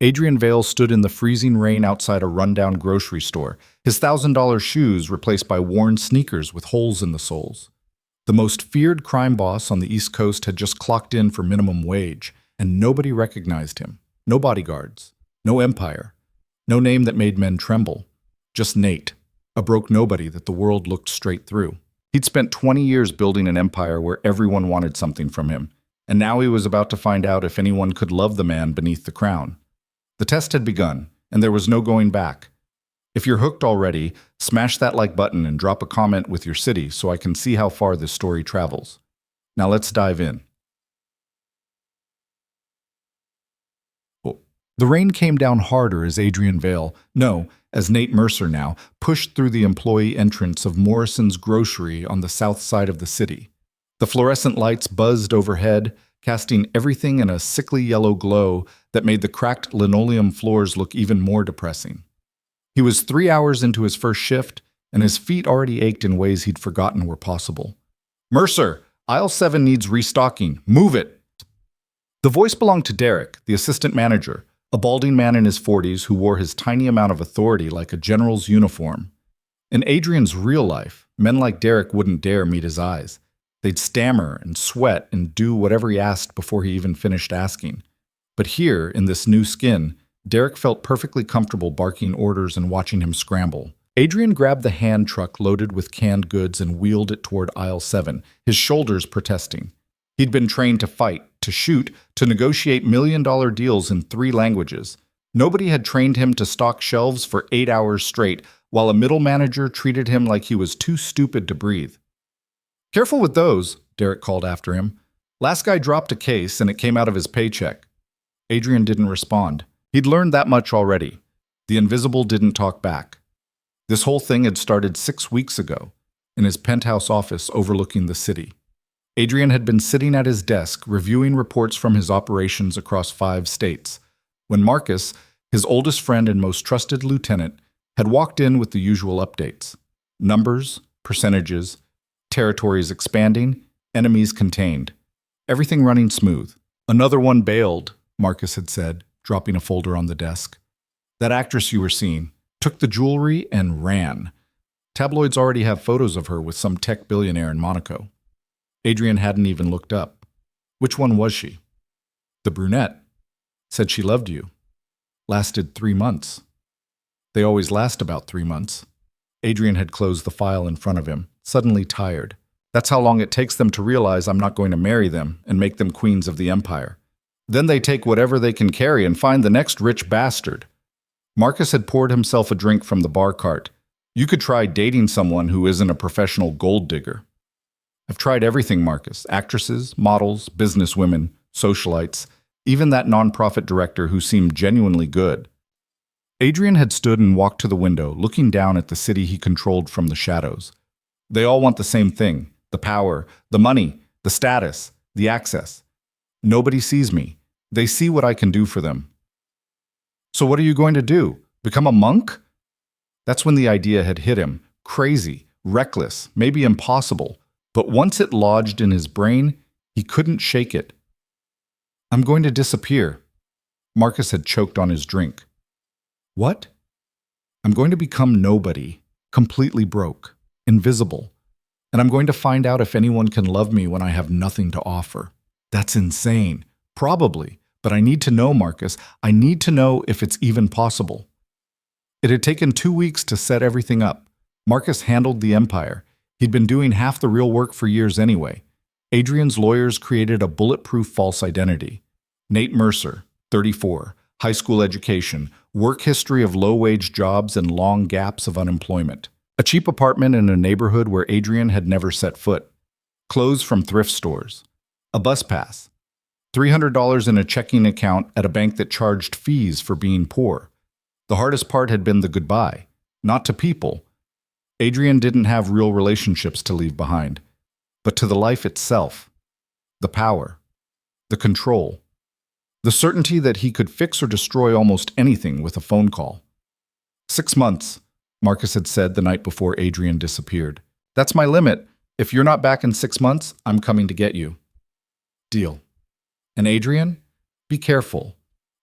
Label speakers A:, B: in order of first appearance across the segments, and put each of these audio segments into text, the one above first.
A: Adrian Vale stood in the freezing rain outside a rundown grocery store, his $1,000 shoes replaced by worn sneakers with holes in the soles. The most feared crime boss on the East Coast had just clocked in for minimum wage, and nobody recognized him. No bodyguards, no empire, no name that made men tremble. Just Nate, a broke nobody that the world looked straight through. He'd spent 20 years building an empire where everyone wanted something from him, and now he was about to find out if anyone could love the man beneath the crown. The test had begun, and there was no going back. If you're hooked already, smash that like button and drop a comment with your city so I can see how far this story travels. Now let's dive in. The rain came down harder as Adrian Vale, no, as Nate Mercer now, pushed through the employee entrance of Morrison's Grocery on the south side of the city. The fluorescent lights buzzed overhead, casting everything in a sickly yellow glow that made the cracked linoleum floors look even more depressing. He was 3 hours into his first shift, and his feet already ached in ways he'd forgotten were possible. "Mercer, aisle 7 needs restocking. Move it!" The voice belonged to Derek, the assistant manager, a balding man in his 40s who wore his tiny amount of authority like a general's uniform. In Adrian's real life, men like Derek wouldn't dare meet his eyes. They'd stammer and sweat and do whatever he asked before he even finished asking. But here, in this new skin, Derek felt perfectly comfortable barking orders and watching him scramble. Adrian grabbed the hand truck loaded with canned goods and wheeled it toward aisle 7, his shoulders protesting. He'd been trained to fight, to shoot, to negotiate million-dollar deals in 3 languages. Nobody had trained him to stock shelves for 8 hours straight, while a middle manager treated him like he was too stupid to breathe. "Careful with those," Derek called after him. "Last guy dropped a case and it came out of his paycheck." Adrian didn't respond. He'd learned that much already. The invisible didn't talk back. This whole thing had started 6 weeks ago, in his penthouse office overlooking the city. Adrian had been sitting at his desk reviewing reports from his operations across 5 states, when Marcus, his oldest friend and most trusted lieutenant, had walked in with the usual updates. Numbers, percentages, territories expanding, enemies contained. Everything running smooth. "Another one bailed," Marcus had said, dropping a folder on the desk. "That actress you were seeing took the jewelry and ran. Tabloids already have photos of her with some tech billionaire in Monaco." Adrian hadn't even looked up. "Which one was she?" "The brunette. Said she loved you. Lasted 3 months." "They always last about 3 months." Adrian had closed the file in front of him, suddenly tired. "That's how long it takes them to realize I'm not going to marry them and make them queens of the empire. Then they take whatever they can carry and find the next rich bastard." Marcus had poured himself a drink from the bar cart. "You could try dating someone who isn't a professional gold digger." "I've tried everything, Marcus. Actresses, models, businesswomen, socialites, even that nonprofit director who seemed genuinely good." Adrian had stood and walked to the window, looking down at the city he controlled from the shadows. "They all want the same thing: the power, the money, the status, the access. Nobody sees me. They see what I can do for them." "So what are you going to do? Become a monk?" That's when the idea had hit him. Crazy, reckless, maybe impossible. But once it lodged in his brain, he couldn't shake it. "I'm going to disappear." Marcus had choked on his drink. "What?" "I'm going to become nobody, completely broke, invisible. And I'm going to find out if anyone can love me when I have nothing to offer." "That's insane." "Probably. But I need to know, Marcus. I need to know if it's even possible." It had taken 2 weeks to set everything up. Marcus handled the empire. He'd been doing half the real work for years anyway. Adrian's lawyers created a bulletproof false identity. Nate Mercer, 34, high school education, work history of low-wage jobs and long gaps of unemployment. A cheap apartment in a neighborhood where Adrian had never set foot. Clothes from thrift stores. A bus pass. $300 in a checking account at a bank that charged fees for being poor. The hardest part had been the goodbye. Not to people. Adrian didn't have real relationships to leave behind, but to the life itself. The power. The control. The certainty that he could fix or destroy almost anything with a phone call. 6 months, Marcus had said the night before Adrian disappeared. "That's my limit. If you're not back in 6 months, I'm coming to get you." Deal. And Adrian? Be careful.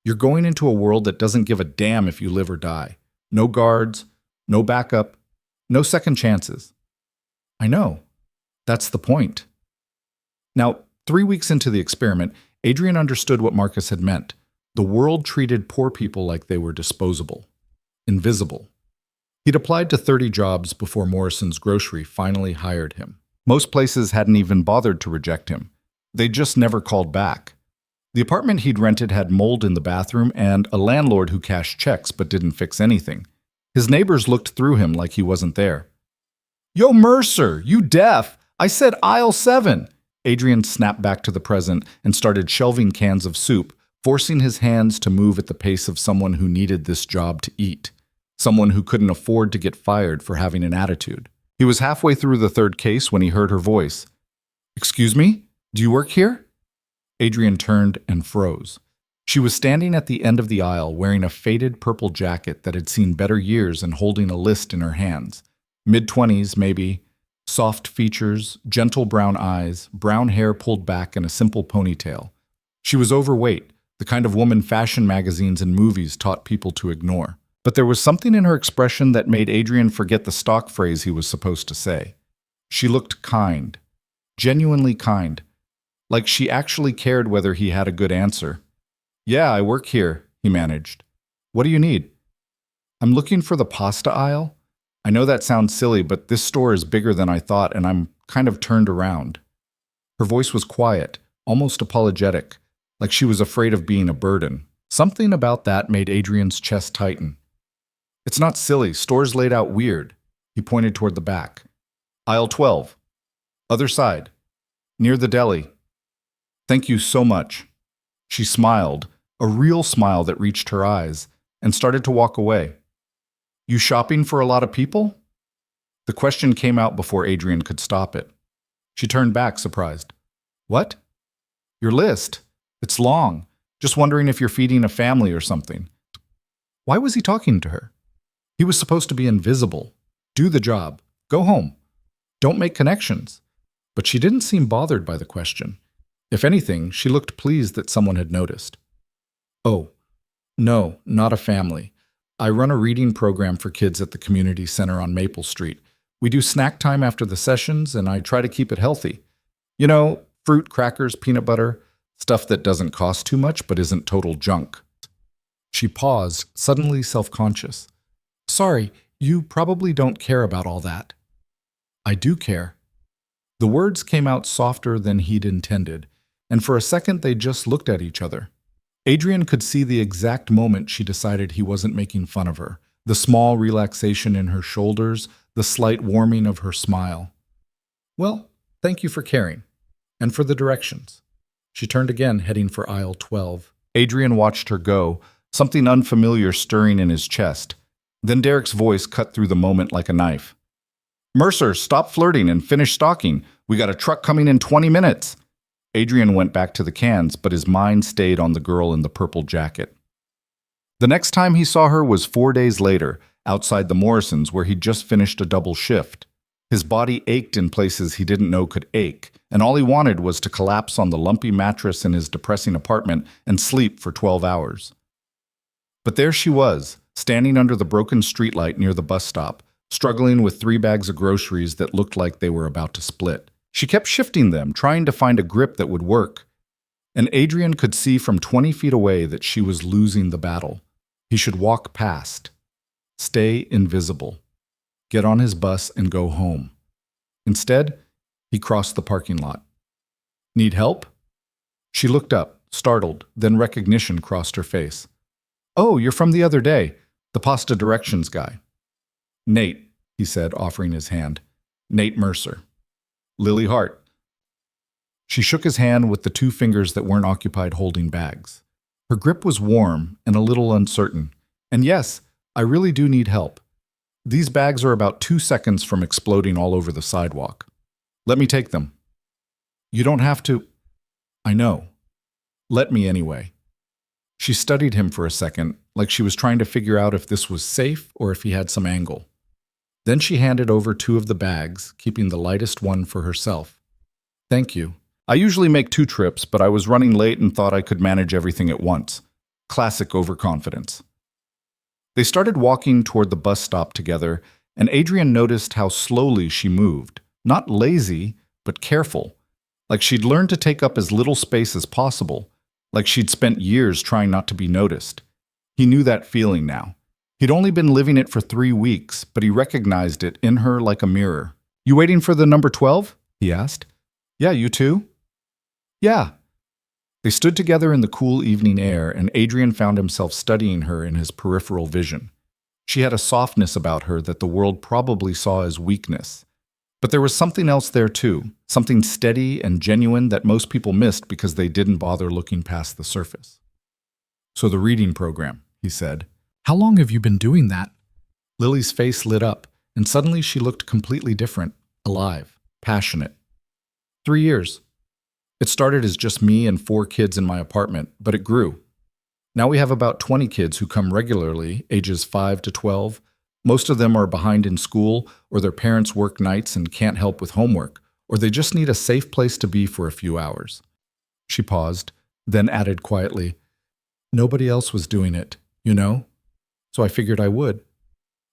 A: You're going into a world that doesn't give a damn if you live or die. No guards, no backup, no second chances. I know. That's the point. Now, 3 weeks into the experiment, Adrian understood what Marcus had meant. The world treated poor people like they were disposable, invisible. He'd applied to 30 jobs before Morrison's Grocery finally hired him. Most places hadn't even bothered to reject him. They just never called back. The apartment he'd rented had mold in the bathroom and a landlord who cashed checks but didn't fix anything. His neighbors looked through him like he wasn't there. "Yo, Mercer, you deaf! I said aisle 7! Adrian snapped back to the present and started shelving cans of soup, forcing his hands to move at the pace of someone who needed this job to eat. Someone who couldn't afford to get fired for having an attitude. He was halfway through the third case when he heard her voice. "Excuse me? Do you work here?" Adrian turned and froze. She was standing at the end of the aisle wearing a faded purple jacket that had seen better years and holding a list in her hands. Mid-20s, maybe. Soft features, gentle brown eyes, brown hair pulled back in a simple ponytail. She was overweight, the kind of woman fashion magazines and movies taught people to ignore. But there was something in her expression that made Adrian forget the stock phrase he was supposed to say. She looked kind. Genuinely kind. Like she actually cared whether he had a good answer. "Yeah, I work here," he managed. "What do you need?" "I'm looking for the pasta aisle. I know that sounds silly, but this store is bigger than I thought, and I'm kind of turned around." Her voice was quiet, almost apologetic, like she was afraid of being a burden. Something about that made Adrian's chest tighten. "It's not silly. Store's laid out weird." He pointed toward the back. "Aisle 12. Other side. Near the deli." "Thank you so much." She smiled, a real smile that reached her eyes, and started to walk away. "You shopping for a lot of people?" The question came out before Adrian could stop it. She turned back, surprised. "What?" "Your list. It's long. Just wondering if you're feeding a family or something." Why was he talking to her? He was supposed to be invisible. Do the job. Go home. Don't make connections. But she didn't seem bothered by the question. If anything, she looked pleased that someone had noticed. "Oh, no, not a family. I run a reading program for kids at the community center on Maple Street. We do snack time after the sessions, and I try to keep it healthy. You know, fruit, crackers, peanut butter, stuff that doesn't cost too much but isn't total junk." She paused, suddenly self-conscious. "Sorry, you probably don't care about all that." "I do care." The words came out softer than he'd intended, and for a second they just looked at each other. Adrian could see the exact moment she decided he wasn't making fun of her, the small relaxation in her shoulders, the slight warming of her smile. "Well, thank you for caring. And for the directions." She turned again, heading for aisle 12. Adrian watched her go, something unfamiliar stirring in his chest. Then Derek's voice cut through the moment like a knife. "Mercer, stop flirting and finish stocking. We got a truck coming in 20 minutes. Adrian went back to the cans, but his mind stayed on the girl in the purple jacket. The next time he saw her was 4 days later, outside the Morrisons, where he'd just finished a double shift. His body ached in places he didn't know could ache, and all he wanted was to collapse on the lumpy mattress in his depressing apartment and sleep for 12 hours. But there she was, standing under the broken streetlight near the bus stop, struggling with 3 bags of groceries that looked like they were about to split. She kept shifting them, trying to find a grip that would work. And Adrian could see from 20 feet away that she was losing the battle. He should walk past. Stay invisible. Get on his bus and go home. Instead, he crossed the parking lot. "Need help?" She looked up, startled, then recognition crossed her face. "Oh, you're from the other day, the pasta directions guy." "Nate," he said, offering his hand. "Nate Mercer." "Lily Hart." She shook his hand with the 2 fingers that weren't occupied holding bags. Her grip was warm and a little uncertain. "And yes, I really do need help. These bags are about 2 seconds from exploding all over the sidewalk. Let me take them." "You don't have to." "I know. Let me anyway." She studied him for a second, like she was trying to figure out if this was safe or if he had some angle. Then she handed over 2 of the bags, keeping the lightest one for herself. "Thank you. I usually make 2 trips, but I was running late and thought I could manage everything at once. Classic overconfidence. They started walking toward the bus stop together, and Adrian noticed how slowly she moved. Not lazy, but careful. Like she'd learned to take up as little space as possible. Like she'd spent years trying not to be noticed. He knew that feeling now. He'd only been living it for 3 weeks, but he recognized it in her like a mirror. "You waiting for the number 12? He asked. "Yeah, you too?" "Yeah." They stood together in the cool evening air, and Adrian found himself studying her in his peripheral vision. She had a softness about her that the world probably saw as weakness. But there was something else there too, something steady and genuine that most people missed because they didn't bother looking past the surface. "So the reading program," he said. "How long have you been doing that?" Lily's face lit up, and suddenly she looked completely different, alive, passionate. 3 years. It started as just me and 4 kids in my apartment, but it grew. Now we have about 20 kids who come regularly, ages 5 to 12. Most of them are behind in school, or their parents work nights and can't help with homework, or they just need a safe place to be for a few hours. She paused, then added quietly, "Nobody else was doing it, you know? So I figured I would."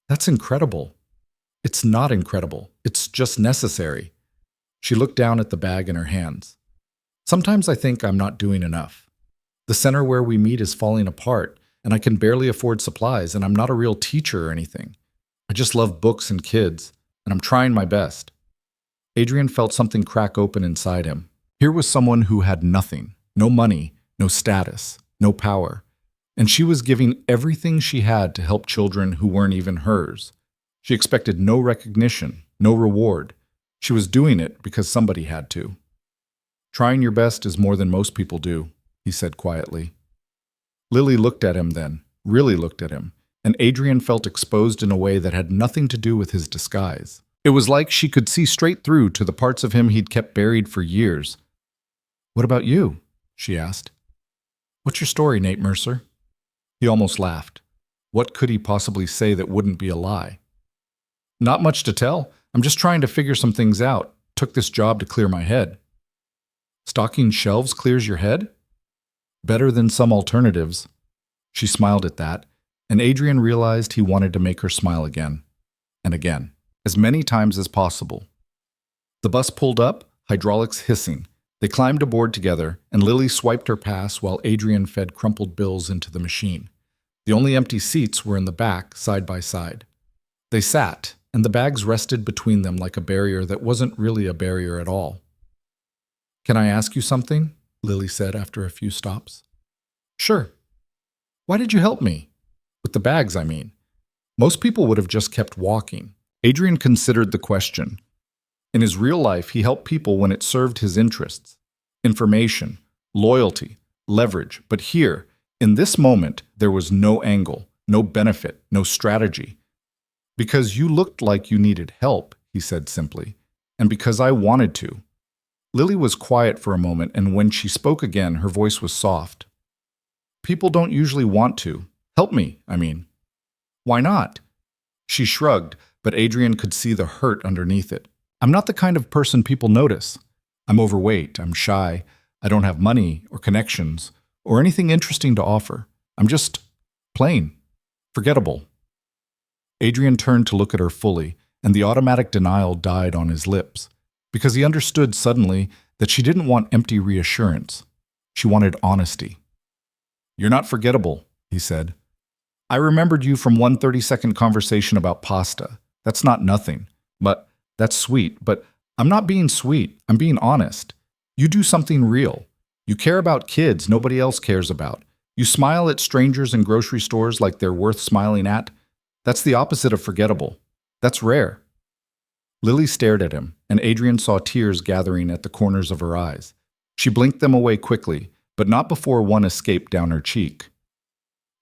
A: "That's incredible." "It's not incredible. It's just necessary." She looked down at the bag in her hands. "Sometimes I think I'm not doing enough. The center where we meet is falling apart, and I can barely afford supplies, and I'm not a real teacher or anything. I just love books and kids, and I'm trying my best." Adrian felt something crack open inside him. Here was someone who had nothing, no money, no status, no power, and she was giving everything she had to help children who weren't even hers. She expected no recognition, no reward. She was doing it because somebody had to. "Trying your best is more than most people do," he said quietly. Lily looked at him then, really looked at him, and Adrian felt exposed in a way that had nothing to do with his disguise. It was like she could see straight through to the parts of him he'd kept buried for years. "What about you?" she asked. "What's your story, Nate Mercer?" He almost laughed. What could he possibly say that wouldn't be a lie? "Not much to tell. I'm just trying to figure some things out. Took this job to clear my head." "Stocking shelves clears your head?" "Better than some alternatives." She smiled at that, and Adrian realized he wanted to make her smile again. And again. As many times as possible. The bus pulled up, hydraulics hissing. They climbed aboard together, and Lily swiped her pass while Adrian fed crumpled bills into the machine. The only empty seats were in the back, side by side. They sat, and the bags rested between them like a barrier that wasn't really a barrier at all. "Can I ask you something?" Lily said after a few stops. "Sure." "Why did you help me?" "With the bags, I mean." Most people would have just kept walking. Adrian considered the question. In his real life, he helped people when it served his interests. Information, loyalty, leverage. But here, in this moment, there was no angle, no benefit, no strategy. "Because you looked like you needed help," he said simply, "and because I wanted to." Lily was quiet for a moment, and when she spoke again, her voice was soft. "People don't usually want to. Help me, I mean." "Why not?" She shrugged, but Adrian could see the hurt underneath it. "I'm not the kind of person people notice. I'm overweight, I'm shy, I don't have money or connections or anything interesting to offer. I'm just plain, forgettable." Adrian turned to look at her fully, and the automatic denial died on his lips, because he understood suddenly that she didn't want empty reassurance. She wanted honesty. "You're not forgettable," he said. "I remembered you from one 30-second conversation about pasta. That's not nothing, but that's sweet. But I'm not being sweet. I'm being honest. You do something real. You care about kids nobody else cares about. You smile at strangers in grocery stores like they're worth smiling at. That's the opposite of forgettable. That's rare." Lily stared at him, and Adrian saw tears gathering at the corners of her eyes. She blinked them away quickly, but not before one escaped down her cheek.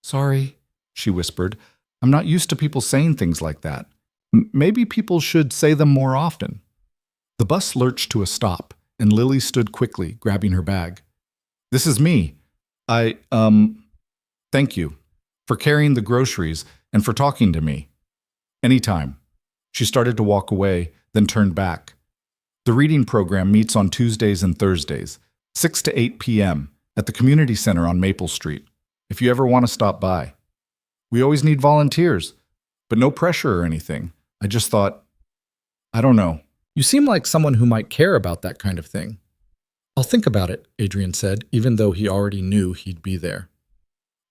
A: "Sorry," she whispered. "I'm not used to people saying things like that. Maybe people should say them more often." The bus lurched to a stop, and Lily stood quickly, grabbing her bag. "This is me. Thank you for carrying the groceries and for talking to me. Anytime." She started to walk away, then turned back. "The reading program meets on Tuesdays and Thursdays, 6 to 8 p.m., at the community center on Maple Street. if you ever want to stop by. We always need volunteers, but no pressure or anything. I just thought, I don't know. You seem like someone who might care about that kind of thing. I'll think about it, Adrian said, even though he already knew he'd be there.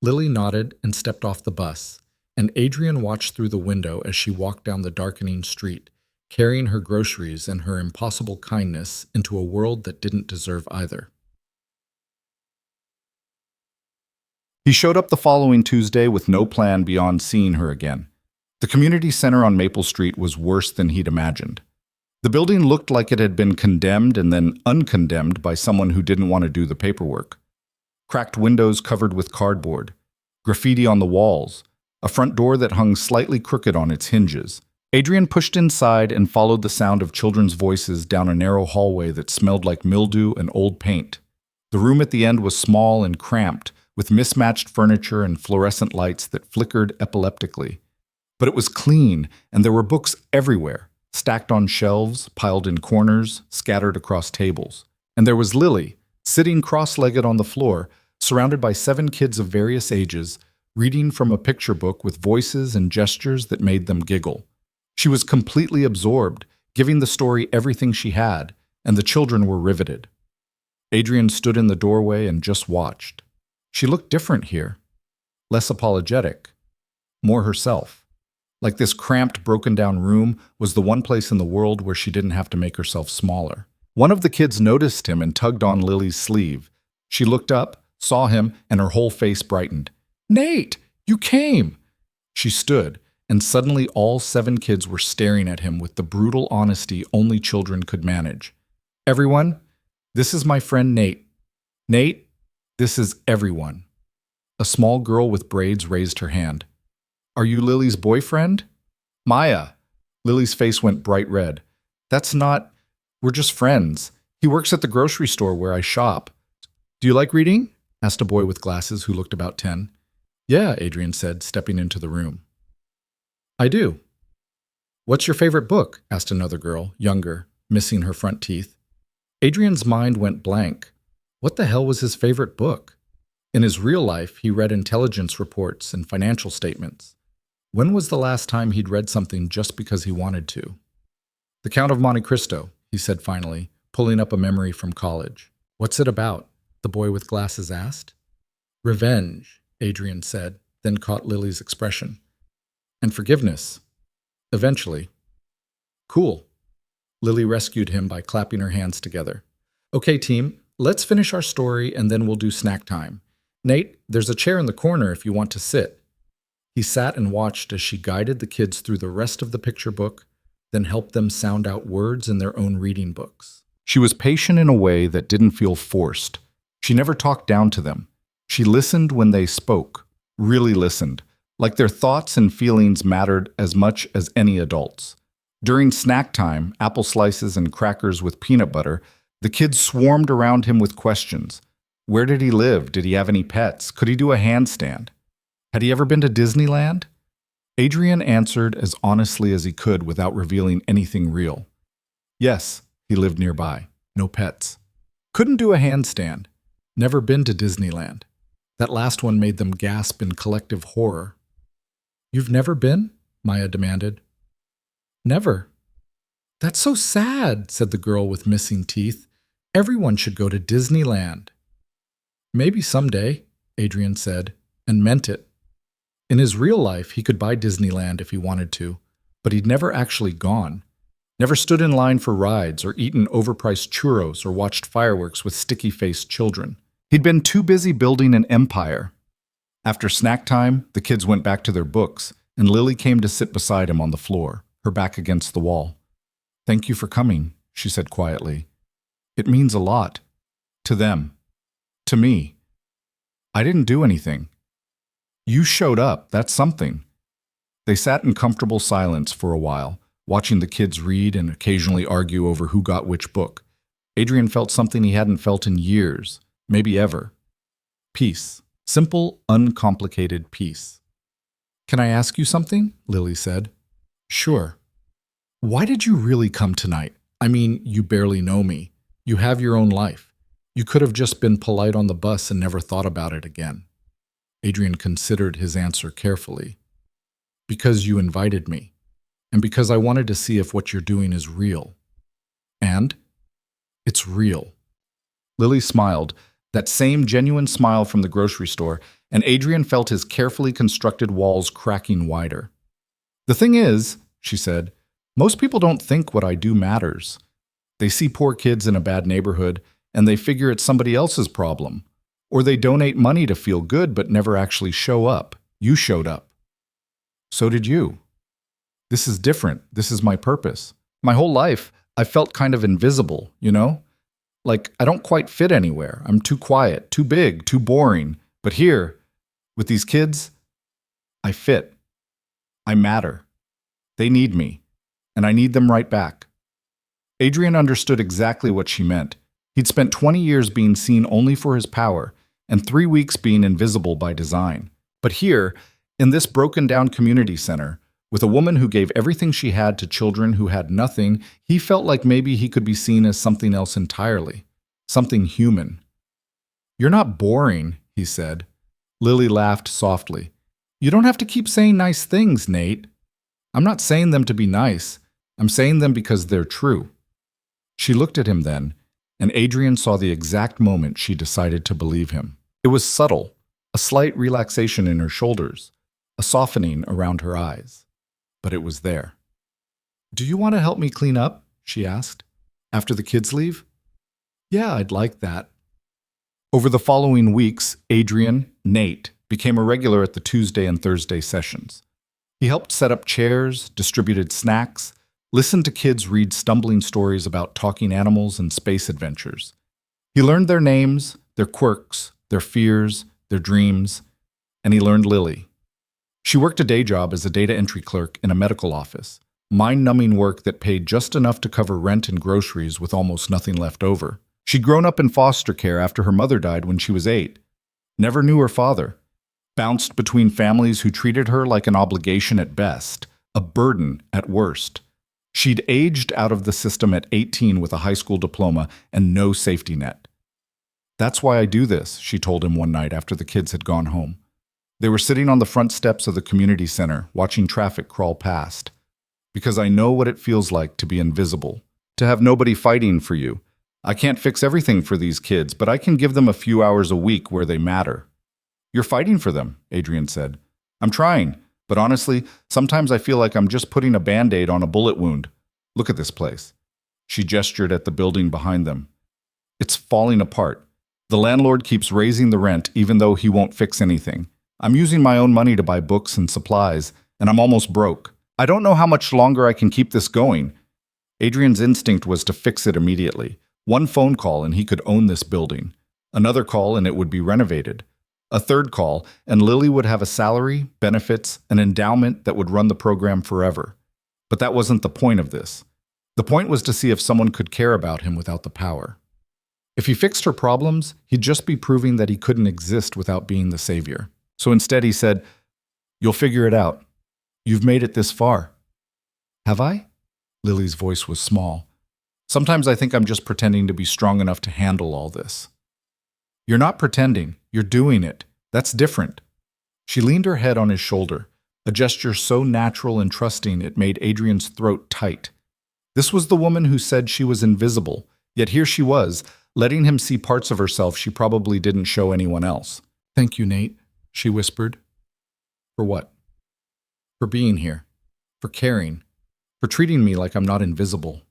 A: Lily nodded and stepped off the bus, and Adrian watched through the window as she walked down the darkening street, carrying her groceries and her impossible kindness into a world that didn't deserve either. He showed up the following Tuesday with no plan beyond seeing her again. The community center on Maple Street was worse than he'd imagined. The building looked like it had been condemned and then uncondemned by someone who didn't want to do the paperwork. Cracked windows covered with cardboard, graffiti on the walls, a front door that hung slightly crooked on its hinges. Adrian pushed inside and followed the sound of children's voices down a narrow hallway that smelled like mildew and old paint. The room at the end was small and cramped, with mismatched furniture and fluorescent lights that flickered epileptically. But it was clean, and there were books everywhere, stacked on shelves, piled in corners, scattered across tables. And there was Lily, sitting cross-legged on the floor, surrounded by 7 kids of various ages, reading from a picture book with voices and gestures that made them giggle. She was completely absorbed, giving the story everything she had, and the children were riveted. Adrian stood in the doorway and just watched. She looked different here, less apologetic, more herself. Like this cramped, broken-down room was the one place in the world where she didn't have to make herself smaller. One of the kids noticed him and tugged on Lily's sleeve. She looked up, saw him, and her whole face brightened. "Nate, you came!" She stood, and suddenly all 7 kids were staring at him with the brutal honesty only children could manage. "Everyone, this is my friend Nate. Nate, this is everyone." A small girl with braids raised her hand. "Are you Lily's boyfriend?" "Maya." Lily's face went bright red. "That's not... We're just friends. He works at the grocery store where I shop." "Do you like reading?" asked a boy with glasses who looked about 10. "Yeah," Adrian said, stepping into the room. "I do." "What's your favorite book?" asked another girl, younger, missing her front teeth. Adrian's mind went blank. What the hell was his favorite book? In his real life, he read intelligence reports and financial statements. When was the last time he'd read something just because he wanted to? "The Count of Monte Cristo," he said finally, pulling up a memory from college. "What's it about?" the boy with glasses asked. "Revenge," Adrian said, then caught Lily's expression. "And forgiveness. Eventually." "Cool." Lily rescued him by clapping her hands together. "Okay, team, let's finish our story and then we'll do snack time. Nate, there's a chair in the corner if you want to sit." He sat and watched as she guided the kids through the rest of the picture book, then helped them sound out words in their own reading books. She was patient in a way that didn't feel forced. She never talked down to them. She listened when they spoke, really listened, like their thoughts and feelings mattered as much as any adults. During snack time, apple slices and crackers with peanut butter, the kids swarmed around him with questions. Where did he live? Did he have any pets? Could he do a handstand? Had he ever been to Disneyland? Adrian answered as honestly as he could without revealing anything real. Yes, he lived nearby. No pets. Couldn't do a handstand. Never been to Disneyland. That last one made them gasp in collective horror. "You've never been?" Maya demanded. "Never." "That's so sad," said the girl with missing teeth. "Everyone should go to Disneyland." "Maybe someday," Adrian said, and meant it. In his real life, he could buy Disneyland if he wanted to, but he'd never actually gone. Never stood in line for rides or eaten overpriced churros or watched fireworks with sticky-faced children. He'd been too busy building an empire. After snack time, the kids went back to their books, and Lily came to sit beside him on the floor, her back against the wall. "Thank you for coming," she said quietly. "It means a lot. To them. To me. I didn't do anything. You showed up, that's something." They sat in comfortable silence for a while, watching the kids read and occasionally argue over who got which book. Adrian felt something he hadn't felt in years, maybe ever. Peace. Simple, uncomplicated peace. "Can I ask you something?" Lily said. "Sure." "Why did you really come tonight? I mean, you barely know me. You have your own life. You could have just been polite on the bus and never thought about it again." Adrian considered his answer carefully. Because you invited me, and because I wanted to see if what you're doing is real. And it's real. Lily smiled, that same genuine smile from the grocery store, and Adrian felt his carefully constructed walls cracking wider. The thing is, she said, most people don't think what I do matters. They see poor kids in a bad neighborhood, and they figure it's somebody else's problem. Or they donate money to feel good but never actually show up. You showed up. So did you. This is different. This is my purpose. My whole life, I felt kind of invisible, you know? Like I don't quite fit anywhere. I'm too quiet, too big, too boring. But here, with these kids, I fit. I matter. They need me, and I need them right back. Adrian understood exactly what she meant. He'd spent 20 years being seen only for his power, and 3 weeks being invisible by design. But here, in this broken-down community center, with a woman who gave everything she had to children who had nothing, he felt like maybe he could be seen as something else entirely, something human. You're not boring, he said. Lily laughed softly. You don't have to keep saying nice things, Nate. I'm not saying them to be nice. I'm saying them because they're true. She looked at him then, and Adrian saw the exact moment she decided to believe him. It was subtle, a slight relaxation in her shoulders, a softening around her eyes. But it was there. Do you want to help me clean up? She asked. After the kids leave? Yeah, I'd like that. Over the following weeks, Adrian, Nate, became a regular at the Tuesday and Thursday sessions. He helped set up chairs, distributed snacks, listened to kids read stumbling stories about talking animals and space adventures. He learned their names, their quirks, their fears, their dreams, and he learned Lily. She worked a day job as a data entry clerk in a medical office, mind-numbing work that paid just enough to cover rent and groceries with almost nothing left over. She'd grown up in foster care after her mother died when she was 8. Never knew her father. Bounced between families who treated her like an obligation at best, a burden at worst. She'd aged out of the system at 18 with a high school diploma and no safety net. That's why I do this, she told him one night after the kids had gone home. They were sitting on the front steps of the community center, watching traffic crawl past. Because I know what it feels like to be invisible, to have nobody fighting for you. I can't fix everything for these kids, but I can give them a few hours a week where they matter. You're fighting for them, Adrian said. I'm trying, but honestly, sometimes I feel like I'm just putting a Band-Aid on a bullet wound. Look at this place. She gestured at the building behind them. It's falling apart. The landlord keeps raising the rent even though he won't fix anything. I'm using my own money to buy books and supplies, and I'm almost broke. I don't know how much longer I can keep this going. Adrian's instinct was to fix it immediately. One phone call and he could own this building. Another call and it would be renovated. A third call and Lily would have a salary, benefits, an endowment that would run the program forever. But that wasn't the point of this. The point was to see if someone could care about him without the power. If he fixed her problems, he'd just be proving that he couldn't exist without being the savior. So instead he said, You'll figure it out. You've made it this far. Have I? Lily's voice was small. Sometimes I think I'm just pretending to be strong enough to handle all this. You're not pretending. You're doing it. That's different. She leaned her head on his shoulder, a gesture so natural and trusting it made Adrian's throat tight. This was the woman who said she was invisible, yet here she was, letting him see parts of herself she probably didn't show anyone else. Thank you, Nate, she whispered. For what? For being here. For caring. For treating me like I'm not invisible.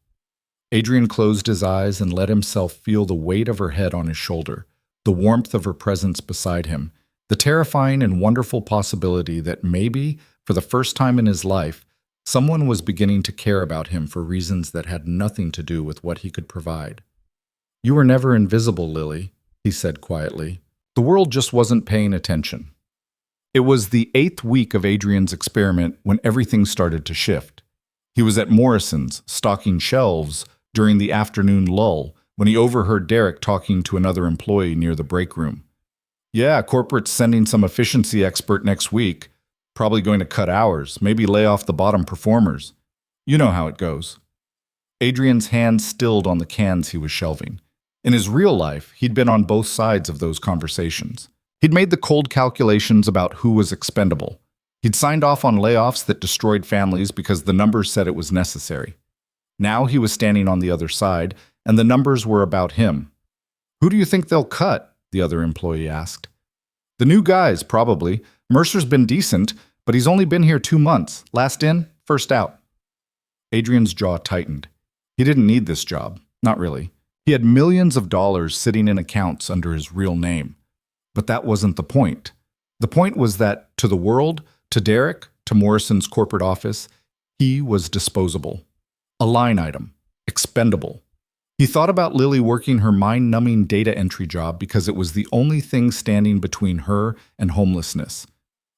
A: Adrian closed his eyes and let himself feel the weight of her head on his shoulder, the warmth of her presence beside him, the terrifying and wonderful possibility that maybe, for the first time in his life, someone was beginning to care about him for reasons that had nothing to do with what he could provide. You were never invisible, Lily, he said quietly. The world just wasn't paying attention. It was the 8th week of Adrian's experiment when everything started to shift. He was at Morrison's, stocking shelves during the afternoon lull, when he overheard Derek talking to another employee near the break room. Yeah, corporate's sending some efficiency expert next week. Probably going to cut hours, maybe lay off the bottom performers. You know how it goes. Adrian's hand stilled on the cans he was shelving. In his real life, he'd been on both sides of those conversations. He'd made the cold calculations about who was expendable. He'd signed off on layoffs that destroyed families because the numbers said it was necessary. Now he was standing on the other side, and the numbers were about him. "Who do you think they'll cut?" the other employee asked. "The new guys, probably. Mercer's been decent, but he's only been here 2 months. Last in, first out." Adrian's jaw tightened. He didn't need this job. Not really. He had millions of dollars sitting in accounts under his real name. But that wasn't the point. The point was that, to the world, to Derek, to Morrison's corporate office, he was disposable. A line item. Expendable. He thought about Lily working her mind-numbing data entry job because it was the only thing standing between her and homelessness.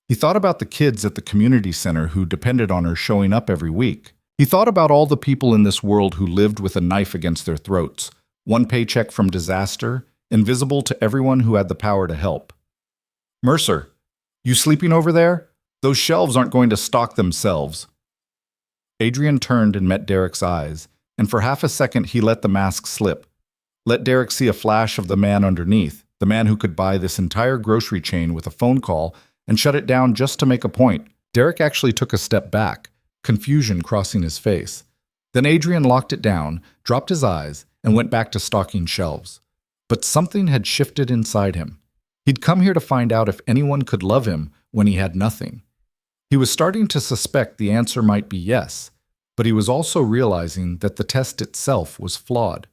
A: He thought about the kids at the community center who depended on her showing up every week. He thought about all the people in this world who lived with a knife against their throats, one paycheck from disaster, invisible to everyone who had the power to help. "Mercer, you sleeping over there? Those shelves aren't going to stock themselves." Adrian turned and met Derek's eyes, and for half a second he let the mask slip. Let Derek see a flash of the man underneath, the man who could buy this entire grocery chain with a phone call and shut it down just to make a point. Derek actually took a step back, confusion crossing his face. Then Adrian locked it down, dropped his eyes, and went back to stocking shelves. But something had shifted inside him. He'd come here to find out if anyone could love him when he had nothing. He was starting to suspect the answer might be yes, but he was also realizing that the test itself was flawed.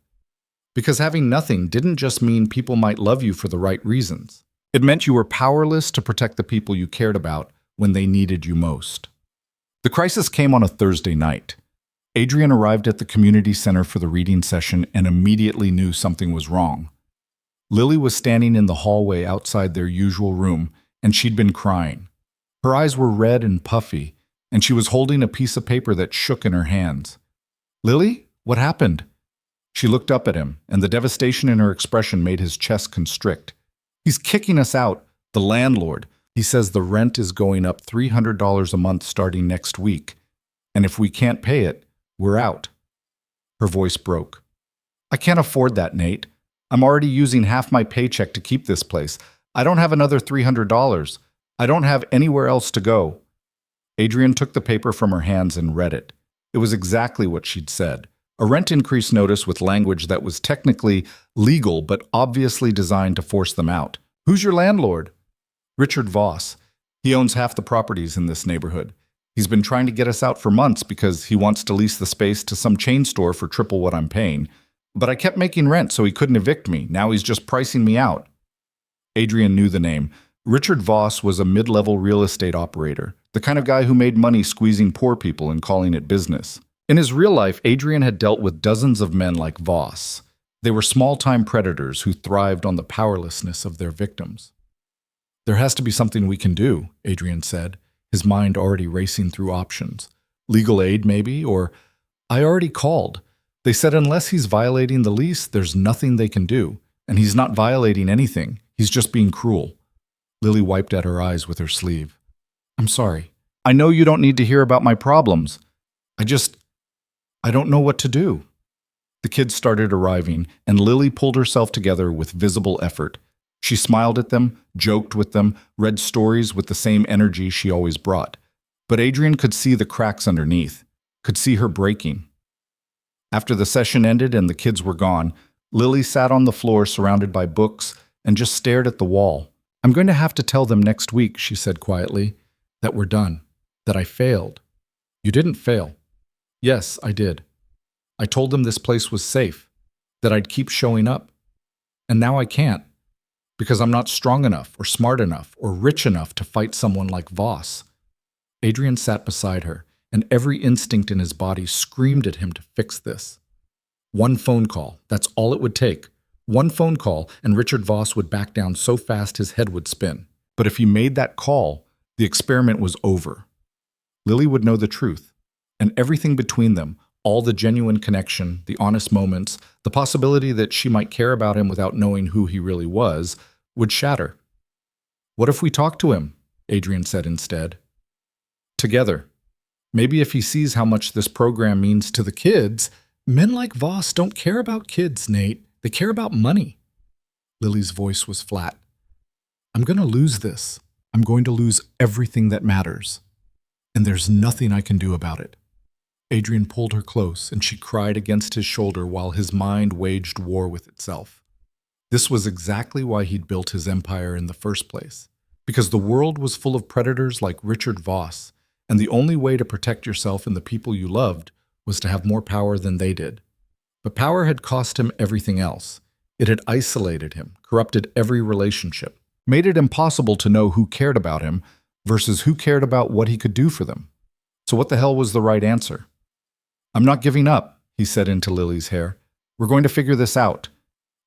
A: Because having nothing didn't just mean people might love you for the right reasons. It meant you were powerless to protect the people you cared about when they needed you most. The crisis came on a Thursday night. Adrian arrived at the community center for the reading session and immediately knew something was wrong. Lily was standing in the hallway outside their usual room, and she'd been crying. Her eyes were red and puffy, and she was holding a piece of paper that shook in her hands. "Lily, what happened?" She looked up at him, and the devastation in her expression made his chest constrict. "He's kicking us out, the landlord. He says the rent is going up $300 a month starting next week, and if we can't pay it, we're out." Her voice broke. "I can't afford that, Nate. I'm already using half my paycheck to keep this place. I don't have another $300. I don't have anywhere else to go." Adrian took the paper from her hands and read it. It was exactly what she'd said. A rent increase notice with language that was technically legal but obviously designed to force them out. "Who's your landlord?" "Richard Voss. He owns half the properties in this neighborhood. He's been trying to get us out for months because he wants to lease the space to some chain store for triple what I'm paying. But I kept making rent, so he couldn't evict me. Now he's just pricing me out." Adrian knew the name. Richard Voss was a mid-level real estate operator, the kind of guy who made money squeezing poor people and calling it business. In his real life, Adrian had dealt with dozens of men like Voss. They were small-time predators who thrived on the powerlessness of their victims. "There has to be something we can do," Adrian said, his mind already racing through options. "Legal aid, maybe, or I already called. They said unless he's violating the lease, there's nothing they can do. And he's not violating anything. He's just being cruel." Lily wiped at her eyes with her sleeve. "I'm sorry. I know you don't need to hear about my problems. I don't know what to do." The kids started arriving, and Lily pulled herself together with visible effort. She smiled at them, joked with them, read stories with the same energy she always brought. But Adrian could see the cracks underneath, could see her breaking. After the session ended and the kids were gone, Lily sat on the floor surrounded by books and just stared at the wall. "I'm going to have to tell them next week," she said quietly, "that we're done, that I failed." "You didn't fail." "Yes, I did. I told them this place was safe, that I'd keep showing up. And now I can't, because I'm not strong enough or smart enough or rich enough to fight someone like Voss." Adrian sat beside her, and every instinct in his body screamed at him to fix this. One phone call, that's all it would take. One phone call, and Richard Voss would back down so fast his head would spin. But if he made that call, the experiment was over. Lily would know the truth, and everything between them, all the genuine connection, the honest moments, the possibility that she might care about him without knowing who he really was, would shatter. "What if we talk to him?" Adrian said instead. "Together. Maybe if he sees how much this program means to the kids." "Men like Voss don't care about kids, Nate. They care about money." Lily's voice was flat. I'm going to lose this. I'm going to lose everything that matters. And there's nothing I can do about it. Adrian pulled her close, and she cried against his shoulder while his mind waged war with itself. This was exactly why he'd built his empire in the first place. Because the world was full of predators like Richard Voss, and the only way to protect yourself and the people you loved was to have more power than they did. But power had cost him everything else. It had isolated him, corrupted every relationship, made it impossible to know who cared about him versus who cared about what he could do for them. So what the hell was the right answer? "I'm not giving up," he said into Lily's hair. "We're going to figure this out."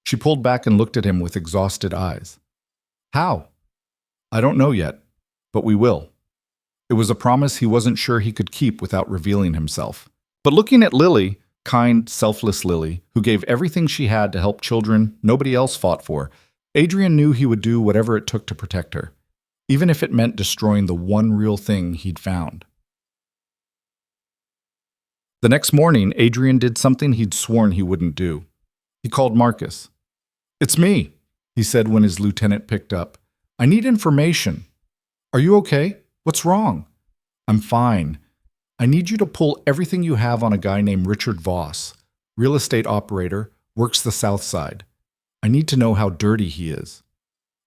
A: She pulled back and looked at him with exhausted eyes. "How?" "I don't know yet, but we will." It was a promise he wasn't sure he could keep without revealing himself. But looking at Lily, kind, selfless Lily, who gave everything she had to help children nobody else fought for, Adrian knew he would do whatever it took to protect her, even if it meant destroying the one real thing he'd found. The next morning, Adrian did something he'd sworn he wouldn't do. He called Marcus. "It's me," he said when his lieutenant picked up. "I need information." "Are you okay? What's wrong?" "I'm fine. I need you to pull everything you have on a guy named Richard Voss, real estate operator, works the South Side. I need to know how dirty he is."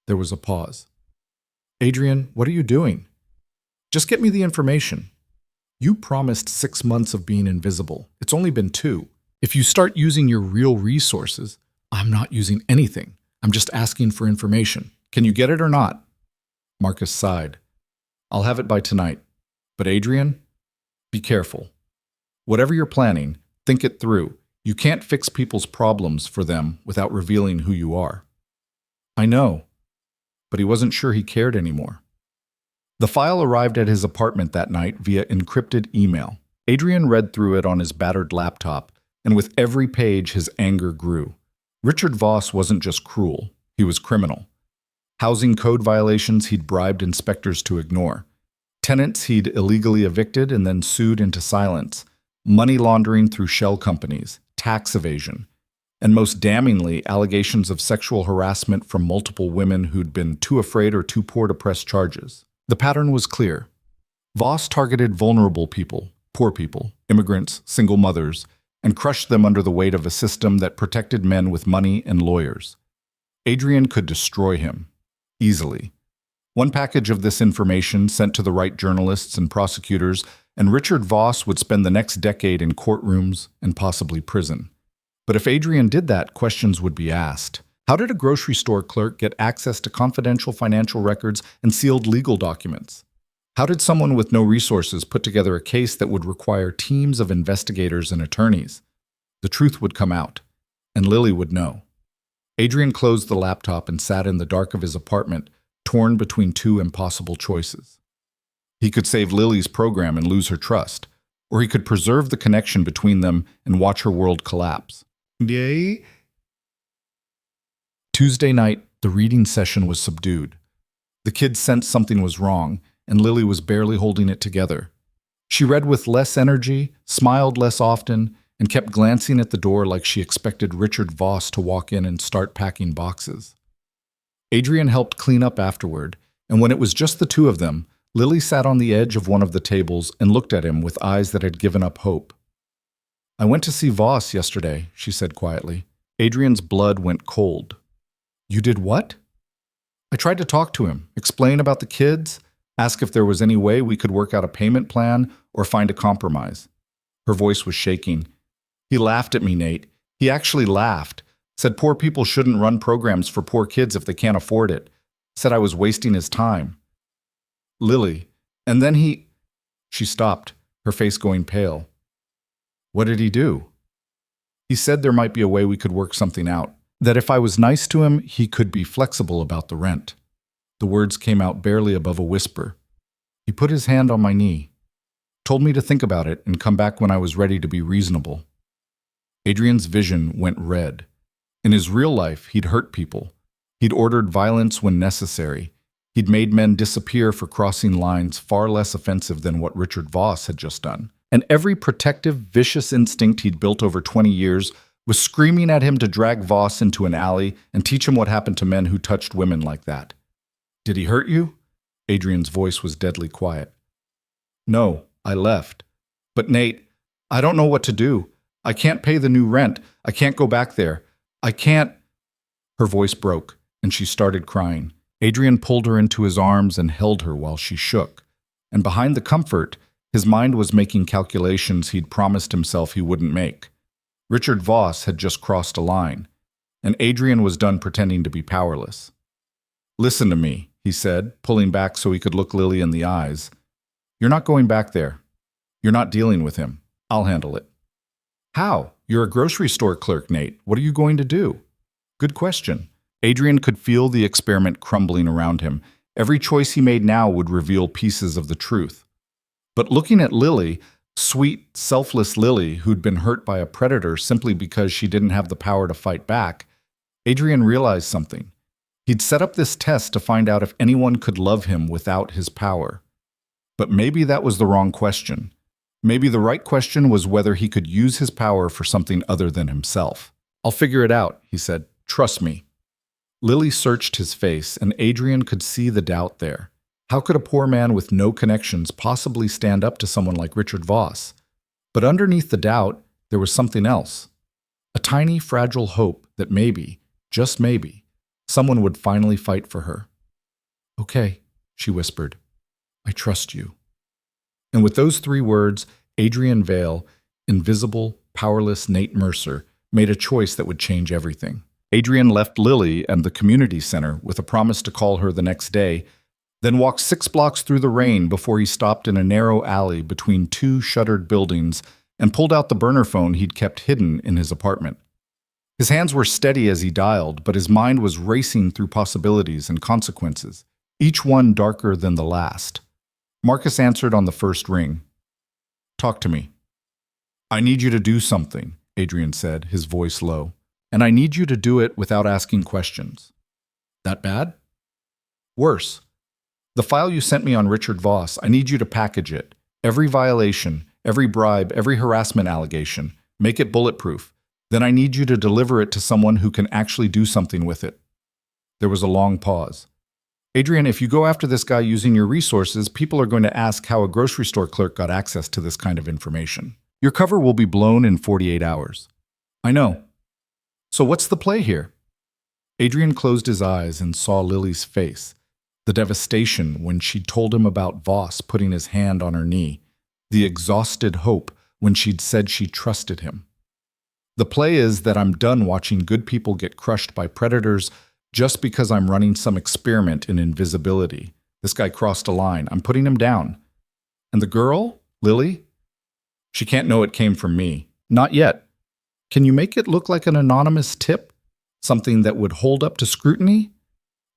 A: There was a pause. "Adrian, what are you doing?" "Just get me the information." "You promised 6 months of being invisible. It's only been 2. If you start using your real resources..." "I'm not using anything. I'm just asking for information. Can you get it or not?" Marcus sighed. "I'll have it by tonight. But Adrian, be careful. Whatever you're planning, think it through. You can't fix people's problems for them without revealing who you are." "I know." But he wasn't sure he cared anymore. The file arrived at his apartment that night via encrypted email. Adrian read through it on his battered laptop, and with every page his anger grew. Richard Voss wasn't just cruel, he was criminal. Housing code violations he'd bribed inspectors to ignore. Tenants he'd illegally evicted and then sued into silence. Money laundering through shell companies. Tax evasion. And most damningly, allegations of sexual harassment from multiple women who'd been too afraid or too poor to press charges. The pattern was clear. Voss targeted vulnerable people, poor people, immigrants, single mothers, and crushed them under the weight of a system that protected men with money and lawyers. Adrian could destroy him, easily. One package of this information sent to the right journalists and prosecutors, and Richard Voss would spend the next decade in courtrooms and possibly prison. But if Adrian did that, questions would be asked. How did a grocery store clerk get access to confidential financial records and sealed legal documents? How did someone with no resources put together a case that would require teams of investigators and attorneys? The truth would come out, and Lily would know. Adrian closed the laptop and sat in the dark of his apartment, torn between 2 impossible choices. He could save Lily's program and lose her trust, or he could preserve the connection between them and watch her world collapse. Yay! Tuesday night, the reading session was subdued. The kids sensed something was wrong, and Lily was barely holding it together. She read with less energy, smiled less often, and kept glancing at the door like she expected Richard Voss to walk in and start packing boxes. Adrian helped clean up afterward, and when it was just the 2 of them, Lily sat on the edge of one of the tables and looked at him with eyes that had given up hope. "I went to see Voss yesterday," she said quietly. Adrian's blood went cold. "You did what?" "I tried to talk to him, explain about the kids, ask if there was any way we could work out a payment plan or find a compromise." Her voice was shaking. "He laughed at me, Nate. He actually laughed. Said poor people shouldn't run programs for poor kids if they can't afford it. Said I was wasting his time." "Lily, and then he..." She stopped, her face going pale. "What did he do?" "He said there might be a way we could work something out. That if I was nice to him, he could be flexible about the rent." The words came out barely above a whisper. "He put his hand on my knee. Told me to think about it and come back when I was ready to be reasonable." Adrian's vision went red. In his real life, he'd hurt people. He'd ordered violence when necessary. He'd made men disappear for crossing lines far less offensive than what Richard Voss had just done. And every protective, vicious instinct he'd built over 20 years was screaming at him to drag Voss into an alley and teach him what happened to men who touched women like that. Did he hurt you? Adrian's voice was deadly quiet. No, I left. But Nate, I don't know what to do. I can't pay the new rent. I can't go back there. I can't. Her voice broke, and she started crying. Adrian pulled her into his arms and held her while she shook. And behind the comfort, his mind was making calculations he'd promised himself he wouldn't make. Richard Voss had just crossed a line, and Adrian was done pretending to be powerless. Listen to me, he said, pulling back so he could look Lily in the eyes. You're not going back there. You're not dealing with him. I'll handle it. How? You're a grocery store clerk, Nate. What are you going to do? Good question. Adrian could feel the experiment crumbling around him. Every choice he made now would reveal pieces of the truth. But looking at Lily, sweet, selfless Lily, who'd been hurt by a predator simply because she didn't have the power to fight back, Adrian realized something. He'd set up this test to find out if anyone could love him without his power. But maybe that was the wrong question. Maybe the right question was whether he could use his power for something other than himself. I'll figure it out, he said. Trust me. Lily searched his face, and Adrian could see the doubt there. How could a poor man with no connections possibly stand up to someone like Richard Voss? But underneath the doubt, there was something else. A tiny, fragile hope that maybe, just maybe, someone would finally fight for her. Okay, she whispered. I trust you. And with those 3 words, Adrian Vale, invisible, powerless Nate Mercer, made a choice that would change everything. Adrian left Lily and the community center with a promise to call her the next day, then walked 6 blocks through the rain before he stopped in a narrow alley between 2 shuttered buildings and pulled out the burner phone he'd kept hidden in his apartment. His hands were steady as he dialed, but his mind was racing through possibilities and consequences, each one darker than the last. Marcus answered on the first ring. Talk to me. I need you to do something, Adrian said, his voice low. And I need you to do it without asking questions. That bad? Worse. The file you sent me on Richard Voss, I need you to package it. Every violation, every bribe, every harassment allegation. Make it bulletproof. Then I need you to deliver it to someone who can actually do something with it. There was a long pause. Adrian, if you go after this guy using your resources, people are going to ask how a grocery store clerk got access to this kind of information. Your cover will be blown in 48 hours. I know. So what's the play here? Adrian closed his eyes and saw Lily's face. The devastation when she'd told him about Voss putting his hand on her knee. The exhausted hope when she'd said she trusted him. The play is that I'm done watching good people get crushed by predators just because I'm running some experiment in invisibility. This guy crossed a line. I'm putting him down. And the girl, Lily? She can't know it came from me. Not yet. Can you make it look like an anonymous tip? Something that would hold up to scrutiny?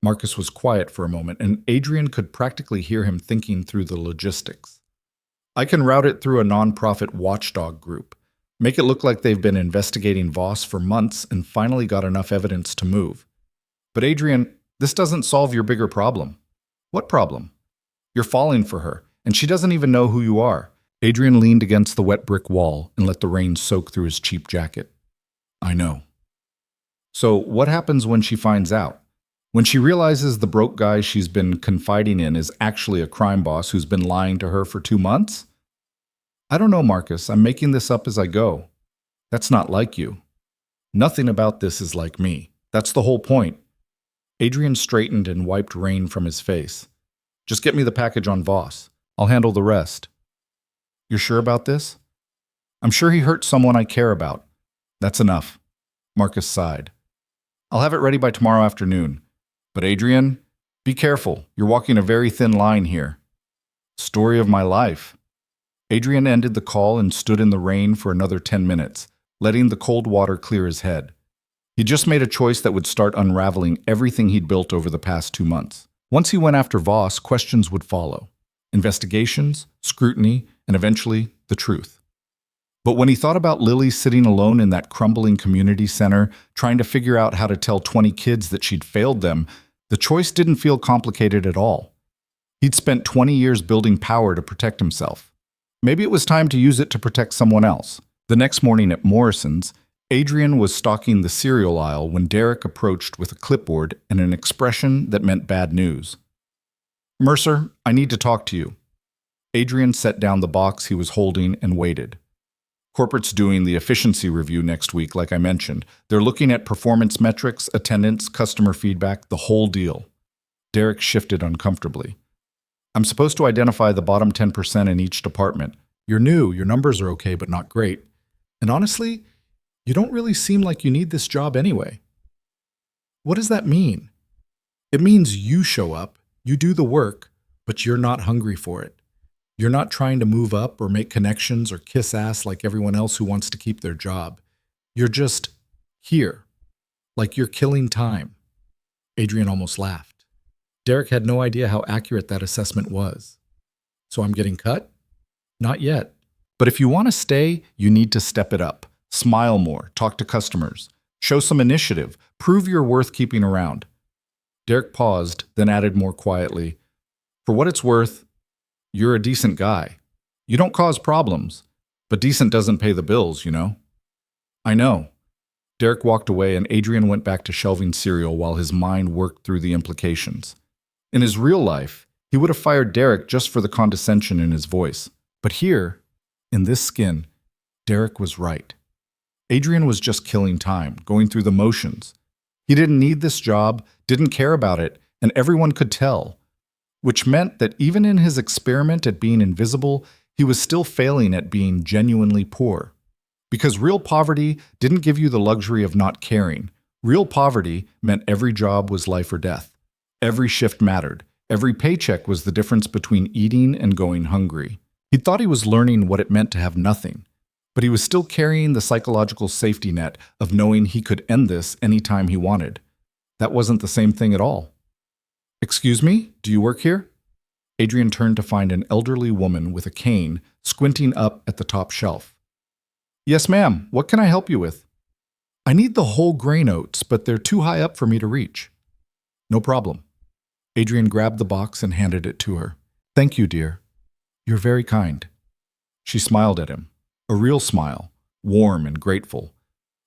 A: Marcus was quiet for a moment, and Adrian could practically hear him thinking through the logistics. I can route it through a nonprofit watchdog group. Make it look like they've been investigating Voss for months and finally got enough evidence to move. But Adrian, this doesn't solve your bigger problem. What problem? You're falling for her, and she doesn't even know who you are. Adrian leaned against the wet brick wall and let the rain soak through his cheap jacket. I know. So what happens when she finds out? When she realizes the broke guy she's been confiding in is actually a crime boss who's been lying to her for 2 months? I don't know, Marcus. I'm making this up as I go. That's not like you. Nothing about this is like me. That's the whole point. Adrian straightened and wiped rain from his face. Just get me the package on Voss. I'll handle the rest. You're sure about this? I'm sure he hurt someone I care about. That's enough. Marcus sighed. I'll have it ready by tomorrow afternoon. But Adrian, be careful. You're walking a very thin line here. Story of my life. Adrian ended the call and stood in the rain for another 10 minutes, letting the cold water clear his head. He just made a choice that would start unraveling everything he'd built over the past 2 months. Once he went after Voss, questions would follow. Investigations, scrutiny, and eventually, the truth. But when he thought about Lily sitting alone in that crumbling community center, trying to figure out how to tell 20 kids that she'd failed them, the choice didn't feel complicated at all. He'd spent 20 years building power to protect himself. Maybe it was time to use it to protect someone else. The next morning at Morrison's, Adrian was stocking the cereal aisle when Derek approached with a clipboard and an expression that meant bad news. Mercer, I need to talk to you. Adrian set down the box he was holding and waited. Corporate's doing the efficiency review next week, like I mentioned. They're looking at performance metrics, attendance, customer feedback, the whole deal. Derek shifted uncomfortably. I'm supposed to identify the bottom 10% in each department. You're new, your numbers are okay, but not great. And honestly, you don't really seem like you need this job anyway. What does that mean? It means you show up, you do the work, but you're not hungry for it. You're not trying to move up or make connections or kiss ass like everyone else who wants to keep their job. You're just here, like you're killing time. Adrian almost laughed. Derek had no idea how accurate that assessment was. So I'm getting cut? Not yet. But if you want to stay, you need to step it up. Smile more, talk to customers, show some initiative, prove you're worth keeping around. Derek paused, then added more quietly, for what it's worth, you're a decent guy. You don't cause problems, but decent doesn't pay the bills, you know? I know. Derek walked away and Adrian went back to shelving cereal while his mind worked through the implications. In his real life, he would have fired Derek just for the condescension in his voice. But here, in this skin, Derek was right. Adrian was just killing time, going through the motions. He didn't need this job, didn't care about it, and everyone could tell. Which meant that even in his experiment at being invisible, he was still failing at being genuinely poor. Because real poverty didn't give you the luxury of not caring. Real poverty meant every job was life or death. Every shift mattered. Every paycheck was the difference between eating and going hungry. He thought he was learning what it meant to have nothing, but he was still carrying the psychological safety net of knowing he could end this anytime he wanted. That wasn't the same thing at all. Excuse me, do you work here? Adrian turned to find an elderly woman with a cane squinting up at the top shelf. Yes, ma'am. What can I help you with? I need the whole grain oats, but they're too high up for me to reach. No problem. Adrian grabbed the box and handed it to her. Thank you, dear. You're very kind. She smiled at him, a real smile, warm and grateful.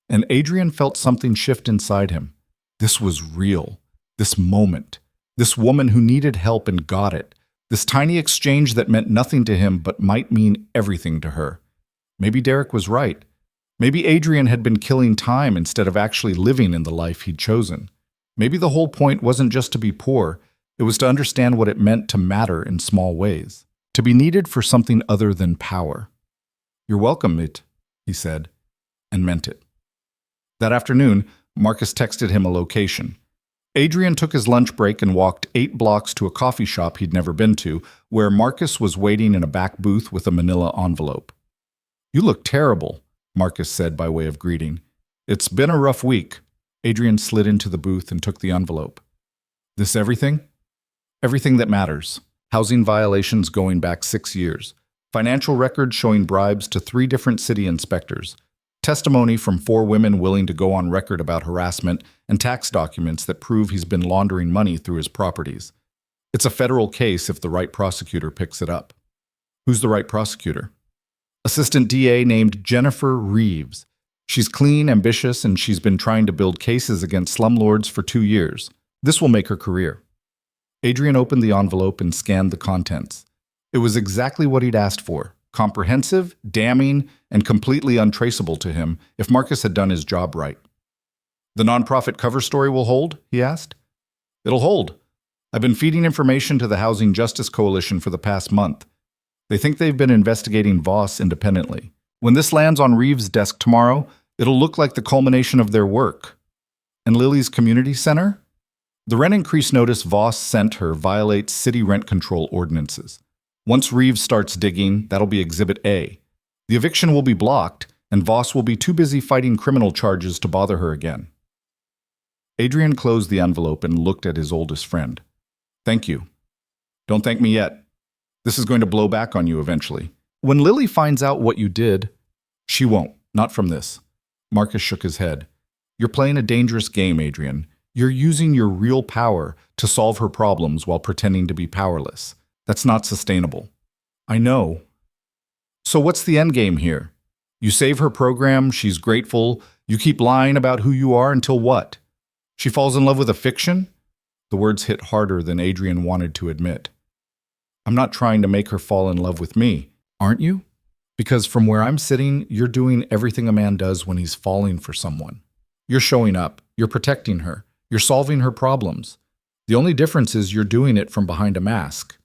A: And Adrian felt something shift inside him. This was real. This moment. This woman who needed help and got it. This tiny exchange that meant nothing to him but might mean everything to her. Maybe Derek was right. Maybe Adrian had been killing time instead of actually living in the life he'd chosen. Maybe the whole point wasn't just to be poor, it was to understand what it meant to matter in small ways, to be needed for something other than power. You're welcome, he said, and meant it. That afternoon, Marcus texted him a location. Adrian took his lunch break and walked 8 blocks to a coffee shop he'd never been to, where Marcus was waiting in a back booth with a manila envelope. You look terrible, Marcus said by way of greeting. It's been a rough week. Adrian slid into the booth and took the envelope. This everything? Everything that matters. Housing violations going back 6 years. Financial records showing bribes to 3 different city inspectors. Testimony from 4 women willing to go on record about harassment, and tax documents that prove he's been laundering money through his properties. It's a federal case if the right prosecutor picks it up. Who's the right prosecutor? Assistant DA named Jennifer Reeves. She's clean, ambitious, and she's been trying to build cases against slumlords for 2 years. This will make her career. Adrian opened the envelope and scanned the contents. It was exactly what he'd asked for. Comprehensive, damning, and completely untraceable to him if Marcus had done his job right. The nonprofit cover story will hold? He asked. It'll hold. I've been feeding information to the Housing Justice Coalition for the past month. They think they've been investigating Voss independently. When this lands on Reeves' desk tomorrow, it'll look like the culmination of their work. And Lily's community center? The rent increase notice Voss sent her violates city rent control ordinances. Once Reeves starts digging, that'll be Exhibit A. The eviction will be blocked, and Voss will be too busy fighting criminal charges to bother her again. Adrian closed the envelope and looked at his oldest friend. Thank you. Don't thank me yet. This is going to blow back on you eventually. When Lily finds out what you did, she won't, not from this. Marcus shook his head. You're playing a dangerous game, Adrian. You're using your real power to solve her problems while pretending to be powerless. That's not sustainable. I know. So what's the end game here? You save her program, she's grateful, you keep lying about who you are until what? She falls in love with a fiction? The words hit harder than Adrian wanted to admit. I'm not trying to make her fall in love with me, aren't you? Because from where I'm sitting, you're doing everything a man does when he's falling for someone. You're showing up, you're protecting her, you're solving her problems. The only difference is you're doing it from behind a mask.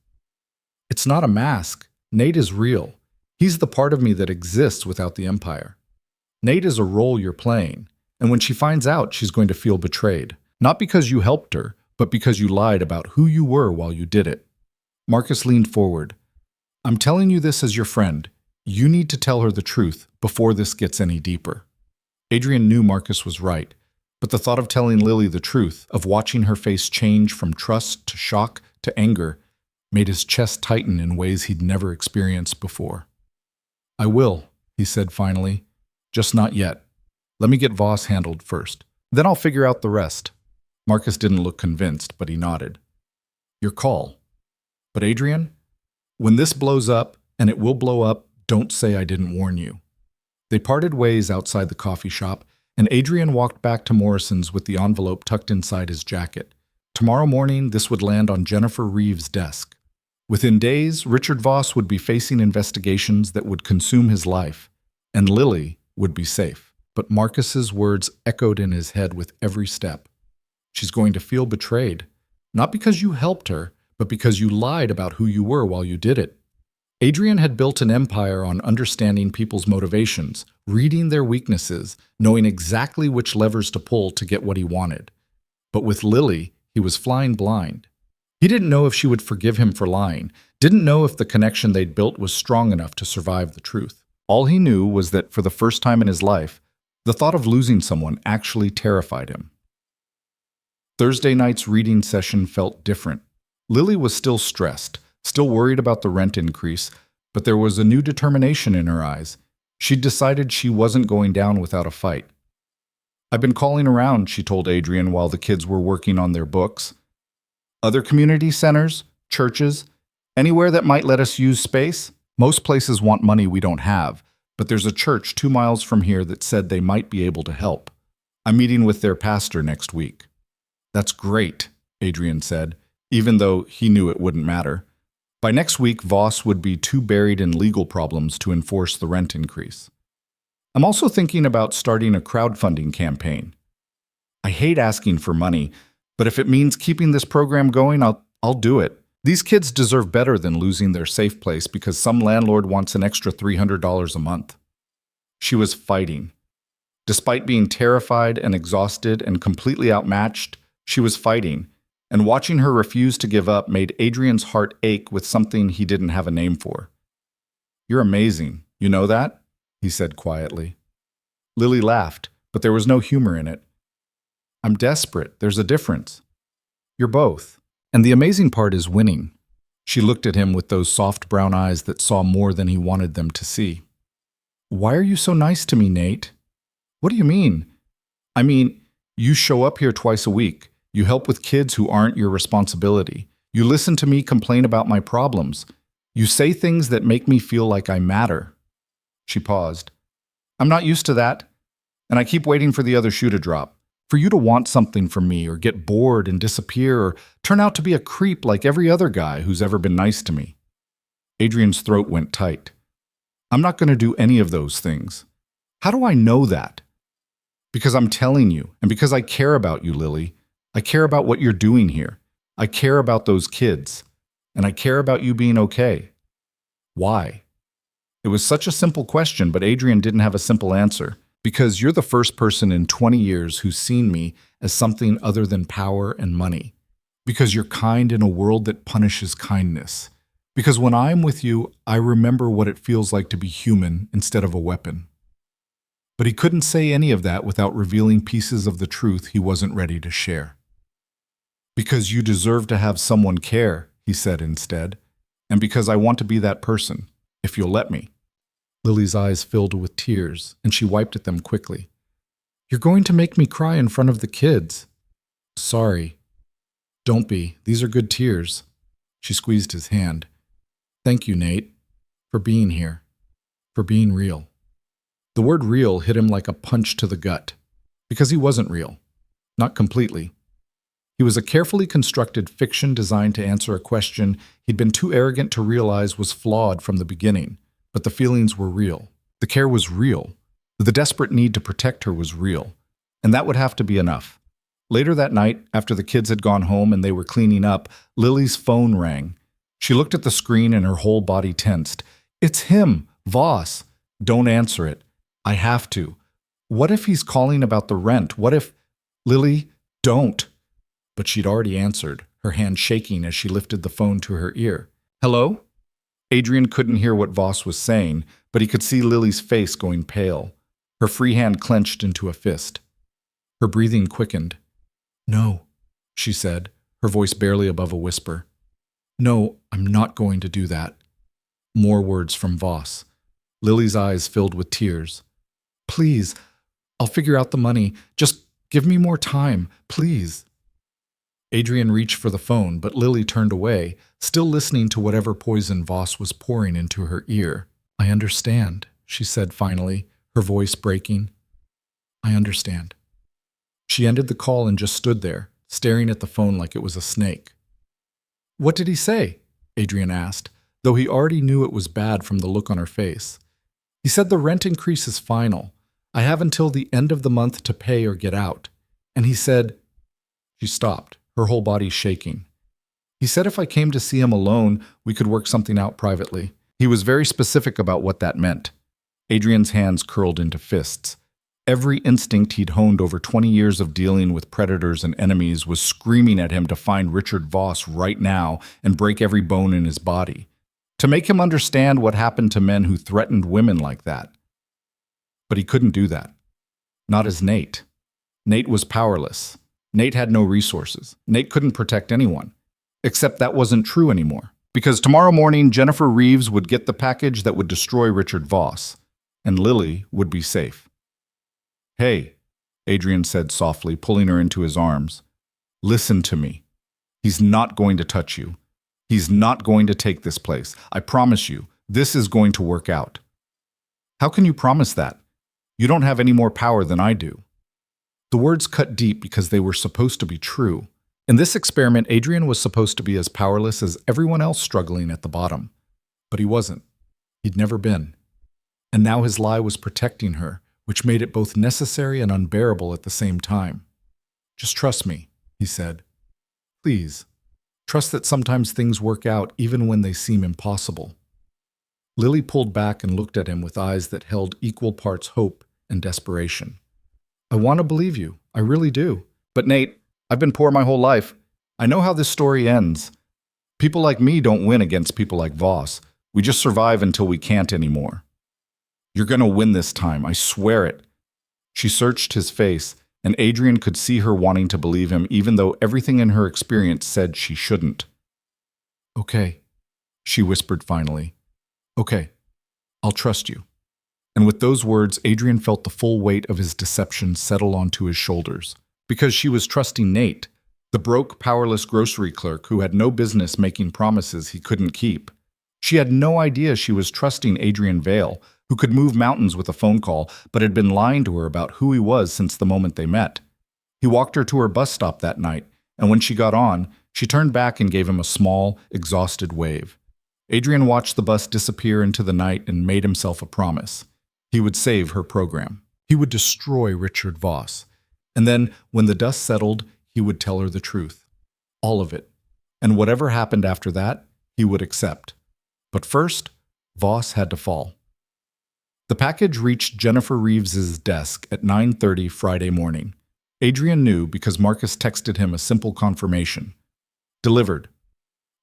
A: It's not a mask. Nate is real. He's the part of me that exists without the Empire. Nate is a role you're playing, and when she finds out, she's going to feel betrayed. Not because you helped her, but because you lied about who you were while you did it. Marcus leaned forward. I'm telling you this as your friend. You need to tell her the truth before this gets any deeper. Adrian knew Marcus was right, but the thought of telling Lily the truth, of watching her face change from trust to shock to anger, made his chest tighten in ways he'd never experienced before. I will, he said finally. Just not yet. Let me get Voss handled first. Then I'll figure out the rest. Marcus didn't look convinced, but he nodded. Your call. But Adrian, when this blows up, and it will blow up, don't say I didn't warn you. They parted ways outside the coffee shop, and Adrian walked back to Morrison's with the envelope tucked inside his jacket. Tomorrow morning, this would land on Jennifer Reeves' desk. Within days, Richard Voss would be facing investigations that would consume his life, and Lily would be safe. But Marcus's words echoed in his head with every step. She's going to feel betrayed, not because you helped her, but because you lied about who you were while you did it. Adrian had built an empire on understanding people's motivations, reading their weaknesses, knowing exactly which levers to pull to get what he wanted. But with Lily, he was flying blind. He didn't know if she would forgive him for lying, didn't know if the connection they'd built was strong enough to survive the truth. All he knew was that for the first time in his life, the thought of losing someone actually terrified him. Thursday night's reading session felt different. Lily was still stressed, still worried about the rent increase, but there was a new determination in her eyes. She'd decided she wasn't going down without a fight. I've been calling around, she told Adrian while the kids were working on their books. Other community centers, churches, anywhere that might let us use space? Most places want money we don't have, but there's a church 2 miles from here that said they might be able to help. I'm meeting with their pastor next week. That's great, Adrian said, even though he knew it wouldn't matter. By next week, Voss would be too buried in legal problems to enforce the rent increase. I'm also thinking about starting a crowdfunding campaign. I hate asking for money, but if it means keeping this program going, I'll do it. These kids deserve better than losing their safe place because some landlord wants an extra $300 a month. She was fighting. Despite being terrified and exhausted and completely outmatched, she was fighting, and watching her refuse to give up made Adrian's heart ache with something he didn't have a name for. You're amazing, you know that? He said quietly. Lily laughed, but there was no humor in it. I'm desperate, there's a difference. You're both. And the amazing part is winning. She looked at him with those soft brown eyes that saw more than he wanted them to see. Why are you so nice to me, Nate? What do you mean? I mean, you show up here twice a week. You help with kids who aren't your responsibility. You listen to me complain about my problems. You say things that make me feel like I matter. She paused. I'm not used to that, and I keep waiting for the other shoe to drop. For you to want something from me or get bored and disappear or turn out to be a creep like every other guy who's ever been nice to me. Adrian's throat went tight. I'm not going to do any of those things. How do I know that? Because I'm telling you, and because I care about you, Lily. I care about what you're doing here. I care about those kids. And I care about you being okay. Why? It was such a simple question, but Adrian didn't have a simple answer. Because you're the first person in 20 years who's seen me as something other than power and money. Because you're kind in a world that punishes kindness. Because when I'm with you, I remember what it feels like to be human instead of a weapon. But he couldn't say any of that without revealing pieces of the truth he wasn't ready to share. Because you deserve to have someone care, he said instead, and because I want to be that person, if you'll let me. Lily's eyes filled with tears, and she wiped at them quickly. You're going to make me cry in front of the kids. Sorry. Don't be. These are good tears. She squeezed his hand. Thank you, Nate, for being here, for being real. The word real hit him like a punch to the gut, because he wasn't real. Not completely. He was a carefully constructed fiction designed to answer a question he'd been too arrogant to realize was flawed from the beginning. But the feelings were real. The care was real. The desperate need to protect her was real. And that would have to be enough. Later that night, after the kids had gone home and they were cleaning up, Lily's phone rang. She looked at the screen and her whole body tensed. "It's him, Voss." "Don't answer it." "I have to." "What if he's calling about the rent? What if—" "Lily, don't." But she'd already answered, her hand shaking as she lifted the phone to her ear. "Hello?" Adrian couldn't hear what Voss was saying, but he could see Lily's face going pale. Her free hand clenched into a fist. Her breathing quickened. "No," she said, her voice barely above a whisper. "No, I'm not going to do that." More words from Voss. Lily's eyes filled with tears. "Please, I'll figure out the money. Just give me more time, please." Adrian reached for the phone, but Lily turned away, still listening to whatever poison Voss was pouring into her ear. "I understand," she said finally, her voice breaking. "I understand." She ended the call and just stood there, staring at the phone like it was a snake. "What did he say?" Adrian asked, though he already knew it was bad from the look on her face. "He said the rent increase is final. I have until the end of the month to pay or get out. And he said—" She stopped, her whole body shaking. "He said if I came to see him alone, we could work something out privately. He was very specific about what that meant." Adrian's hands curled into fists. Every instinct he'd honed over 20 years of dealing with predators and enemies was screaming at him to find Richard Voss right now and break every bone in his body. To make him understand what happened to men who threatened women like that. But he couldn't do that. Not as Nate. Nate was powerless. Nate had no resources. Nate couldn't protect anyone. Except that wasn't true anymore. Because tomorrow morning, Jennifer Reeves would get the package that would destroy Richard Voss. And Lily would be safe. "Hey," Adrian said softly, pulling her into his arms. "Listen to me. He's not going to touch you. He's not going to take this place. I promise you, this is going to work out." "How can you promise that? You don't have any more power than I do." The words cut deep because they were supposed to be true. In this experiment, Adrian was supposed to be as powerless as everyone else struggling at the bottom. But he wasn't. He'd never been. And now his lie was protecting her, which made it both necessary and unbearable at the same time. "Just trust me," he said. "Please. Trust that sometimes things work out even when they seem impossible." Lily pulled back and looked at him with eyes that held equal parts hope and desperation. "I want to believe you. I really do. But Nate, I've been poor my whole life. I know how this story ends. People like me don't win against people like Voss. We just survive until we can't anymore. You're going to win this time, I swear it." She searched his face, and Adrian could see her wanting to believe him even though everything in her experience said she shouldn't. "Okay," she whispered finally. "Okay, I'll trust you." And with those words, Adrian felt the full weight of his deception settle onto his shoulders. Because she was trusting Nate, the broke, powerless grocery clerk who had no business making promises he couldn't keep. She had no idea she was trusting Adrian Vale, who could move mountains with a phone call, but had been lying to her about who he was since the moment they met. He walked her to her bus stop that night, and when she got on, she turned back and gave him a small, exhausted wave. Adrian watched the bus disappear into the night and made himself a promise. He would save her program. He would destroy Richard Voss. And then, when the dust settled, he would tell her the truth. All of it. And whatever happened after that, he would accept. But first, Voss had to fall. The package reached Jennifer Reeves's desk at 9:30 Friday morning. Adrian knew because Marcus texted him a simple confirmation. Delivered.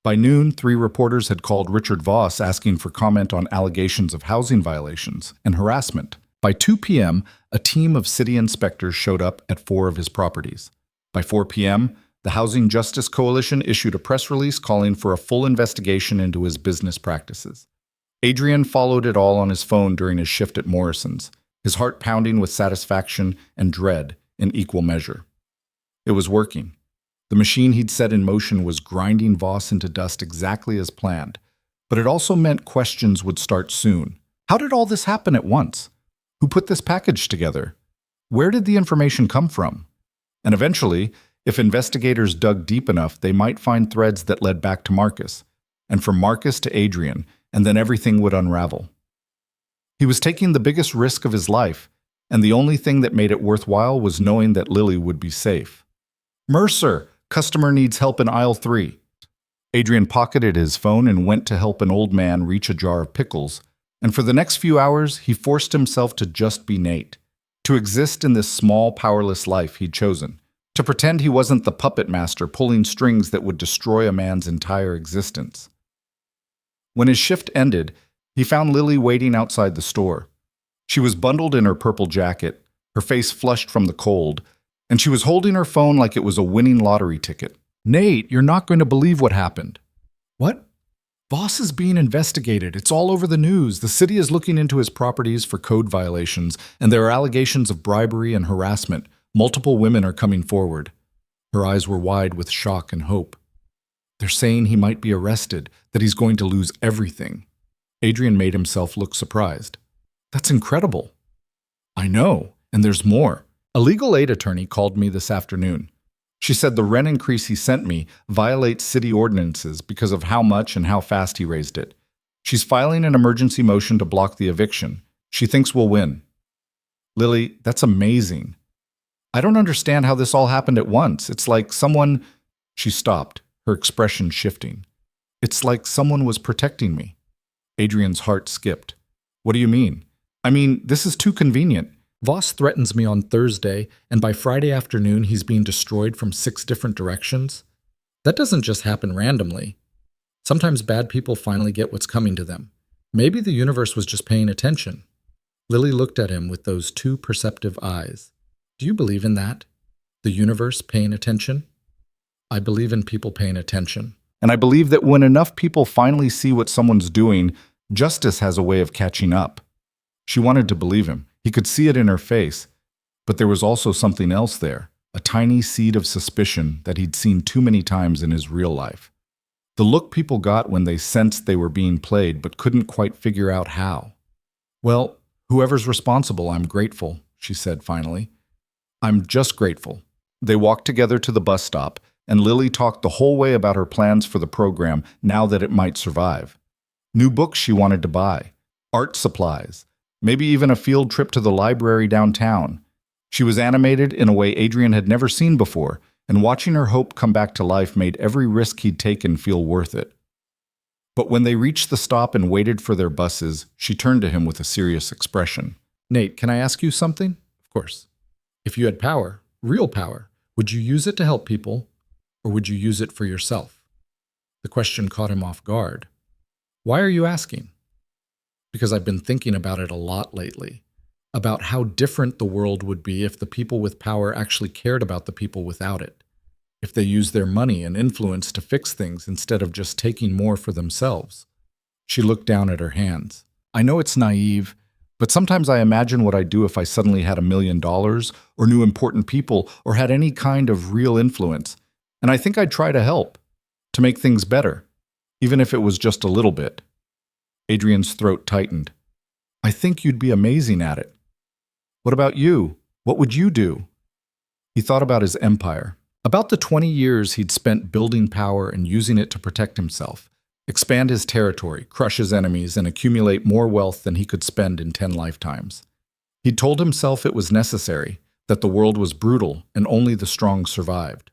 A: By noon, 3 reporters had called Richard Voss asking for comment on allegations of housing violations and harassment. By 2 p.m., a team of city inspectors showed up at 4 of his properties. By 4 p.m., the Housing Justice Coalition issued a press release calling for a full investigation into his business practices. Adrian followed it all on his phone during his shift at Morrison's, his heart pounding with satisfaction and dread in equal measure. It was working. The machine he'd set in motion was grinding Voss into dust exactly as planned, but it also meant questions would start soon. How did all this happen at once? Who put this package together? Where did the information come from? And eventually, If investigators dug deep enough, they might find threads that led back to Marcus, and from Marcus to Adrian, and then everything would unravel. He was taking the biggest risk of his life, and the only thing that made it worthwhile was knowing that Lily would be safe. "Mercer, customer needs help in aisle 3. Adrian pocketed his phone and went to help an old man reach a jar of pickles, and for the next few hours, he forced himself to just be Nate, to exist in this small, powerless life he'd chosen, to pretend he wasn't the puppet master pulling strings that would destroy a man's entire existence. When his shift ended, he found Lily waiting outside the store. She was bundled in her purple jacket, her face flushed from the cold, and she was holding her phone like it was a winning lottery ticket. "Nate, you're not going to believe what happened." "What?" "Boss is being investigated. It's all over the news. The city is looking into his properties for code violations, and there are allegations of bribery and harassment. Multiple women are coming forward." Her eyes were wide with shock and hope. "They're saying he might be arrested, that he's going to lose everything." Adrian made himself look surprised. "That's incredible." "I know, and there's more. A legal aid attorney called me this afternoon. She said the rent increase he sent me violates city ordinances because of how much and how fast he raised it. She's filing an emergency motion to block the eviction. She thinks we'll win." "Lily, that's amazing. I don't understand how this all happened at once. It's like someone—" She stopped, her expression shifting. "It's like someone was protecting me." Adrian's heart skipped. "What do you mean?" "I mean, this is too convenient. Voss threatens me on Thursday, and by Friday afternoon he's being destroyed from 6 different directions. That doesn't just happen randomly. Sometimes bad people finally get what's coming to them. Maybe the universe was just paying attention." Lily looked at him with those 2 perceptive eyes. "Do you believe in that? The universe paying attention?" "I believe in people paying attention. And I believe that when enough people finally see what someone's doing, justice has a way of catching up." She wanted to believe him. He could see it in her face. But there was also something else there, a tiny seed of suspicion that he'd seen too many times in his real life. The look people got when they sensed they were being played but couldn't quite figure out how. "Well, whoever's responsible, I'm grateful," she said finally. "I'm just grateful." They walked together to the bus stop, and Lily talked the whole way about her plans for the program now that it might survive. New books she wanted to buy, art supplies, maybe even a field trip to the library downtown. She was animated in a way Adrian had never seen before, and watching her hope come back to life made every risk he'd taken feel worth it. But when they reached the stop and waited for their buses, she turned to him with a serious expression. "Nate, can I ask you something?" "Of course." "If you had power, real power, would you use it to help people, or would you use it for yourself?" The question caught him off guard. "Why are you asking?" "Because I've been thinking about it a lot lately, about how different the world would be if the people with power actually cared about the people without it, if they used their money and influence to fix things instead of just taking more for themselves." She looked down at her hands. "I know it's naive, but sometimes I imagine what I'd do if I suddenly had $1 million, or knew important people, or had any kind of real influence, and I think I'd try to help, to make things better, even if it was just a little bit." Adrian's throat tightened. "I think you'd be amazing at it." "What about you? What would you do?" He thought about his empire, about the 20 years he'd spent building power and using it to protect himself, expand his territory, crush his enemies, and accumulate more wealth than he could spend in 10 lifetimes. He'd told himself it was necessary, that the world was brutal and only the strong survived.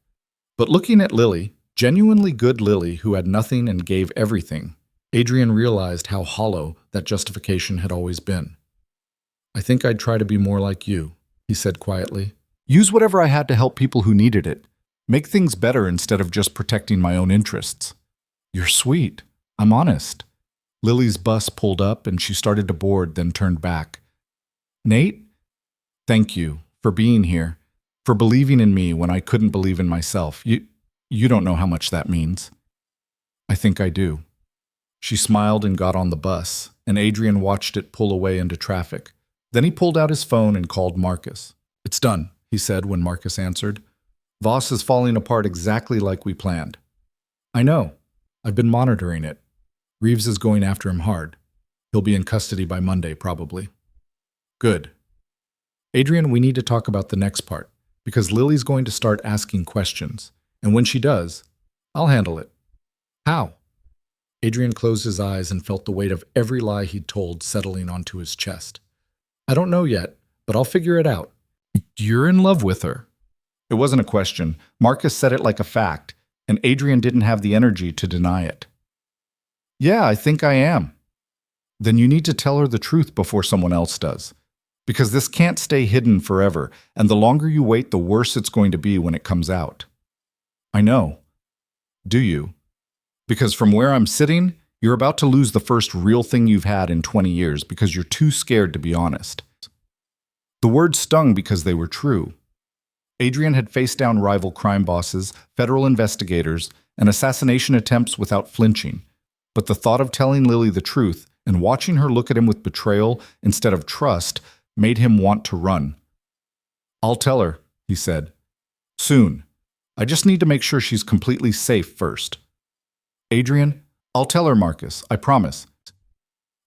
A: But looking at Lily, genuinely good Lily who had nothing and gave everything, Adrian realized how hollow that justification had always been. "I think I'd try to be more like you," he said quietly. "Use whatever I had to help people who needed it. Make things better instead of just protecting my own interests." "You're sweet. I'm honest." Lily's bus pulled up and she started to board, then turned back. "Nate, thank you for being here, for believing in me when I couldn't believe in myself. You don't know how much that means." "I think I do." She smiled and got on the bus, and Adrian watched it pull away into traffic. Then he pulled out his phone and called Marcus. "It's done," he said when Marcus answered. "Voss is falling apart exactly like we planned." "I know. I've been monitoring it. Reeves is going after him hard. He'll be in custody by Monday, probably." "Good. Adrian, we need to talk about the next part. because Lily's going to start asking questions. And when she does, I'll handle it. How? Adrian closed his eyes and felt the weight of every lie he'd told settling onto his chest. I don't know yet, but I'll figure it out. You're in love with her. It wasn't a question. Marcus said it like a fact, and Adrian didn't have the energy to deny it. Yeah, I think I am. Then you need to tell her the truth before someone else does. Because this can't stay hidden forever, and the longer you wait, the worse it's going to be when it comes out. I know. Do you? Because from where I'm sitting, you're about to lose the first real thing you've had in 20 years because you're too scared to be honest. The words stung because they were true. Adrian had faced down rival crime bosses, federal investigators, and assassination attempts without flinching. But the thought of telling Lily the truth and watching her look at him with betrayal instead of trust made him want to run. I'll tell her, he said. Soon. I just need to make sure she's completely safe first. Adrian, I'll tell her, Marcus, I promise.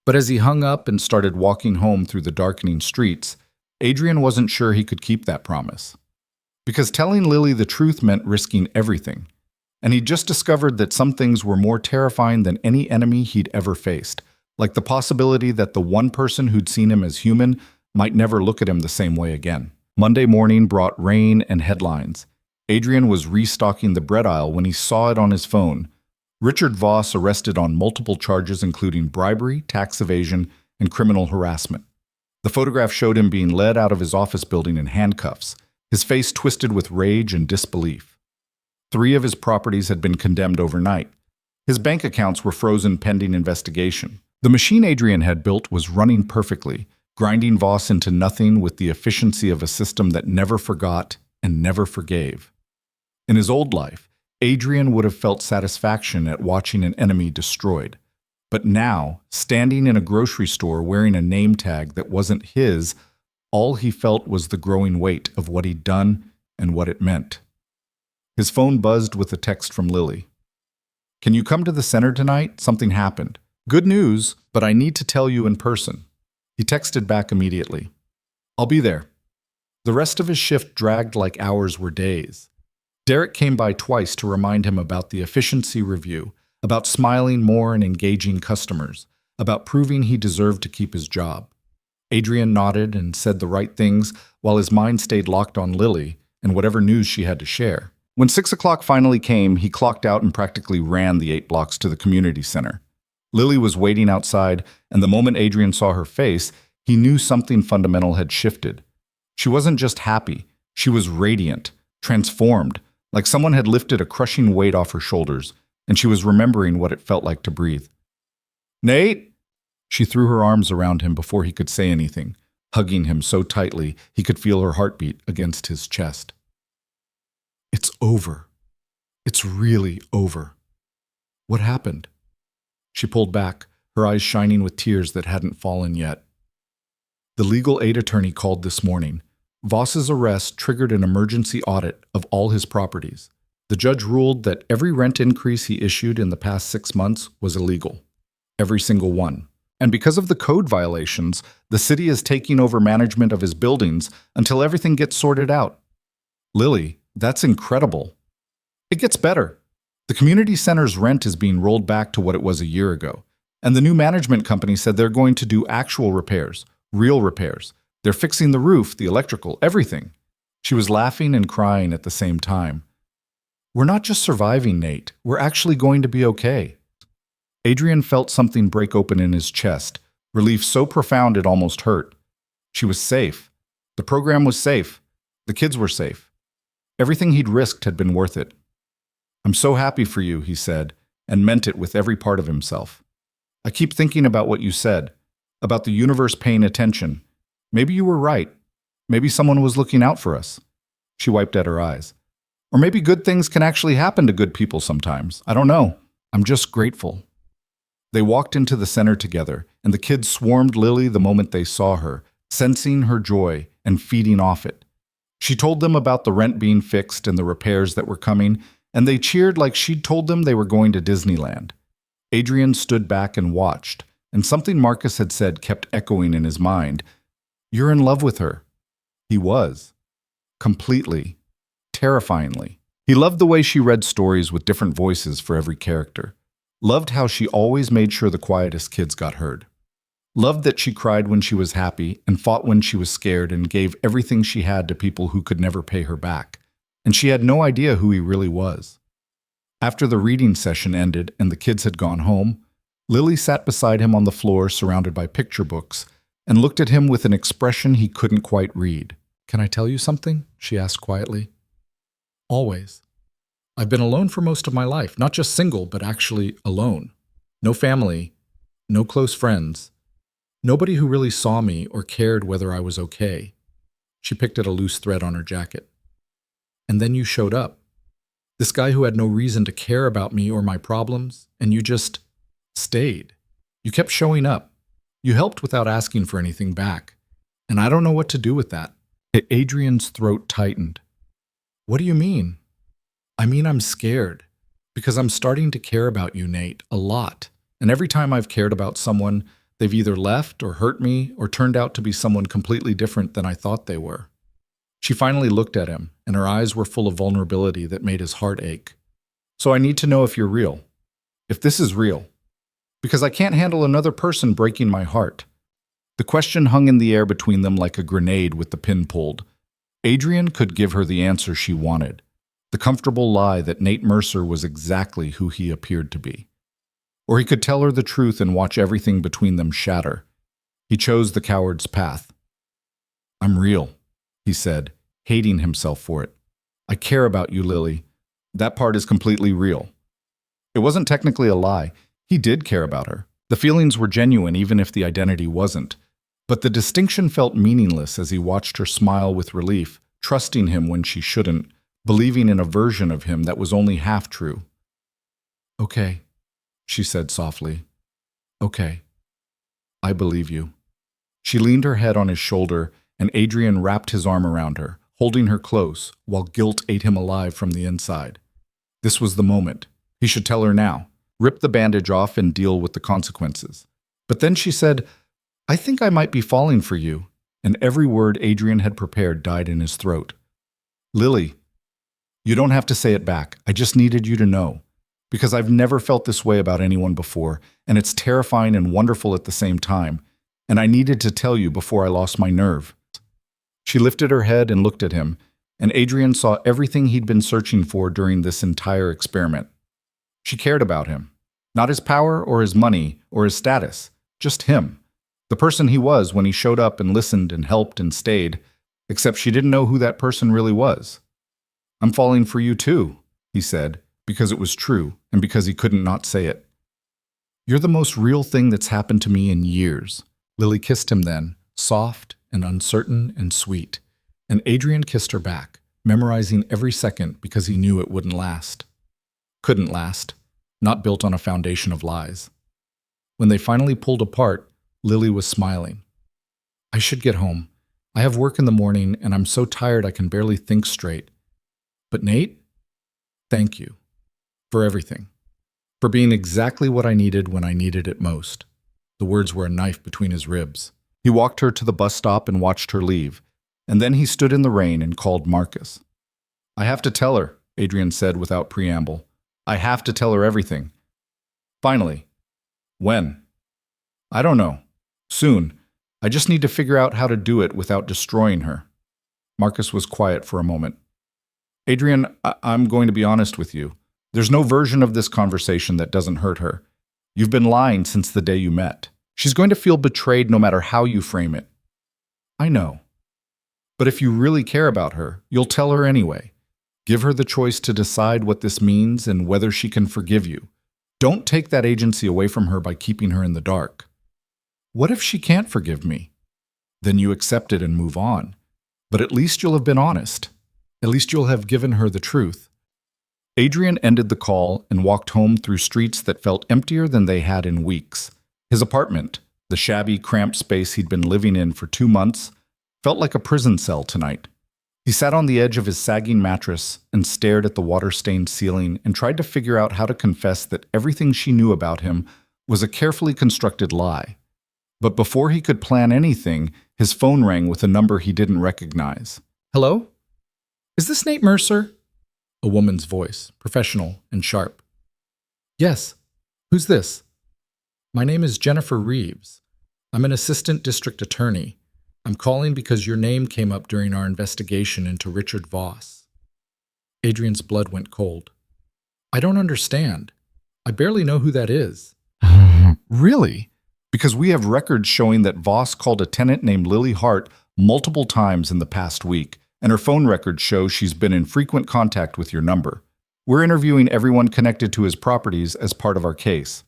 A: But as he hung up and started walking home through the darkening streets, Adrian wasn't sure he could keep that promise. Because telling Lily the truth meant risking everything. And he'd just discovered that some things were more terrifying than any enemy he'd ever faced, like the possibility that the one person who'd seen him as human might never look at him the same way again. Monday morning brought rain and headlines. Adrian was restocking the bread aisle when he saw it on his phone. Richard Voss arrested on multiple charges including bribery, tax evasion, and criminal harassment. The photograph showed him being led out of his office building in handcuffs, his face twisted with rage and disbelief. 3 of his properties had been condemned overnight. His bank accounts were frozen pending investigation. The machine Adrian had built was running perfectly, grinding Voss into nothing with the efficiency of a system that never forgot and never forgave. In his old life, Adrian would have felt satisfaction at watching an enemy destroyed. But now, standing in a grocery store wearing a name tag that wasn't his, all he felt was the growing weight of what he'd done and what it meant. His phone buzzed with a text from Lily. Can you come to the center tonight? Something happened. Good news, but I need to tell you in person. He texted back immediately. I'll be there. The rest of his shift dragged like hours were days. Derek came by twice to remind him about the efficiency review, about smiling more and engaging customers, about proving he deserved to keep his job. Adrian nodded and said the right things while his mind stayed locked on Lily and whatever news she had to share. When 6 o'clock finally came, he clocked out and practically ran the 8 blocks to the community center. Lily was waiting outside, and the moment Adrian saw her face, he knew something fundamental had shifted. She wasn't just happy, she was radiant, transformed, like someone had lifted a crushing weight off her shoulders, and she was remembering what it felt like to breathe. Nate! She threw her arms around him before he could say anything, hugging him so tightly he could feel her heartbeat against his chest. It's over. It's really over. What happened? She pulled back, her eyes shining with tears that hadn't fallen yet. The legal aid attorney called this morning. Voss's arrest triggered an emergency audit of all his properties. The judge ruled that every rent increase he issued in the past 6 months was illegal. Every single one. And because of the code violations, the city is taking over management of his buildings until everything gets sorted out. Lily, that's incredible. It gets better. The community center's rent is being rolled back to what it was a year ago. And the new management company said they're going to do actual repairs, real repairs. They're fixing the roof, the electrical, everything. She was laughing and crying at the same time. We're not just surviving, Nate. We're actually going to be okay. Adrian felt something break open in his chest, relief so profound it almost hurt. She was safe. The program was safe. The kids were safe. Everything he'd risked had been worth it. I'm so happy for you, he said, and meant it with every part of himself. I keep thinking about what you said, about the universe paying attention. Maybe you were right. Maybe someone was looking out for us. She wiped at her eyes. Or maybe good things can actually happen to good people sometimes. I don't know. I'm just grateful. They walked into the center together, and the kids swarmed Lily the moment they saw her, sensing her joy and feeding off it. She told them about the rent being fixed and the repairs that were coming, and they cheered like she'd told them they were going to Disneyland. Adrian stood back and watched, and something Marcus had said kept echoing in his mind. You're in love with her. He was. completely, terrifyingly. He loved the way she read stories with different voices for every character. Loved how she always made sure the quietest kids got heard. Loved that she cried when she was happy and fought when she was scared and gave everything she had to people who could never pay her back. And she had no idea who he really was. After the reading session ended and the kids had gone home, Lily sat beside him on the floor surrounded by picture books and looked at him with an expression he couldn't quite read. "Can I tell you something?" she asked quietly. "Always. I've been alone for most of my life, not just single, but actually alone. No family, no close friends. Nobody who really saw me or cared whether I was okay." She picked at a loose thread on her jacket. "And then you showed up. This guy who had no reason to care about me or my problems, and you just stayed. You kept showing up. You helped without asking for anything back. And I don't know what to do with that." Adrian's throat tightened. "What do you mean?" "I mean, I'm scared. Because I'm starting to care about you, Nate, a lot. And every time I've cared about someone, they've either left or hurt me or turned out to be someone completely different than I thought they were." She finally looked at him, and her eyes were full of vulnerability that made his heart ache. "So I need to know if you're real. If this is real. Because I can't handle another person breaking my heart." The question hung in the air between them like a grenade with the pin pulled. Adrian could give her the answer she wanted. The comfortable lie that Nate Mercer was exactly who he appeared to be. Or he could tell her the truth and watch everything between them shatter. He chose the coward's path. "I'm real," he said, hating himself for it. "I care about you, Lily. That part is completely real." It wasn't technically a lie. He did care about her. The feelings were genuine even if the identity wasn't. But the distinction felt meaningless as he watched her smile with relief, trusting him when she shouldn't, believing in a version of him that was only half true. "Okay," she said softly. "Okay. I believe you." She leaned her head on his shoulder, and Adrian wrapped his arm around her, holding her close, while guilt ate him alive from the inside. This was the moment. He should tell her now, rip the bandage off and deal with the consequences. But then she said, "I think I might be falling for you," and every word Adrian had prepared died in his throat. "Lily, you don't have to say it back. I just needed you to know. Because I've never felt this way about anyone before, and it's terrifying and wonderful at the same time, and I needed to tell you before I lost my nerve." She lifted her head and looked at him, and Adrian saw everything he'd been searching for during this entire experiment. She cared about him. Not his power or his money or his status, just him. The person he was when he showed up and listened and helped and stayed, except she didn't know who that person really was. "I'm falling for you too," he said, because it was true and because he couldn't not say it. "You're the most real thing that's happened to me in years." Lily kissed him then, soft and uncertain and sweet, and Adrian kissed her back, memorizing every second because he knew it wouldn't last. Couldn't last, not built on a foundation of lies. When they finally pulled apart, Lily was smiling. "I should get home. I have work in the morning, and I'm so tired I can barely think straight. But Nate, thank you. For everything. For being exactly what I needed when I needed it most." The words were a knife between his ribs. He walked her to the bus stop and watched her leave, and then he stood in the rain and called Marcus. "I have to tell her," Adrian said without preamble. "I have to tell her everything. Finally." "When?" "I don't know. Soon. I just need to figure out how to do it without destroying her." Marcus was quiet for a moment. "Adrian, I'm going to be honest with you. There's no version of this conversation that doesn't hurt her. You've been lying since the day you met. She's going to feel betrayed no matter how you frame it." "I know. But if you really care about her, you'll tell her anyway. Give her the choice to decide what this means and whether she can forgive you. Don't take that agency away from her by keeping her in the dark." "What if she can't forgive me?" "Then you accept it and move on. But at least you'll have been honest. At least you'll have given her the truth." Adrian ended the call and walked home through streets that felt emptier than they had in weeks. His apartment, the shabby, cramped space he'd been living in for 2 months, felt like a prison cell tonight. He sat on the edge of his sagging mattress and stared at the water-stained ceiling and tried to figure out how to confess that everything she knew about him was a carefully constructed lie. But before he could plan anything, his phone rang with a number he didn't recognize. "Hello?" Is this Nate Mercer? A woman's voice, professional and sharp. Yes. Who's this? My name is Jennifer Reeves. I'm an assistant district attorney. I'm calling because your name came up during our investigation into Richard Voss. Adrian's blood went cold. I don't understand. I barely know who that is. Really? Because we have records showing that Voss called a tenant named Lily Hart multiple times in the past week, and her phone records show she's been in frequent contact with your number. We're interviewing everyone connected to his properties as part of our case.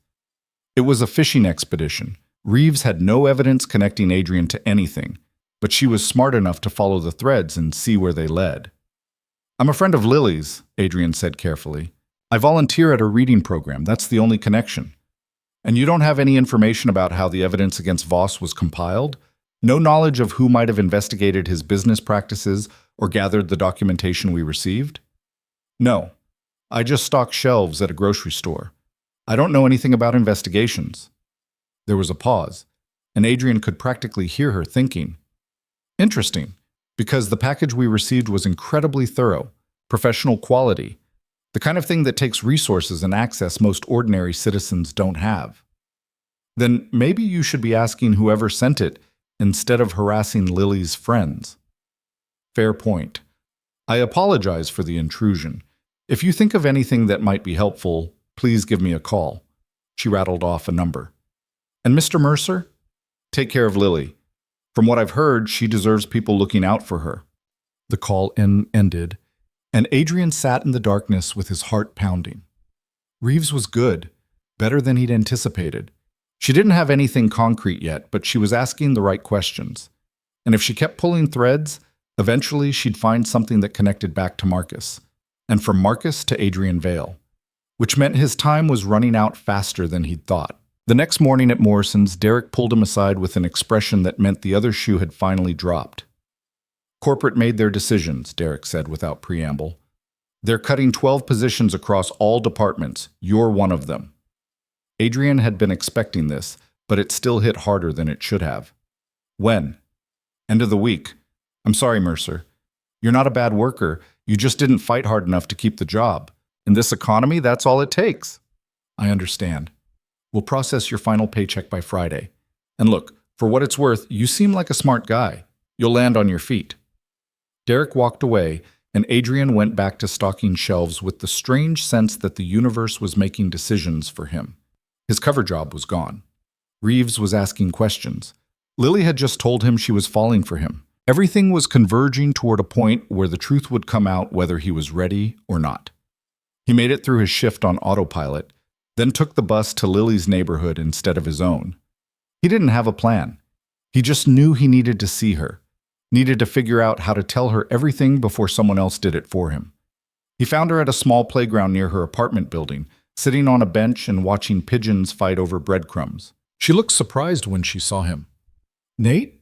A: It was a fishing expedition. Reeves had no evidence connecting Adrian to anything, but she was smart enough to follow the threads and see where they led. I'm a friend of Lily's, Adrian said carefully. I volunteer at her reading program. That's the only connection. And you don't have any information about how the evidence against Voss was compiled? No knowledge of who might have investigated his business practices or gathered the documentation we received? No. I just stock shelves at a grocery store. I don't know anything about investigations. There was a pause, and Adrian could practically hear her thinking. Interesting, because the package we received was incredibly thorough, professional quality, the kind of thing that takes resources and access most ordinary citizens don't have. Then maybe you should be asking whoever sent it instead of harassing Lily's friends. Fair point. I apologize for the intrusion. If you think of anything that might be helpful, please give me a call. She rattled off a number. And Mr. Mercer? Take care of Lily. From what I've heard, she deserves people looking out for her. The call ended, and Adrian sat in the darkness with his heart pounding. Reeves was good, better than he'd anticipated. She didn't have anything concrete yet, but she was asking the right questions. And if she kept pulling threads, eventually she'd find something that connected back to Marcus, and from Marcus to Adrian Vale, which meant his time was running out faster than he'd thought. The next morning at Morrison's, Derek pulled him aside with an expression that meant the other shoe had finally dropped. Corporate made their decisions, Derek said without preamble. They're cutting 12 positions across all departments. You're one of them. Adrian had been expecting this, but it still hit harder than it should have. When? End of the week. I'm sorry, Mercer. You're not a bad worker. You just didn't fight hard enough to keep the job. In this economy, that's all it takes. I understand. We'll process your final paycheck by Friday. And look, for what it's worth, you seem like a smart guy. You'll land on your feet. Derek walked away, and Adrian went back to stocking shelves with the strange sense that the universe was making decisions for him. His cover job was gone. Reeves was asking questions. Lily had just told him she was falling for him. Everything was converging toward a point where the truth would come out whether he was ready or not. He made it through his shift on autopilot, then took the bus to Lily's neighborhood instead of his own. He didn't have a plan. He just knew he needed to see her, needed to figure out how to tell her everything before someone else did it for him. He found her at a small playground near her apartment building, sitting on a bench and watching pigeons fight over breadcrumbs. She looked surprised when she saw him. Nate?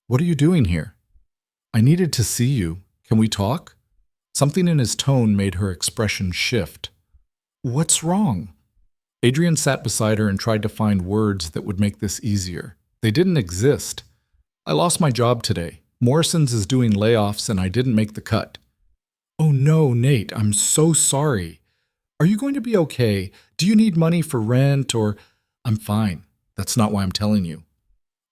A: What are you doing here? I needed to see you. Can we talk? Something in his tone made her expression shift. What's wrong? Adrian sat beside her and tried to find words that would make this easier. They didn't exist. I lost my job today. Morrison's is doing layoffs and I didn't make the cut. Oh no, Nate, I'm so sorry. Are you going to be okay? Do you need money for rent or… I'm fine. That's not why I'm telling you.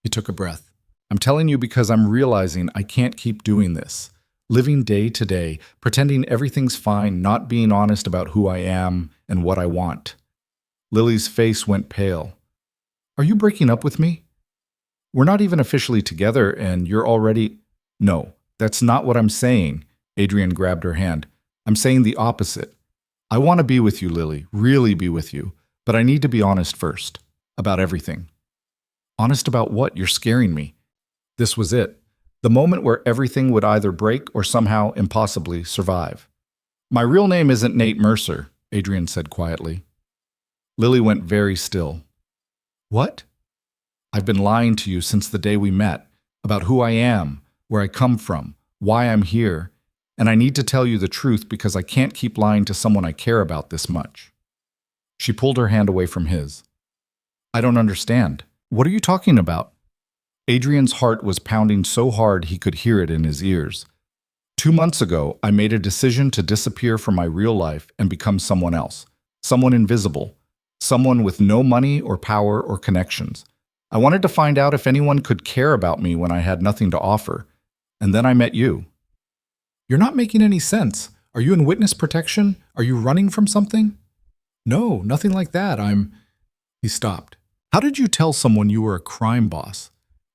A: He took a breath. I'm telling you because I'm realizing I can't keep doing this. Living day to day, pretending everything's fine, not being honest about who I am and what I want. Lily's face went pale. Are you breaking up with me? We're not even officially together and you're already… No, that's not what I'm saying. Adrian grabbed her hand. I'm saying the opposite. I want to be with you, Lily, really be with you, but I need to be honest first, about everything. Honest about what? You're scaring me. This was it, the moment where everything would either break or somehow impossibly survive. My real name isn't Nate Mercer, Adrian said quietly. Lily went very still. What? I've been lying to you since the day we met, about who I am, where I come from, why I'm here, and I need to tell you the truth because I can't keep lying to someone I care about this much. She pulled her hand away from his. I don't understand. What are you talking about? Adrian's heart was pounding so hard he could hear it in his ears. 2 months ago, I made a decision to disappear from my real life and become someone else, someone invisible, someone with no money or power or connections. I wanted to find out if anyone could care about me when I had nothing to offer. And then I met you. You're not making any sense. Are you in witness protection? Are you running from something? No, nothing like that. He stopped. How did you tell someone you were a crime boss?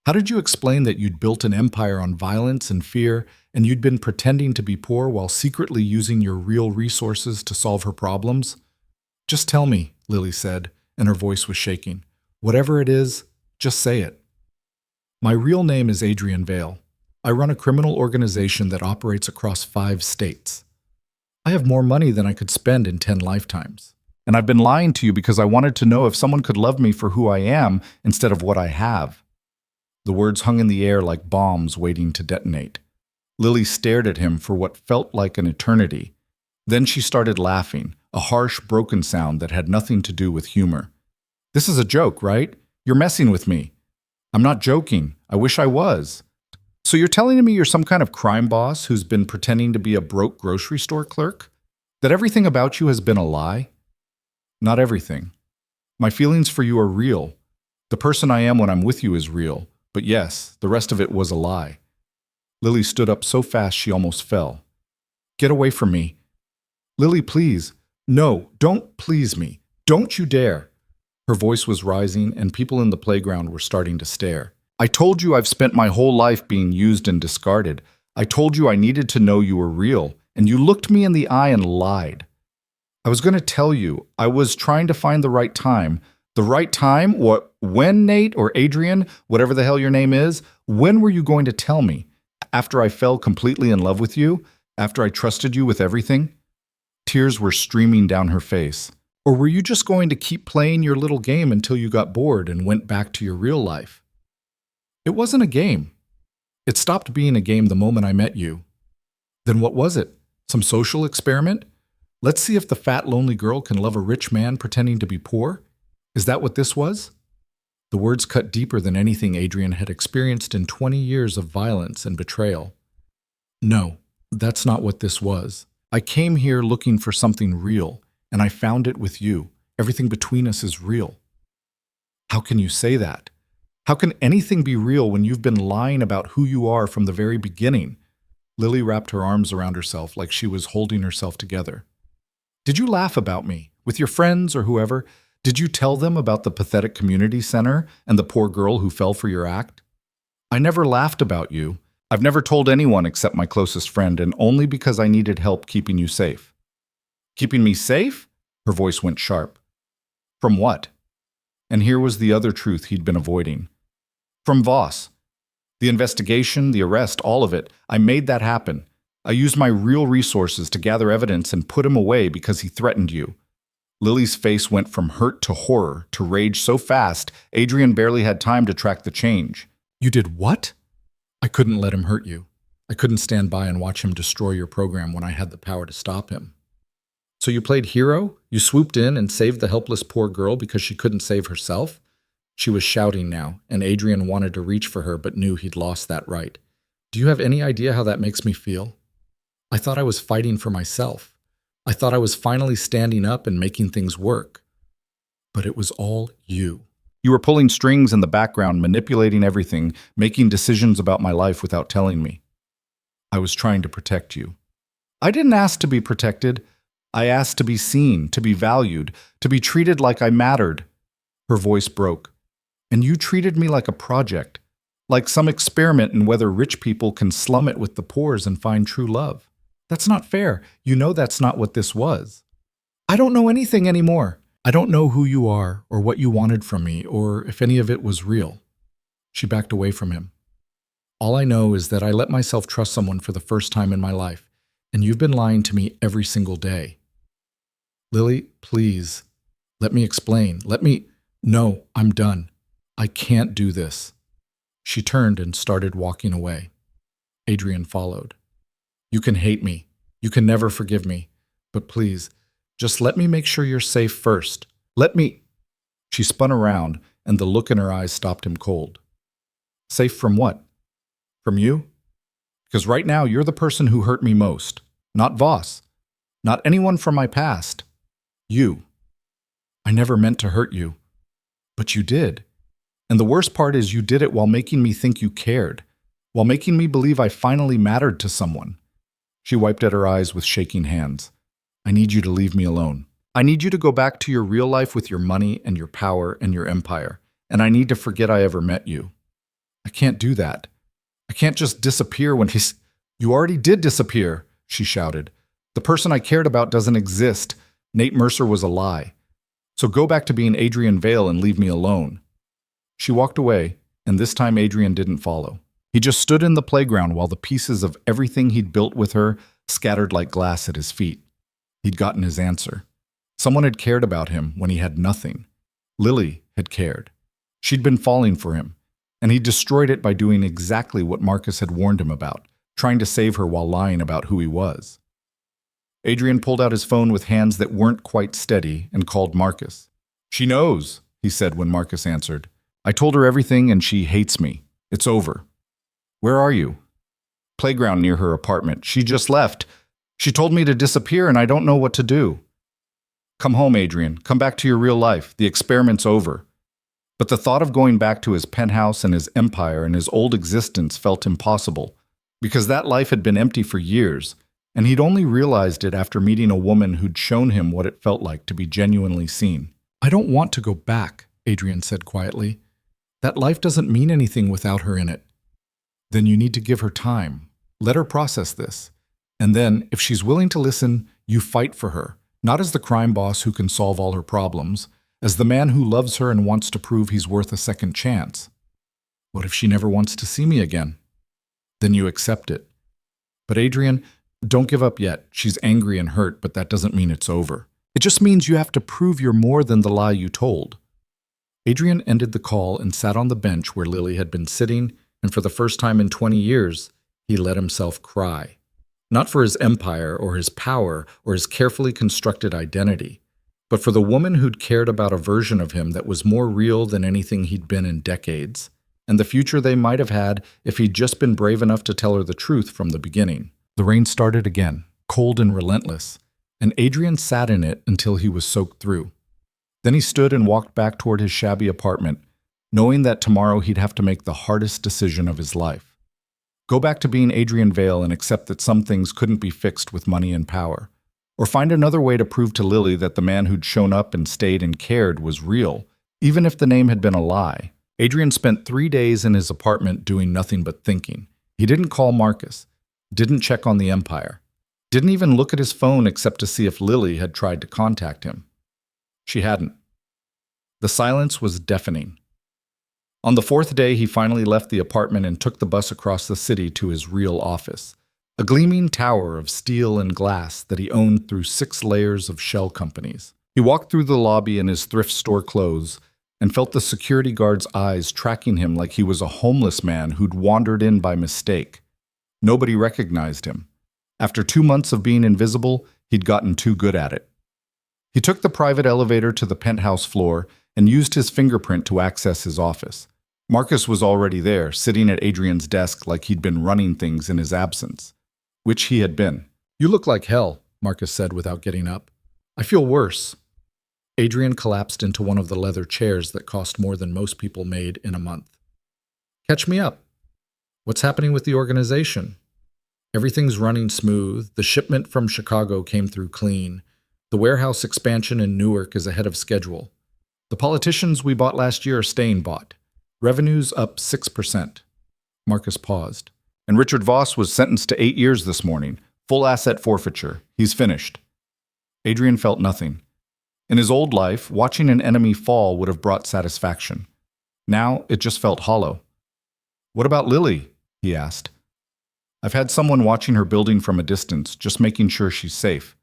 A: How did you explain that you'd built an empire on violence and fear, and you'd been pretending to be poor while secretly using your real resources to solve her problems? Just tell me, Lily said, and her voice was shaking. Whatever it is, just say it. My real name is Adrian Vale. I run a criminal organization that operates across 5 states. I have more money than I could spend in 10 lifetimes. And I've been lying to you because I wanted to know if someone could love me for who I am instead of what I have. The words hung in the air like bombs waiting to detonate. Lily stared at him for what felt like an eternity. Then she started laughing, a harsh, broken sound that had nothing to do with humor. This is a joke, right? You're messing with me. I'm not joking. I wish I was. So you're telling me you're some kind of crime boss who's been pretending to be a broke grocery store clerk? That everything about you has been a lie? Not everything. My feelings for you are real. The person I am when I'm with you is real. But yes, the rest of it was a lie. Lily stood up so fast she almost fell. Get away from me. Lily, please. No, don't please me. Don't you dare. Her voice was rising and people in the playground were starting to stare. I told you I've spent my whole life being used and discarded. I told you I needed to know you were real, and you looked me in the eye and lied. I was going to tell you. I was trying to find the right time. The right time? What? When, Nate or Adrian, whatever the hell your name is, when were you going to tell me? After I fell completely in love with you? After I trusted you with everything? Tears were streaming down her face. Or were you just going to keep playing your little game until you got bored and went back to your real life? It wasn't a game. It stopped being a game the moment I met you. Then what was it? Some social experiment? Let's see if the fat, lonely girl can love a rich man pretending to be poor? Is that what this was? The words cut deeper than anything Adrian had experienced in 20 years of violence and betrayal. No, that's not what this was. I came here looking for something real, and I found it with you. Everything between us is real. How can you say that? How can anything be real when you've been lying about who you are from the very beginning? Lily wrapped her arms around herself like she was holding herself together. Did you laugh about me, with your friends or whoever? Did you tell them about the pathetic community center and the poor girl who fell for your act? I never laughed about you. I've never told anyone except my closest friend, and only because I needed help keeping you safe. Keeping me safe? Her voice went sharp. From what? And here was the other truth he'd been avoiding. From Voss. The investigation, the arrest, all of it. I made that happen. I used my real resources to gather evidence and put him away because he threatened you. Lily's face went from hurt to horror to rage so fast, Adrian barely had time to track the change. You did what? I couldn't let him hurt you. I couldn't stand by and watch him destroy your program when I had the power to stop him. So you played hero? You swooped in and saved the helpless poor girl because she couldn't save herself? She was shouting now, and Adrian wanted to reach for her but knew he'd lost that right. Do you have any idea how that makes me feel? I thought I was fighting for myself. I thought I was finally standing up and making things work. But it was all you. You were pulling strings in the background, manipulating everything, making decisions about my life without telling me. I was trying to protect you. I didn't ask to be protected. I asked to be seen, to be valued, to be treated like I mattered. Her voice broke. And you treated me like a project, like some experiment in whether rich people can slum it with the poors and find true love. That's not fair. You know that's not what this was. I don't know anything anymore. I don't know who you are or what you wanted from me or if any of it was real. She backed away from him. All I know is that I let myself trust someone for the first time in my life, and you've been lying to me every single day. Lily, please, let me explain. No, I'm done. I can't do this. She turned and started walking away. Adrian followed. You can hate me. You can never forgive me. But please, just let me make sure you're safe first. Let me. She spun around, and the look in her eyes stopped him cold. Safe from what? From you? Because right now, you're the person who hurt me most. Not Voss. Not anyone from my past. You. I never meant to hurt you. But you did. And the worst part is you did it while making me think you cared. While making me believe I finally mattered to someone. She wiped at her eyes with shaking hands. I need you to leave me alone. I need you to go back to your real life with your money and your power and your empire. And I need to forget I ever met you. I can't do that. I can't just disappear when he's... You already did disappear, she shouted. The person I cared about doesn't exist. Nate Mercer was a lie. So go back to being Adrian Vale and leave me alone. She walked away, and this time Adrian didn't follow. He just stood in the playground while the pieces of everything he'd built with her scattered like glass at his feet. He'd gotten his answer. Someone had cared about him when he had nothing. Lily had cared. She'd been falling for him, and he destroyed it by doing exactly what Marcus had warned him about, trying to save her while lying about who he was. Adrian pulled out his phone with hands that weren't quite steady and called Marcus. She knows, he said when Marcus answered. I told her everything and she hates me. It's over. Where are you? Playground near her apartment. She just left. She told me to disappear and I don't know what to do. Come home, Adrian. Come back to your real life. The experiment's over. But the thought of going back to his penthouse and his empire and his old existence felt impossible, because that life had been empty for years, and he'd only realized it after meeting a woman who'd shown him what it felt like to be genuinely seen. I don't want to go back, Adrian said quietly. That life doesn't mean anything without her in it. Then you need to give her time. Let her process this. And then, if she's willing to listen, you fight for her, not as the crime boss who can solve all her problems, as the man who loves her and wants to prove he's worth a second chance. What if she never wants to see me again? Then you accept it. But Adrian, don't give up yet. She's angry and hurt, but that doesn't mean it's over. It just means you have to prove you're more than the lie you told. Adrian ended the call and sat on the bench where Lily had been sitting, and for the first time in 20 years, he let himself cry. Not for his empire or his power or his carefully constructed identity, but for the woman who'd cared about a version of him that was more real than anything he'd been in decades, and the future they might have had if he'd just been brave enough to tell her the truth from the beginning. The rain started again, cold and relentless, and Adrian sat in it until he was soaked through. Then he stood and walked back toward his shabby apartment, knowing that tomorrow he'd have to make the hardest decision of his life. Go back to being Adrian Vale and accept that some things couldn't be fixed with money and power. Or find another way to prove to Lily that the man who'd shown up and stayed and cared was real, even if the name had been a lie. Adrian spent 3 days in his apartment doing nothing but thinking. He didn't call Marcus, didn't check on the empire, didn't even look at his phone except to see if Lily had tried to contact him. She hadn't. The silence was deafening. On the 4th day, he finally left the apartment and took the bus across the city to his real office. A gleaming tower of steel and glass that he owned through 6 layers of shell companies. He walked through the lobby in his thrift store clothes and felt the security guard's eyes tracking him like he was a homeless man who'd wandered in by mistake. Nobody recognized him. After 2 months of being invisible, he'd gotten too good at it. He took the private elevator to the penthouse floor and used his fingerprint to access his office. Marcus was already there, sitting at Adrian's desk like he'd been running things in his absence. Which he had been. You look like hell, Marcus said without getting up. I feel worse. Adrian collapsed into one of the leather chairs that cost more than most people made in a month. Catch me up. What's happening with the organization? Everything's running smooth. The shipment from Chicago came through clean. The warehouse expansion in Newark is ahead of schedule. The politicians we bought last year are staying bought. Revenue's up 6%. Marcus paused. And Richard Voss was sentenced to 8 years this morning. Full asset forfeiture. He's finished. Adrian felt nothing. In his old life, watching an enemy fall would have brought satisfaction. Now, it just felt hollow. What about Lily? He asked. I've had someone watching her building from a distance, just making sure she's safe.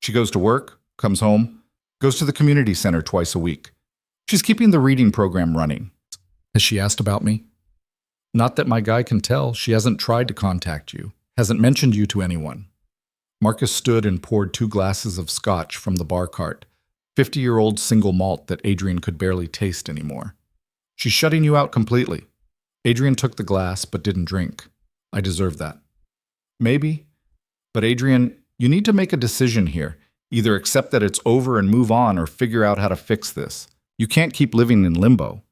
A: She goes to work, comes home, goes to the community center twice a week. She's keeping the reading program running. Has she asked about me? Not that my guy can tell. She hasn't tried to contact you, hasn't mentioned you to anyone. Marcus stood and poured 2 glasses of scotch from the bar cart, 50-year-old single malt that Adrian could barely taste anymore. She's shutting you out completely. Adrian took the glass but didn't drink. I deserve that. Maybe. But Adrian, you need to make a decision here. Either accept that it's over and move on or figure out how to fix this. You can't keep living in limbo.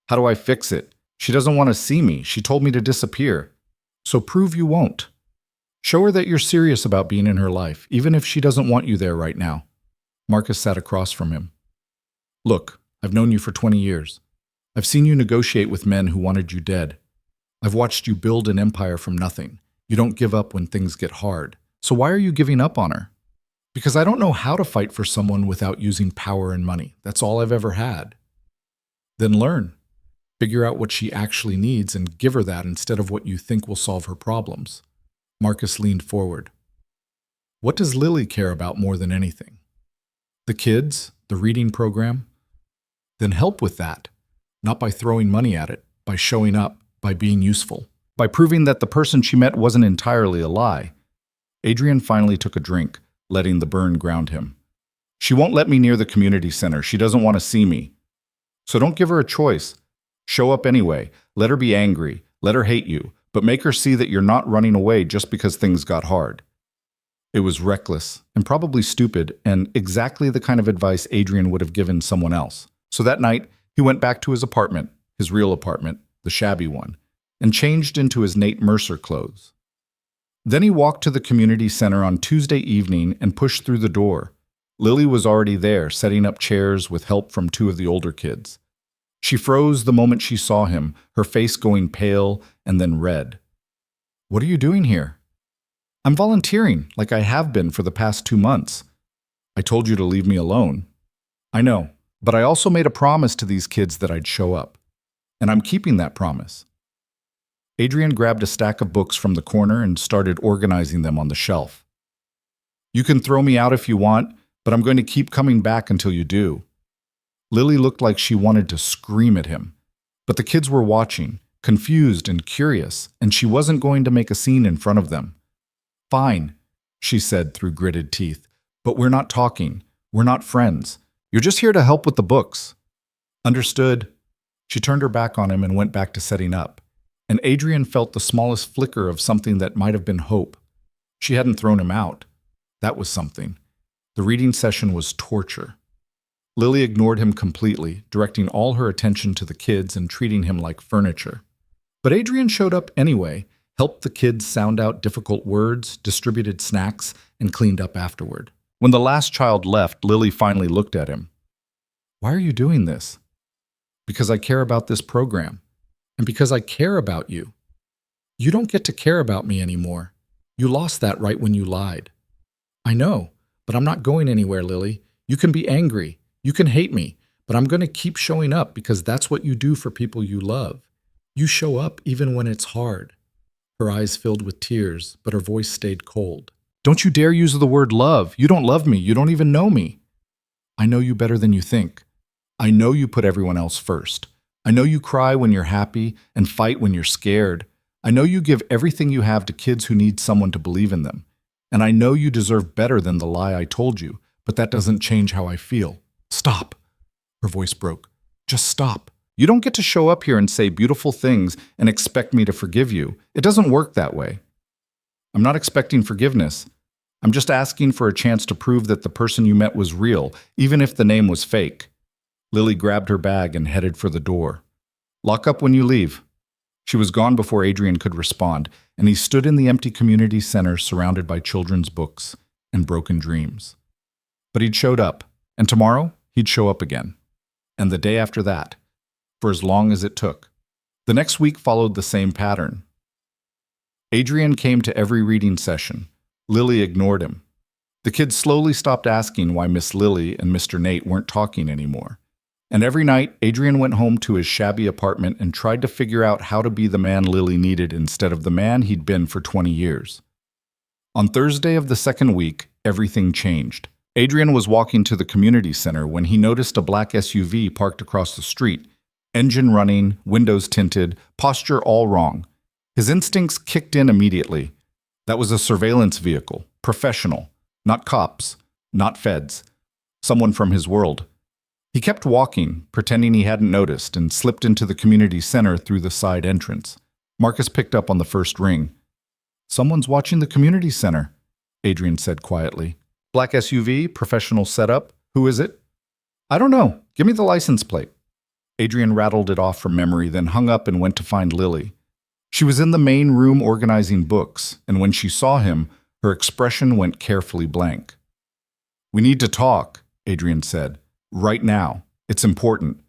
A: How do I fix it? She doesn't want to see me. She told me to disappear. So prove you won't. Show her that you're serious about being in her life, even if she doesn't want you there right now. Marcus sat across from him. Look, I've known you for 20 years. I've seen you negotiate with men who wanted you dead. I've watched you build an empire from nothing. You don't give up when things get hard. So why are you giving up on her? Because I don't know how to fight for someone without using power and money. That's all I've ever had. Then learn. Figure out what she actually needs and give her that instead of what you think will solve her problems. Marcus leaned forward. What does Lily care about more than anything? The kids? The reading program? Then help with that. Not by throwing money at it, by showing up, by being useful, by proving that the person she met wasn't entirely a lie. Adrian finally took a drink, letting the burn ground him. She won't let me near the community center. She doesn't want to see me. So don't give her a choice. Show up anyway. Let her be angry. Let her hate you. But make her see that you're not running away just because things got hard. It was reckless and probably stupid and exactly the kind of advice Adrian would have given someone else. So that night, he went back to his apartment, his real apartment, the shabby one, and changed into his Nate Mercer clothes. Then he walked to the community center on Tuesday evening and pushed through the door. Lily was already there, setting up chairs with help from two of the older kids. She froze the moment she saw him, her face going pale and then red. What are you doing here? I'm volunteering, like I have been for the past 2 months. I told you to leave me alone. I know, but I also made a promise to these kids that I'd show up. And I'm keeping that promise. Adrian grabbed a stack of books from the corner and started organizing them on the shelf. You can throw me out if you want, but I'm going to keep coming back until you do. Lily looked like she wanted to scream at him, but the kids were watching, confused and curious, and she wasn't going to make a scene in front of them. Fine, she said through gritted teeth, but we're not talking. We're not friends. You're just here to help with the books. Understood. She turned her back on him and went back to setting up, and Adrian felt the smallest flicker of something that might have been hope. She hadn't thrown him out. That was something. The reading session was torture. Lily ignored him completely, directing all her attention to the kids and treating him like furniture. But Adrian showed up anyway, helped the kids sound out difficult words, distributed snacks, and cleaned up afterward. When the last child left, Lily finally looked at him. Why are you doing this? Because I care about this program, and because I care about you. You don't get to care about me anymore. You lost that right when you lied. I know, but I'm not going anywhere, Lily. You can be angry. You can hate me, but I'm going to keep showing up because that's what you do for people you love. You show up even when it's hard. Her eyes filled with tears, but her voice stayed cold. Don't you dare use the word love. You don't love me. You don't even know me. I know you better than you think. I know you put everyone else first. I know you cry when you're happy and fight when you're scared. I know you give everything you have to kids who need someone to believe in them. And I know you deserve better than the lie I told you, but that doesn't change how I feel. Stop. Her voice broke. Just stop. You don't get to show up here and say beautiful things and expect me to forgive you. It doesn't work that way. I'm not expecting forgiveness. I'm just asking for a chance to prove that the person you met was real, even if the name was fake. Lily grabbed her bag and headed for the door. Lock up when you leave. She was gone before Adrian could respond, and he stood in the empty community center surrounded by children's books and broken dreams. But he'd showed up, and tomorrow he'd show up again. And the day after that, for as long as it took. The next week followed the same pattern. Adrian came to every reading session. Lily ignored him. The kids slowly stopped asking why Miss Lily and Mr. Nate weren't talking anymore. And every night, Adrian went home to his shabby apartment and tried to figure out how to be the man Lily needed instead of the man he'd been for 20 years. On Thursday of the second week, everything changed. Adrian was walking to the community center when he noticed a black SUV parked across the street, engine running, windows tinted, posture all wrong. His instincts kicked in immediately. That was a surveillance vehicle, professional, not cops, not feds, someone from his world. He kept walking, pretending he hadn't noticed, and slipped into the community center through the side entrance. Marcus picked up on the first ring. Someone's watching the community center, Adrian said quietly. Black SUV, professional setup. Who is it? I don't know. Give me the license plate. Adrian rattled it off from memory, then hung up and went to find Lily. She was in the main room organizing books, and when she saw him, her expression went carefully blank. We need to talk, Adrian said. Right now. It's important.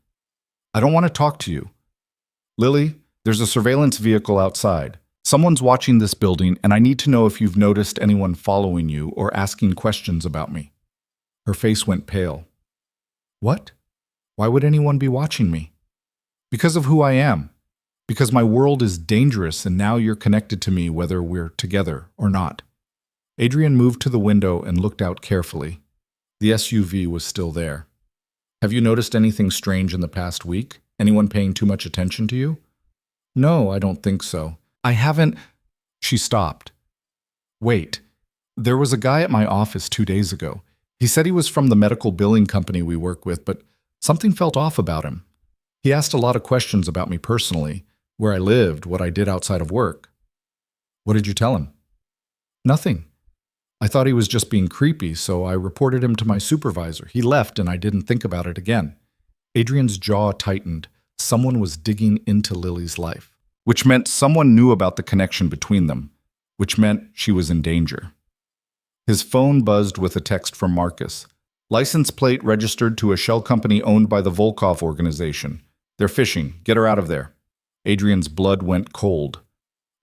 A: I don't want to talk to you. Lily, there's a surveillance vehicle outside. Someone's watching this building, and I need to know if you've noticed anyone following you or asking questions about me. Her face went pale. What? Why would anyone be watching me? Because of who I am. Because my world is dangerous, and now you're connected to me whether we're together or not. Adrian moved to the window and looked out carefully. The SUV was still there. Have you noticed anything strange in the past week? Anyone paying too much attention to you? No, I don't think so. I haven't. She stopped. Wait. There was a guy at my office 2 days ago. He said he was from the medical billing company we work with, but something felt off about him. He asked a lot of questions about me personally, where I lived, what I did outside of work. What did you tell him? Nothing. I thought he was just being creepy, so I reported him to my supervisor. He left and I didn't think about it again. Adrian's jaw tightened. Someone was digging into Lily's life, which meant someone knew about the connection between them, which meant she was in danger. His phone buzzed with a text from Marcus. License plate registered to a shell company owned by the Volkov organization. They're fishing. Get her out of there. Adrian's blood went cold.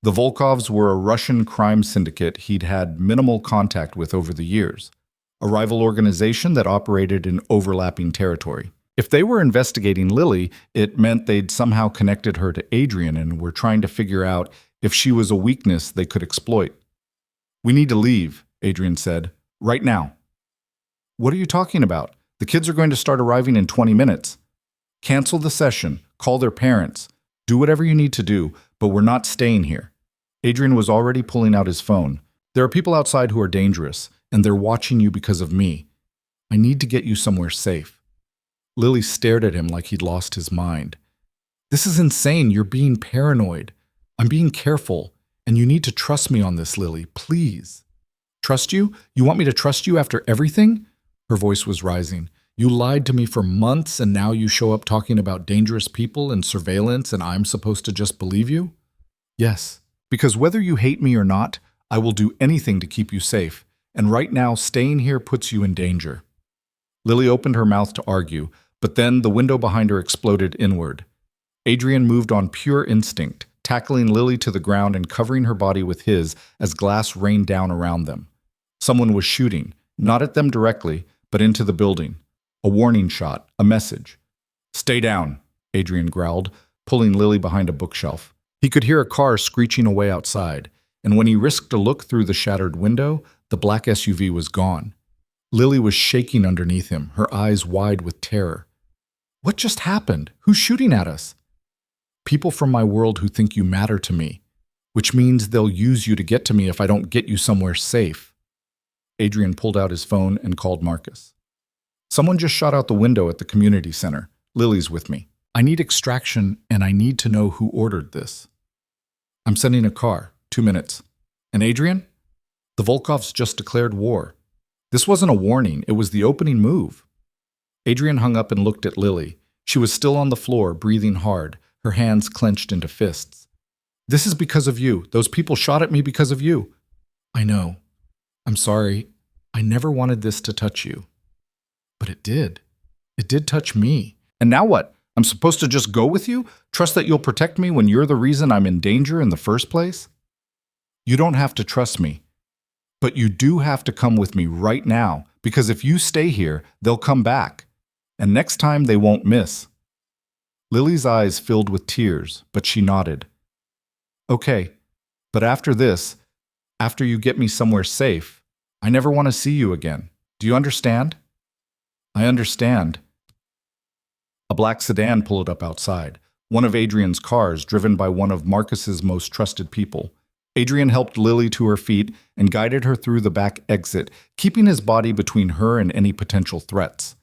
A: The Volkovs were a Russian crime syndicate he'd had minimal contact with over the years, a rival organization that operated in overlapping territory. If they were investigating Lily, it meant they'd somehow connected her to Adrian and were trying to figure out if she was a weakness they could exploit. We need to leave, Adrian said. Right now. What are you talking about? The kids are going to start arriving in 20 minutes. Cancel the session. Call their parents. Do whatever you need to do, but we're not staying here. Adrian was already pulling out his phone. There are people outside who are dangerous, and they're watching you because of me. I need to get you somewhere safe. Lily stared at him like he'd lost his mind. This is insane. You're being paranoid. I'm being careful, and you need to trust me on this, Lily, please. Trust you? You want me to trust you after everything? Her voice was rising. You lied to me for months, and now you show up talking about dangerous people and surveillance, and I'm supposed to just believe you? Yes, because whether you hate me or not, I will do anything to keep you safe, and right now staying here puts you in danger. Lily opened her mouth to argue, but then the window behind her exploded inward. Adrian moved on pure instinct, tackling Lily to the ground and covering her body with his as glass rained down around them. Someone was shooting, not at them directly, but into the building. A warning shot, a message. Stay down, Adrian growled, pulling Lily behind a bookshelf. He could hear a car screeching away outside, and when he risked a look through the shattered window, the black SUV was gone. Lily was shaking underneath him, her eyes wide with terror. What just happened? Who's shooting at us? People from my world who think you matter to me, which means they'll use you to get to me if I don't get you somewhere safe. Adrian pulled out his phone and called Marcus. Someone just shot out the window at the community center. Lily's with me. I need extraction, and I need to know who ordered this. I'm sending a car. 2 minutes. And Adrian? The Volkovs just declared war. This wasn't a warning. It was the opening move. Adrian hung up and looked at Lily. She was still on the floor, breathing hard, her hands clenched into fists. This is because of you. Those people shot at me because of you. I know. I'm sorry. I never wanted this to touch you. But it did. It did touch me. And now what? I'm supposed to just go with you? Trust that you'll protect me when you're the reason I'm in danger in the first place? You don't have to trust me. But you do have to come with me right now, because if you stay here, they'll come back. And next time they won't miss. Lily's eyes filled with tears, but she nodded. Okay, but after this, after you get me somewhere safe, I never want to see you again. Do you understand? I understand. A black sedan pulled up outside, one of Adrian's cars driven by one of Marcus's most trusted people. Adrian helped Lily to her feet and guided her through the back exit, keeping his body between her and any potential threats.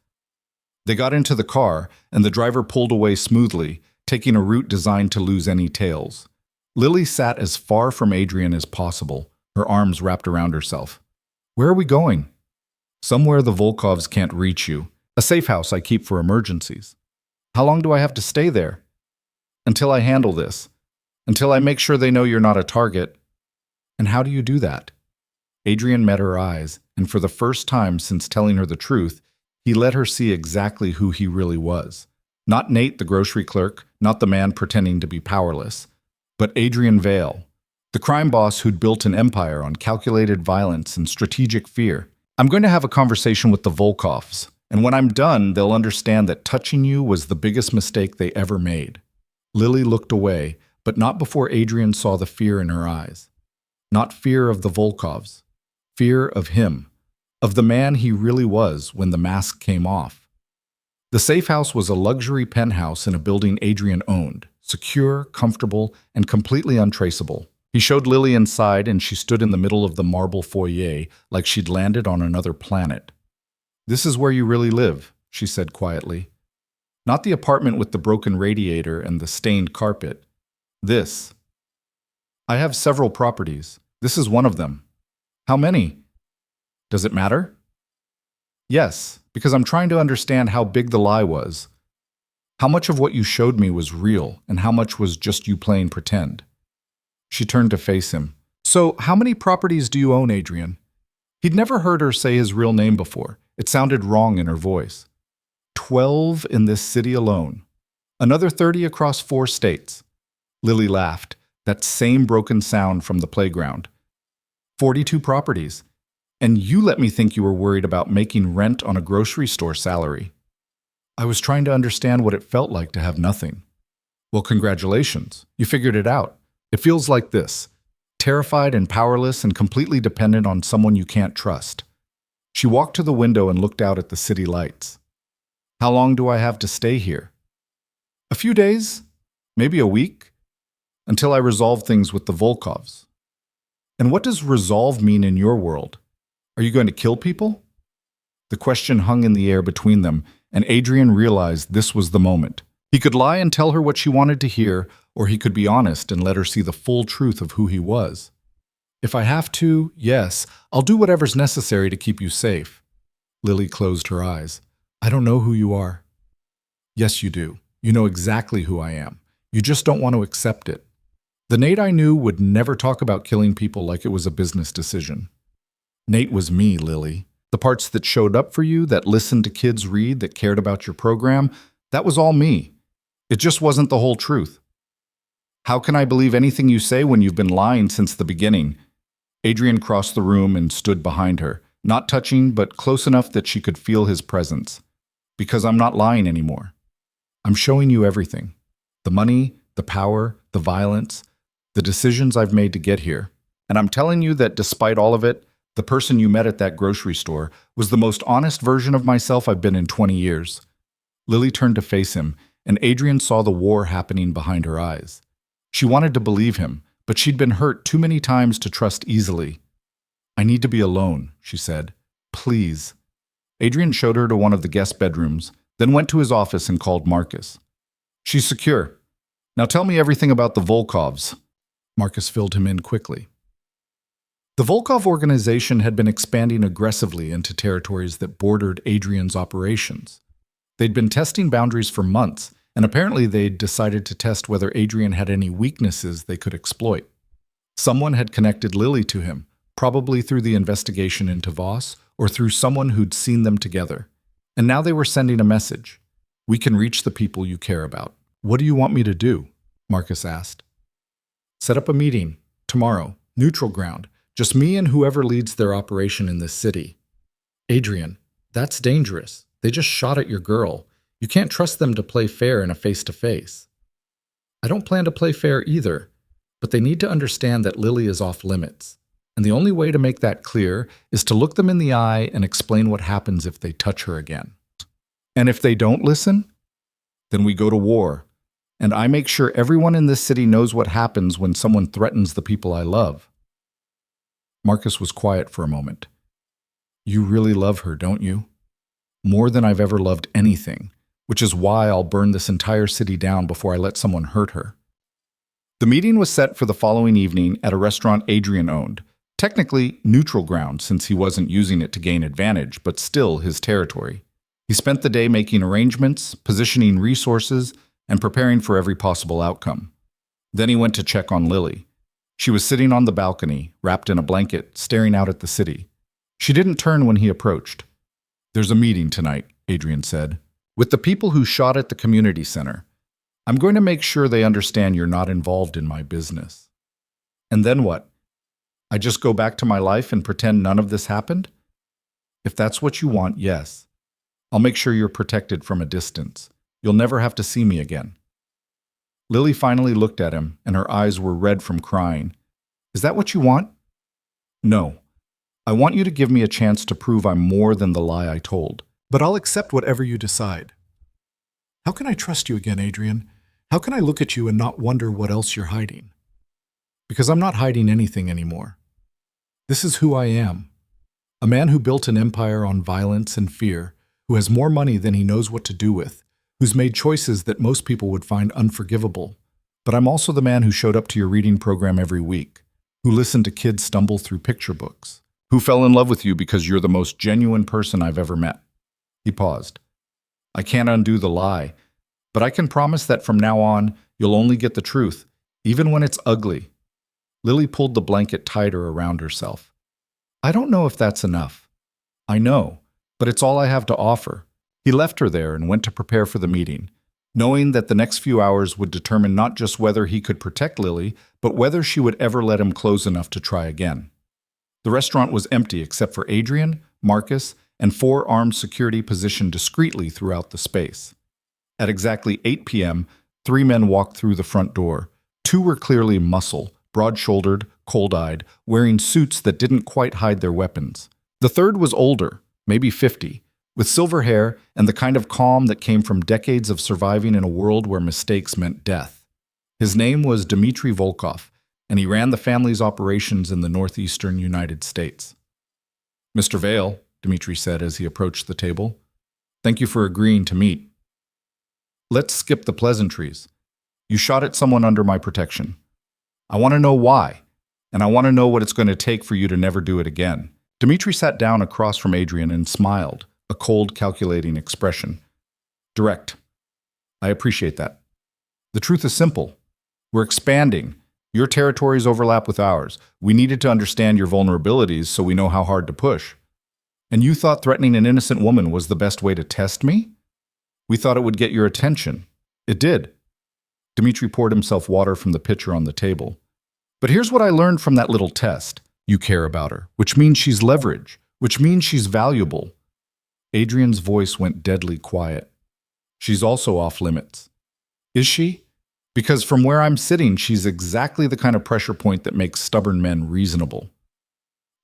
A: They got into the car, and the driver pulled away smoothly, taking a route designed to lose any tails. Lily sat as far from Adrian as possible, her arms wrapped around herself. Where are we going? Somewhere the Volkovs can't reach you. A safe house I keep for emergencies. How long do I have to stay there? Until I handle this. Until I make sure they know you're not a target. And how do you do that? Adrian met her eyes, and for the first time since telling her the truth, he let her see exactly who he really was. Not Nate, the grocery clerk, not the man pretending to be powerless, but Adrian Vale, the crime boss who'd built an empire on calculated violence and strategic fear. I'm going to have a conversation with the Volkovs, and when I'm done, they'll understand that touching you was the biggest mistake they ever made. Lily looked away, but not before Adrian saw the fear in her eyes. Not fear of the Volkovs, fear of him, of the man he really was when the mask came off. The safe house was a luxury penthouse in a building Adrian owned, secure, comfortable, and completely untraceable. He showed Lily inside, and she stood in the middle of the marble foyer like she'd landed on another planet. "This is where you really live," she said quietly. "Not the apartment with the broken radiator and the stained carpet. This. I have several properties. This is one of them." "How many?" "Does it matter?" "Yes, because I'm trying to understand how big the lie was. How much of what you showed me was real, and how much was just you playing pretend." She turned to face him. "So, how many properties do you own, Adrian?" He'd never heard her say his real name before. It sounded wrong in her voice. 12 in this city alone. Another 30 across 4 states. Lily laughed, that same broken sound from the playground. 42 properties. And you let me think you were worried about making rent on a grocery store salary. I was trying to understand what it felt like to have nothing. Well, congratulations. You figured it out. It feels like this. Terrified and powerless and completely dependent on someone you can't trust. She walked to the window and looked out at the city lights. How long do I have to stay here? A few days, maybe a week, until I resolve things with the Volkovs. And what does resolve mean in your world? Are you going to kill people? The question hung in the air between them, and Adrian realized this was the moment. He could lie and tell her what she wanted to hear, or he could be honest and let her see the full truth of who he was. If I have to, yes, I'll do whatever's necessary to keep you safe. Lily closed her eyes. I don't know who you are. Yes, you do. You know exactly who I am. You just don't want to accept it. The Nate I knew would never talk about killing people like it was a business decision. Nate was me, Lily. The parts that showed up for you, that listened to kids read, that cared about your program, that was all me. It just wasn't the whole truth. How can I believe anything you say when you've been lying since the beginning? Adrian crossed the room and stood behind her, not touching, but close enough that she could feel his presence. Because I'm not lying anymore. I'm showing you everything. The money, the power, the violence, the decisions I've made to get here. And I'm telling you that despite all of it, the person you met at that grocery store was the most honest version of myself I've been in 20 years. Lily turned to face him, and Adrian saw the war happening behind her eyes. She wanted to believe him, but she'd been hurt too many times to trust easily. I need to be alone, she said. Please. Adrian showed her to one of the guest bedrooms, then went to his office and called Marcus. She's secure. Now tell me everything about the Volkovs. Marcus filled him in quickly. The Volkov organization had been expanding aggressively into territories that bordered Adrian's operations. They'd been testing boundaries for months, and apparently they'd decided to test whether Adrian had any weaknesses they could exploit. Someone had connected Lily to him, probably through the investigation into Voss or through someone who'd seen them together. And now they were sending a message. We can reach the people you care about. What do you want me to do? Marcus asked. Set up a meeting, tomorrow, neutral ground, just me and whoever leads their operation in this city. Adrian, that's dangerous. They just shot at your girl. You can't trust them to play fair in a face-to-face. I don't plan to play fair either, but they need to understand that Lily is off limits. And the only way to make that clear is to look them in the eye and explain what happens if they touch her again. And if they don't listen, then we go to war. And I make sure everyone in this city knows what happens when someone threatens the people I love. Marcus was quiet for a moment. You really love her, don't you? More than I've ever loved anything, which is why I'll burn this entire city down before I let someone hurt her. The meeting was set for the following evening at a restaurant Adrian owned. Technically neutral ground since he wasn't using it to gain advantage, but still his territory. He spent the day making arrangements, positioning resources, and preparing for every possible outcome. Then he went to check on Lily. She was sitting on the balcony, wrapped in a blanket, staring out at the city. She didn't turn when he approached. "There's a meeting tonight," Adrian said, "with the people who shot at the community center. I'm going to make sure they understand you're not involved in my business." "And then what? I just go back to my life and pretend none of this happened?" "If that's what you want, yes. I'll make sure you're protected from a distance. You'll never have to see me again." Lily finally looked at him, and her eyes were red from crying. "Is that what you want?" "No. I want you to give me a chance to prove I'm more than the lie I told. But I'll accept whatever you decide." "How can I trust you again, Adrian? How can I look at you and not wonder what else you're hiding?" "Because I'm not hiding anything anymore. This is who I am. A man who built an empire on violence and fear, who has more money than he knows what to do with, who's made choices that most people would find unforgivable. But I'm also the man who showed up to your reading program every week, who listened to kids stumble through picture books, who fell in love with you because you're the most genuine person I've ever met." He paused. "I can't undo the lie, but I can promise that from now on, you'll only get the truth, even when it's ugly." Lily pulled the blanket tighter around herself. "I don't know if that's enough." "I know, but it's all I have to offer." He left her there and went to prepare for the meeting, knowing that the next few hours would determine not just whether he could protect Lily, but whether she would ever let him close enough to try again. The restaurant was empty except for Adrian, Marcus, and 4 armed security positioned discreetly throughout the space. At exactly 8 p.m., 3 men walked through the front door. 2 were clearly muscle, broad-shouldered, cold-eyed, wearing suits that didn't quite hide their weapons. The third was older, maybe 50, with silver hair and the kind of calm that came from decades of surviving in a world where mistakes meant death. His name was Dmitry Volkov, and he ran the family's operations in the northeastern United States. "Mr. Vale," Dmitry said as he approached the table, "thank you for agreeing to meet. Let's skip the pleasantries. You shot at someone under my protection. I want to know why, and I want to know what it's going to take for you to never do it again." Dmitry sat down across from Adrian and smiled, a cold, calculating expression. "Direct. I appreciate that. The truth is simple. We're expanding. Your territories overlap with ours. We needed to understand your vulnerabilities so we know how hard to push. And you thought threatening an innocent woman was the best way to test me? We thought it would get your attention. It did." Dmitry poured himself water from the pitcher on the table. "But here's what I learned from that little test. You care about her, which means she's leverage, which means she's valuable." Adrian's voice went deadly quiet. "She's also off limits." "Is she? Because from where I'm sitting, she's exactly the kind of pressure point that makes stubborn men reasonable."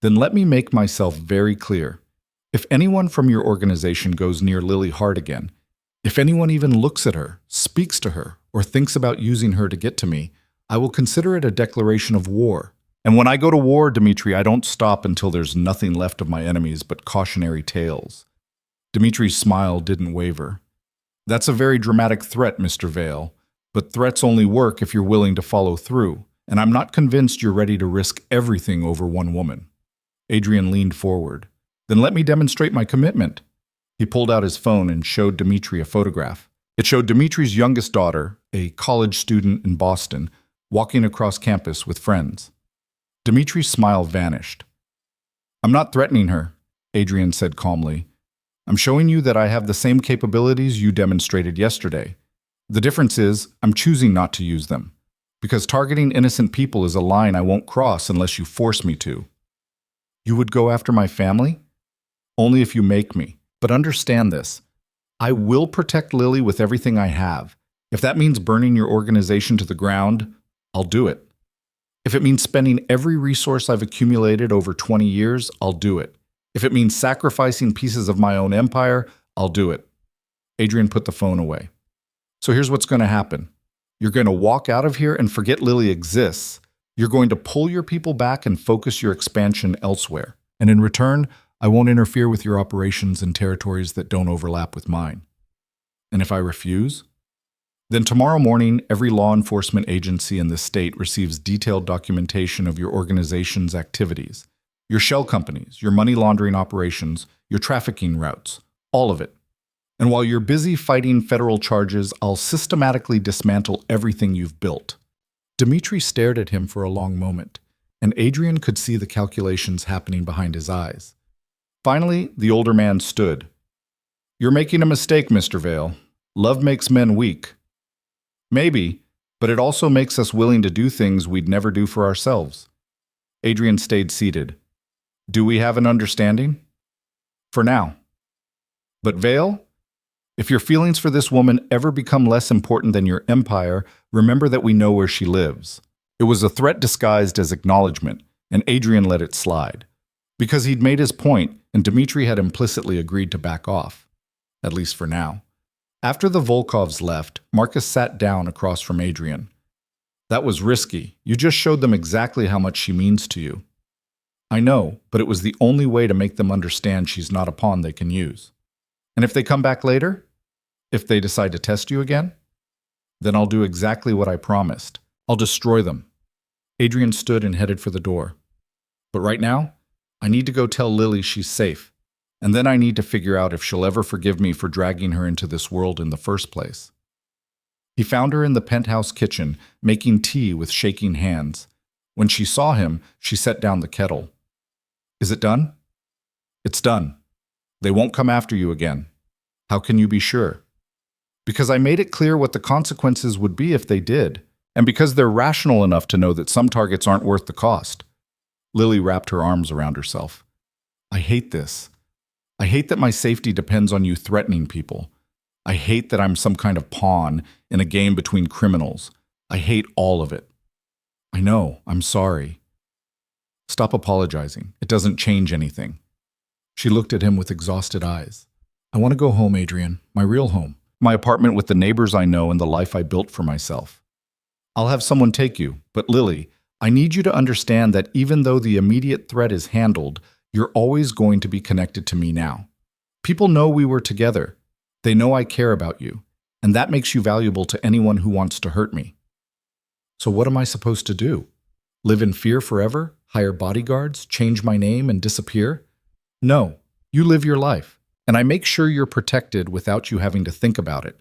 A: "Then let me make myself very clear. If anyone from your organization goes near Lily Hart again, if anyone even looks at her, speaks to her, or thinks about using her to get to me, I will consider it a declaration of war. And when I go to war, Dmitry, I don't stop until there's nothing left of my enemies but cautionary tales." Dmitry's smile didn't waver. "That's a very dramatic threat, Mr. Vale, but threats only work if you're willing to follow through, and I'm not convinced you're ready to risk everything over one woman." Adrian leaned forward. "Then let me demonstrate my commitment." He pulled out his phone and showed Dmitry a photograph. It showed Dmitry's youngest daughter, a college student in Boston, walking across campus with friends. Dmitry's smile vanished. "I'm not threatening her," Adrian said calmly. "I'm showing you that I have the same capabilities you demonstrated yesterday. The difference is, I'm choosing not to use them, because targeting innocent people is a line I won't cross unless you force me to." "You would go after my family?" "Only if you make me. But understand this. I will protect Lily with everything I have. If that means burning your organization to the ground, I'll do it. If it means spending every resource I've accumulated over 20 years, I'll do it. If it means sacrificing pieces of my own empire, I'll do it." Adrian put the phone away. "So here's what's going to happen. You're going to walk out of here and forget Lily exists. You're going to pull your people back and focus your expansion elsewhere. And in return, I won't interfere with your operations in territories that don't overlap with mine." "And if I refuse?" Then tomorrow morning, every law enforcement agency in this state receives detailed documentation of your organization's activities, your shell companies, your money laundering operations, your trafficking routes, all of it. And while you're busy fighting federal charges, I'll systematically dismantle everything you've built. Dmitri stared at him for a long moment, and Adrian could see the calculations happening behind his eyes. Finally, the older man stood. You're making a mistake, Mr. Vale. Love makes men weak. Maybe, but it also makes us willing to do things we'd never do for ourselves. Adrian stayed seated. Do we have an understanding? For now. But Vale, if your feelings for this woman ever become less important than your empire, remember that we know where she lives. It was a threat disguised as acknowledgement, and Adrian let it slide. Because he'd made his point, and Dmitri had implicitly agreed to back off. At least for now. After the Volkovs left, Marcus sat down across from Adrian. That was risky. You just showed them exactly how much she means to you. I know, but it was the only way to make them understand she's not a pawn they can use. And if they come back later? If they decide to test you again? Then I'll do exactly what I promised. I'll destroy them. Adrian stood and headed for the door. But right now, I need to go tell Lily she's safe. And then I need to figure out if she'll ever forgive me for dragging her into this world in the first place. He found her in the penthouse kitchen, making tea with shaking hands. When she saw him, she set down the kettle. Is it done? It's done. They won't come after you again. How can you be sure? Because I made it clear what the consequences would be if they did, and because they're rational enough to know that some targets aren't worth the cost. Lily wrapped her arms around herself. I hate this. I hate that my safety depends on you threatening people. I hate that I'm some kind of pawn in a game between criminals. I hate all of it. I know, I'm sorry. Stop apologizing. It doesn't change anything. She looked at him with exhausted eyes. I want to go home, Adrian, my real home. My apartment with the neighbors I know and the life I built for myself. I'll have someone take you, but Lily, I need you to understand that even though the immediate threat is handled, you're always going to be connected to me now. People know we were together. They know I care about you, and that makes you valuable to anyone who wants to hurt me. So what am I supposed to do? Live in fear forever? Hire bodyguards? Change my name and disappear? No, you live your life, and I make sure you're protected without you having to think about it.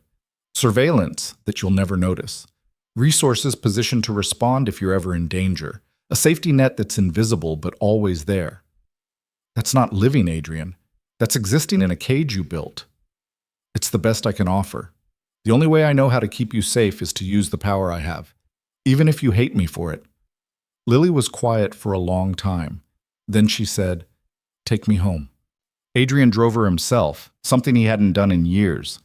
A: Surveillance that you'll never notice. Resources positioned to respond if you're ever in danger. A safety net that's invisible but always there. That's not living, Adrian. That's existing in a cage you built. It's the best I can offer. The only way I know how to keep you safe is to use the power I have, even if you hate me for it. Lily was quiet for a long time. Then she said, Take me home. Adrian drove her himself, something he hadn't done in years.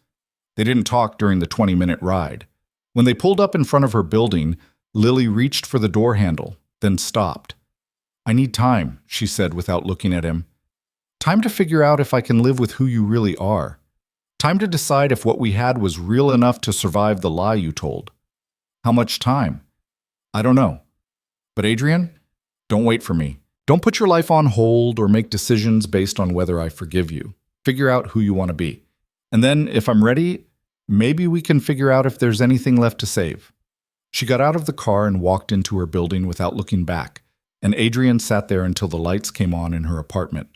A: They didn't talk during the 20-minute ride. When they pulled up in front of her building, Lily reached for the door handle, then stopped. I need time, she said without looking at him. Time to figure out if I can live with who you really are. Time to decide if what we had was real enough to survive the lie you told. How much time? I don't know. But Adrian, don't wait for me. Don't put your life on hold or make decisions based on whether I forgive you. Figure out who you want to be. And then, if I'm ready, maybe we can figure out if there's anything left to save. She got out of the car and walked into her building without looking back, and Adrian sat there until the lights came on in her apartment.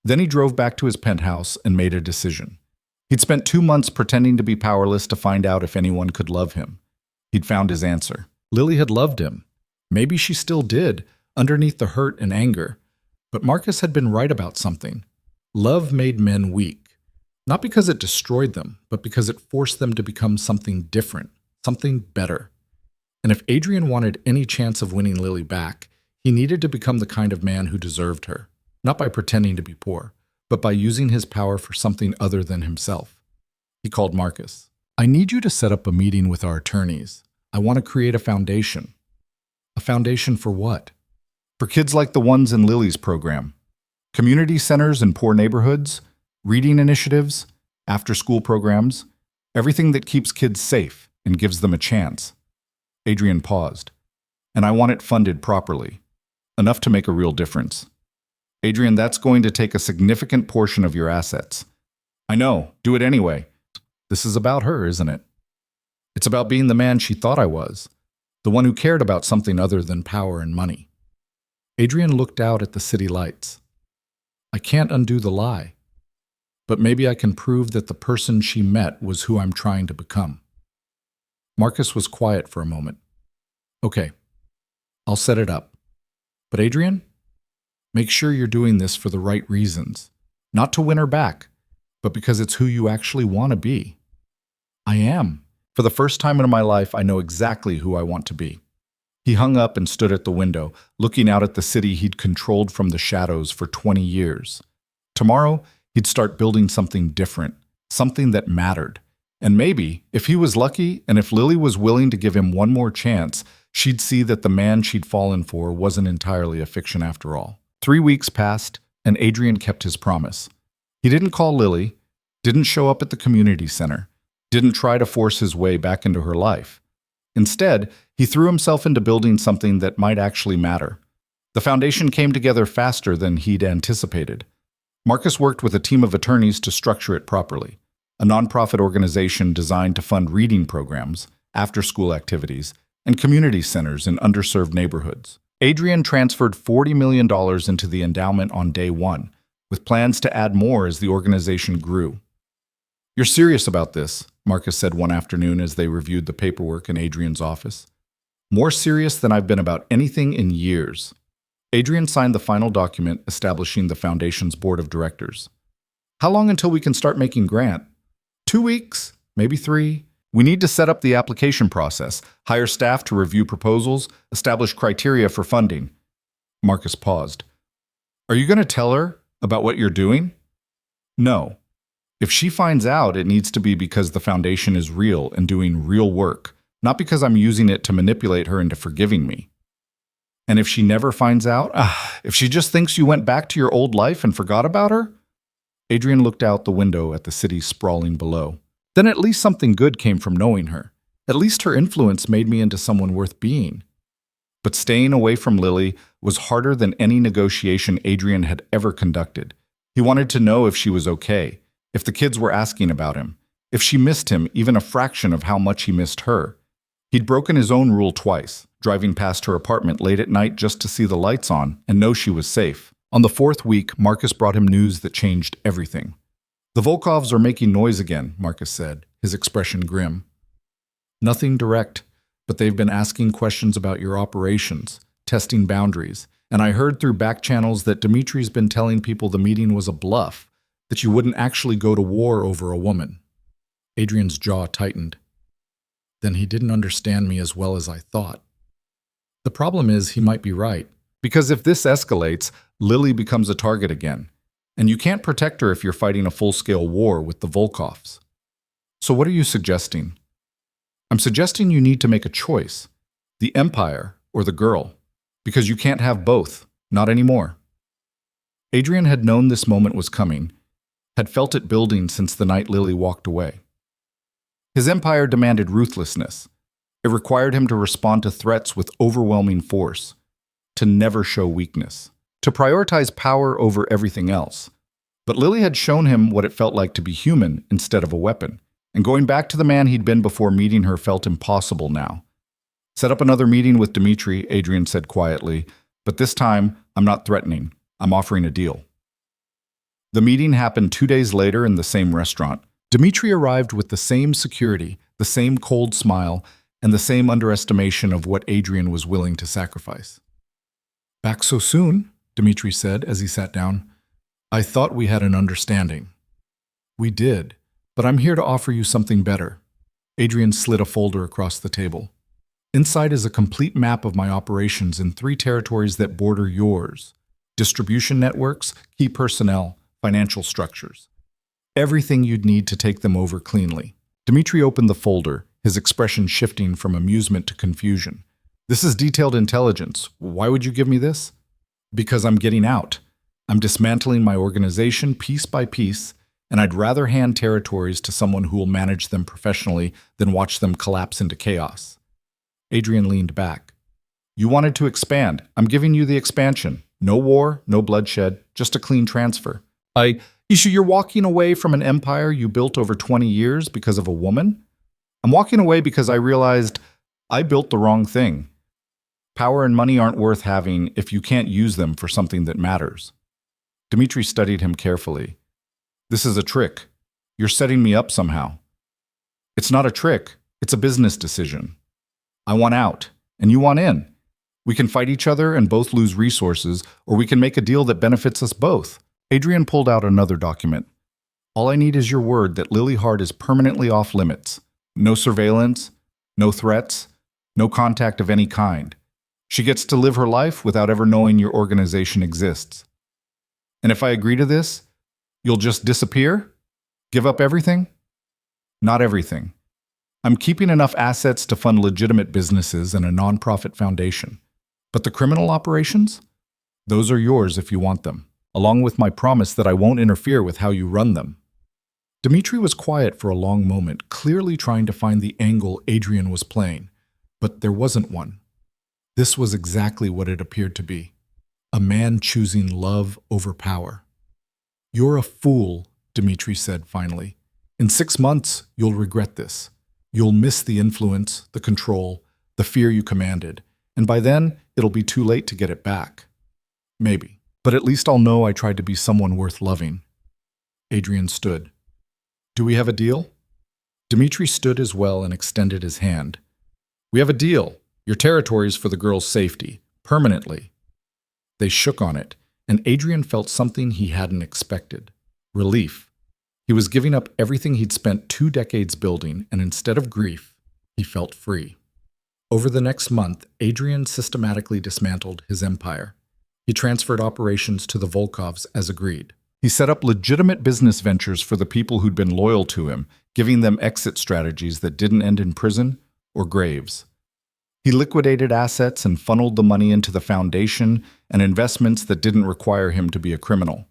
A: Then he drove back to his penthouse and made a decision. He'd spent 2 months pretending to be powerless to find out if anyone could love him. He'd found his answer. Lily had loved him. Maybe she still did, underneath the hurt and anger. But Marcus had been right about something. Love made men weak. Not because it destroyed them, but because it forced them to become something different, something better. And if Adrian wanted any chance of winning Lily back, he needed to become the kind of man who deserved her, not by pretending to be poor, but by using his power for something other than himself. He called Marcus. I need you to set up a meeting with our attorneys. I want to create a foundation. A foundation for what? For kids like the ones in Lily's program. Community centers in poor neighborhoods, reading initiatives, after-school programs, everything that keeps kids safe and gives them a chance. Adrian paused. And I want it funded properly. Enough to make a real difference. Adrian, that's going to take a significant portion of your assets. I know, do it anyway. This is about her, isn't it? It's about being the man she thought I was, the one who cared about something other than power and money. Adrian looked out at the city lights. I can't undo the lie, but maybe I can prove that the person she met was who I'm trying to become. Marcus was quiet for a moment. Okay, I'll set it up. But Adrian, make sure you're doing this for the right reasons. Not to win her back, but because it's who you actually want to be. I am. For the first time in my life, I know exactly who I want to be. He hung up and stood at the window, looking out at the city he'd controlled from the shadows for 20 years. Tomorrow, he'd start building something different, something that mattered. And maybe, if he was lucky and if Lily was willing to give him one more chance, she'd see that the man she'd fallen for wasn't entirely a fiction after all. 3 weeks passed, and Adrian kept his promise. He didn't call Lily, didn't show up at the community center, didn't try to force his way back into her life. Instead, he threw himself into building something that might actually matter. The foundation came together faster than he'd anticipated. Marcus worked with a team of attorneys to structure it properly, a nonprofit organization designed to fund reading programs, after-school activities, and community centers in underserved neighborhoods. Adrian transferred $40 million into the endowment on day one, with plans to add more as the organization grew. You're serious about this, Marcus said one afternoon as they reviewed the paperwork in Adrian's office. More serious than I've been about anything in years. Adrian signed the final document establishing the foundation's board of directors. How long until we can start making grant? 2 weeks? Maybe 3? We need to set up the application process, hire staff to review proposals, establish criteria for funding. Marcus paused. Are you going to tell her about what you're doing? No. If she finds out, it needs to be because the foundation is real and doing real work, not because I'm using it to manipulate her into forgiving me. And if she never finds out, if she just thinks you went back to your old life and forgot about her? Adrian looked out the window at the city sprawling below. Then at least something good came from knowing her. At least her influence made me into someone worth being. But staying away from Lily was harder than any negotiation Adrian had ever conducted. He wanted to know if she was okay, if the kids were asking about him, if she missed him even a fraction of how much he missed her. He'd broken his own rule twice, driving past her apartment late at night just to see the lights on and know she was safe. On the 4th week, Marcus brought him news that changed everything. The Volkovs are making noise again, Marcus said, his expression grim. Nothing direct, but they've been asking questions about your operations, testing boundaries, and I heard through back channels that Dimitri's been telling people the meeting was a bluff, that you wouldn't actually go to war over a woman. Adrian's jaw tightened. Then he didn't understand me as well as I thought. The problem is he might be right, because if this escalates, Lily becomes a target again, and you can't protect her if you're fighting a full-scale war with the Volkovs. So what are you suggesting? I'm suggesting you need to make a choice, the Empire or the girl, because you can't have both, not anymore. Adrian had known this moment was coming, had felt it building since the night Lily walked away. His empire demanded ruthlessness. It required him to respond to threats with overwhelming force, to never show weakness, to prioritize power over everything else. But Lily had shown him what it felt like to be human instead of a weapon, and going back to the man he'd been before meeting her felt impossible now. Set up another meeting with Dimitri, Adrian said quietly, but this time, I'm not threatening. I'm offering a deal. The meeting happened 2 days later in the same restaurant. Dimitri arrived with the same security, the same cold smile, and the same underestimation of what Adrian was willing to sacrifice. Back so soon, Dimitri said as he sat down. I thought we had an understanding. We did, but I'm here to offer you something better. Adrian slid a folder across the table. Inside is a complete map of my operations in 3 territories that border yours. Distribution networks, key personnel, financial structures. Everything you'd need to take them over cleanly. Dimitri opened the folder, his expression shifting from amusement to confusion. This is detailed intelligence. Why would you give me this? Because I'm getting out. I'm dismantling my organization piece by piece, and I'd rather hand territories to someone who will manage them professionally than watch them collapse into chaos. Adrian leaned back. You wanted to expand. I'm giving you the expansion. No war, no bloodshed, just a clean transfer. You're walking away from an empire you built over 20 years because of a woman? I'm walking away because I realized I built the wrong thing. Power and money aren't worth having if you can't use them for something that matters. Dmitri studied him carefully. This is a trick. You're setting me up somehow. It's not a trick. It's a business decision. I want out, and you want in. We can fight each other and both lose resources, or we can make a deal that benefits us both. Adrian pulled out another document. All I need is your word that Lily Hart is permanently off limits. No surveillance, no threats, no contact of any kind. She gets to live her life without ever knowing your organization exists. And if I agree to this, you'll just disappear? Give up everything? Not everything. I'm keeping enough assets to fund legitimate businesses and a nonprofit foundation. But the criminal operations? Those are yours if you want them, along with my promise that I won't interfere with how you run them. Dmitri was quiet for a long moment, clearly trying to find the angle Adrian was playing. But there wasn't one. This was exactly what it appeared to be. A man choosing love over power. You're a fool, Dmitri said finally. In 6 months, you'll regret this. You'll miss the influence, the control, the fear you commanded. And by then, it'll be too late to get it back. Maybe. But at least I'll know I tried to be someone worth loving. Adrian stood. Do we have a deal? Dmitri stood as well and extended his hand. We have a deal. Your territory's for the girl's safety. Permanently. They shook on it, and Adrian felt something he hadn't expected. Relief. He was giving up everything he'd spent 2 decades building, and instead of grief, he felt free. Over the next month, Adrian systematically dismantled his empire. He transferred operations to the Volkovs as agreed. He set up legitimate business ventures for the people who'd been loyal to him, giving them exit strategies that didn't end in prison or graves. He liquidated assets and funneled the money into the foundation and investments that didn't require him to be a criminal.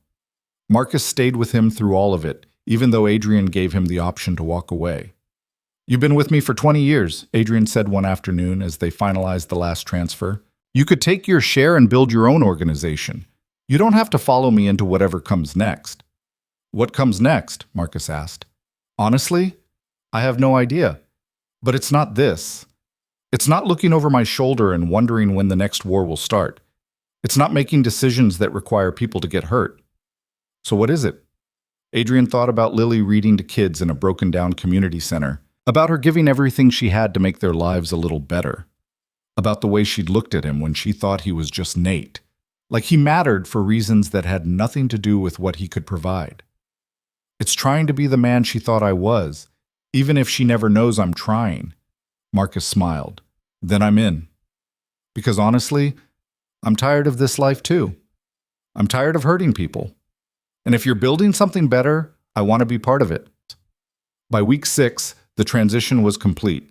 A: Marcus stayed with him through all of it, even though Adrian gave him the option to walk away. You've been with me for 20 years, Adrian said one afternoon as they finalized the last transfer. You could take your share and build your own organization. You don't have to follow me into whatever comes next. What comes next? Marcus asked. Honestly, I have no idea. But it's not this. It's not looking over my shoulder and wondering when the next war will start. It's not making decisions that require people to get hurt. So what is it? Adrian thought about Lily reading to kids in a broken-down community center, about her giving everything she had to make their lives a little better, about the way she'd looked at him when she thought he was just Nate, like he mattered for reasons that had nothing to do with what he could provide. It's trying to be the man she thought I was, even if she never knows I'm trying. Marcus smiled. Then I'm in. Because honestly, I'm tired of this life too. I'm tired of hurting people. And if you're building something better, I want to be part of it. By week 6, the transition was complete.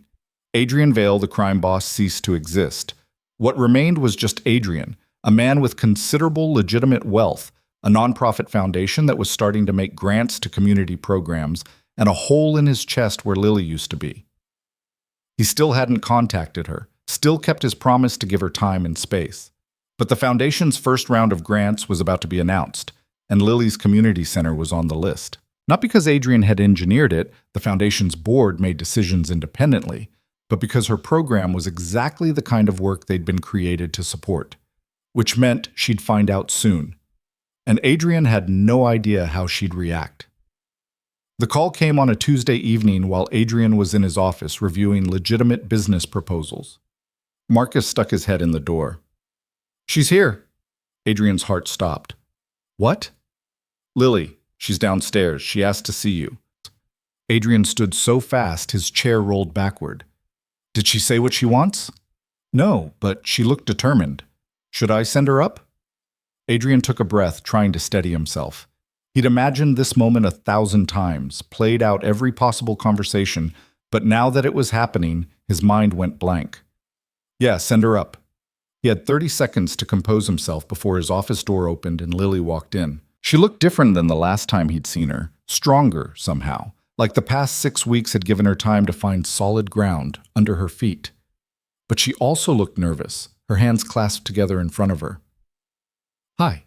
A: Adrian Vale, the crime boss, ceased to exist. What remained was just Adrian, a man with considerable legitimate wealth, a nonprofit foundation that was starting to make grants to community programs, and a hole in his chest where Lily used to be. He still hadn't contacted her, still kept his promise to give her time and space. But the foundation's first round of grants was about to be announced, and Lily's community center was on the list. Not because Adrian had engineered it, the foundation's board made decisions independently, but because her program was exactly the kind of work they'd been created to support, which meant she'd find out soon. And Adrian had no idea how she'd react. The call came on a Tuesday evening while Adrian was in his office reviewing legitimate business proposals. Marcus stuck his head in the door. She's here. Adrian's heart stopped. What? Lily. She's downstairs. She asked to see you. Adrian stood so fast his chair rolled backward. Did she say what she wants? No, but she looked determined. Should I send her up? Adrian took a breath, trying to steady himself. He'd imagined this moment 1,000 times, played out every possible conversation, but now that it was happening, his mind went blank. Yeah, send her up. He had 30 seconds to compose himself before his office door opened and Lily walked in. She looked different than the last time he'd seen her, stronger somehow, like the past 6 weeks had given her time to find solid ground under her feet. But she also looked nervous, her hands clasped together in front of her. Hi,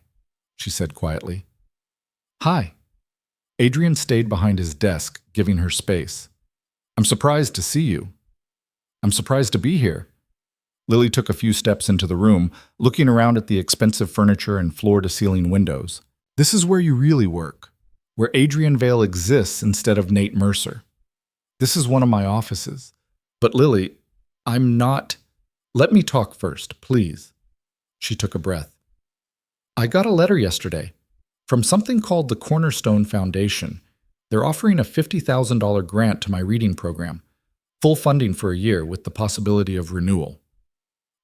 A: she said quietly. Hi. Adrian stayed behind his desk, giving her space. I'm surprised to see you. I'm surprised to be here. Lily took a few steps into the room, looking around at the expensive furniture and floor-to-ceiling windows. This is where you really work, where Adrian Vale exists instead of Nate Mercer. This is one of my offices. But Lily, I'm not... Let me talk first, please. She took a breath. I got a letter yesterday from something called the Cornerstone Foundation. They're offering a $50,000 grant to my reading program, full funding for a year with the possibility of renewal.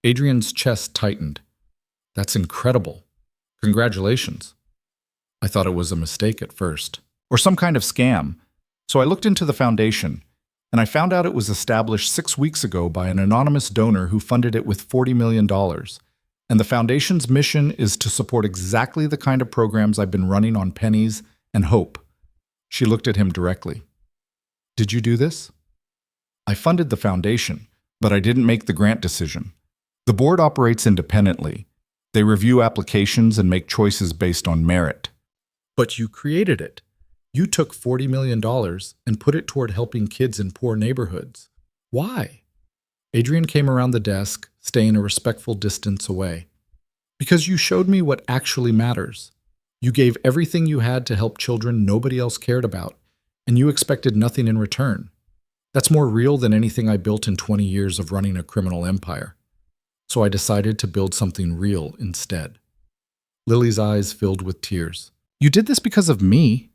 A: Adrian's chest tightened. That's incredible. Congratulations. I thought it was a mistake at first, or some kind of scam. So I looked into the foundation, and I found out it was established 6 weeks ago by an anonymous donor who funded it with $40 million. And the foundation's mission is to support exactly the kind of programs I've been running on pennies and hope. She looked at him directly. Did you do this? I funded the foundation, but I didn't make the grant decision. The board operates independently. They review applications and make choices based on merit. But you created it. You took $40 million and put it toward helping kids in poor neighborhoods. Why? Adrian came around the desk, staying a respectful distance away. Because you showed me what actually matters. You gave everything you had to help children nobody else cared about, and you expected nothing in return. That's more real than anything I built in 20 years of running a criminal empire. So I decided to build something real instead. Lily's eyes filled with tears. You did this because of me.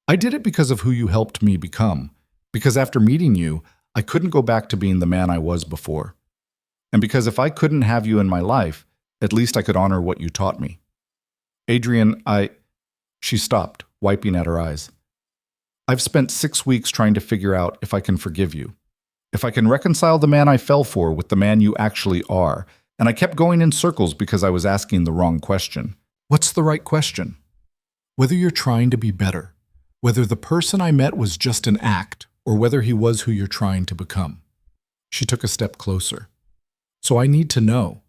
A: I did it because of who you helped me become. Because after meeting you, I couldn't go back to being the man I was before. And because if I couldn't have you in my life, at least I could honor what you taught me. Adrian, She stopped, wiping at her eyes. I've spent 6 weeks trying to figure out if I can forgive you. If I can reconcile the man I fell for with the man you actually are. And I kept going in circles because I was asking the wrong question. What's the right question? Whether you're trying to be better. Whether the person I met was just an act, or whether he was who you're trying to become. She took a step closer. So I need to know,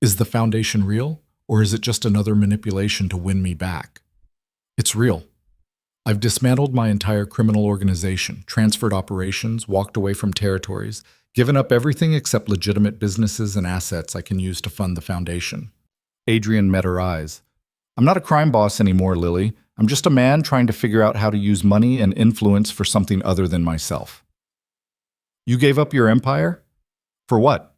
A: is the foundation real, or is it just another manipulation to win me back? It's real. I've dismantled my entire criminal organization, transferred operations, walked away from territories, given up everything except legitimate businesses and assets I can use to fund the foundation. Adrian met her eyes. I'm not a crime boss anymore, Lily. I'm just a man trying to figure out how to use money and influence for something other than myself. You gave up your empire? For what?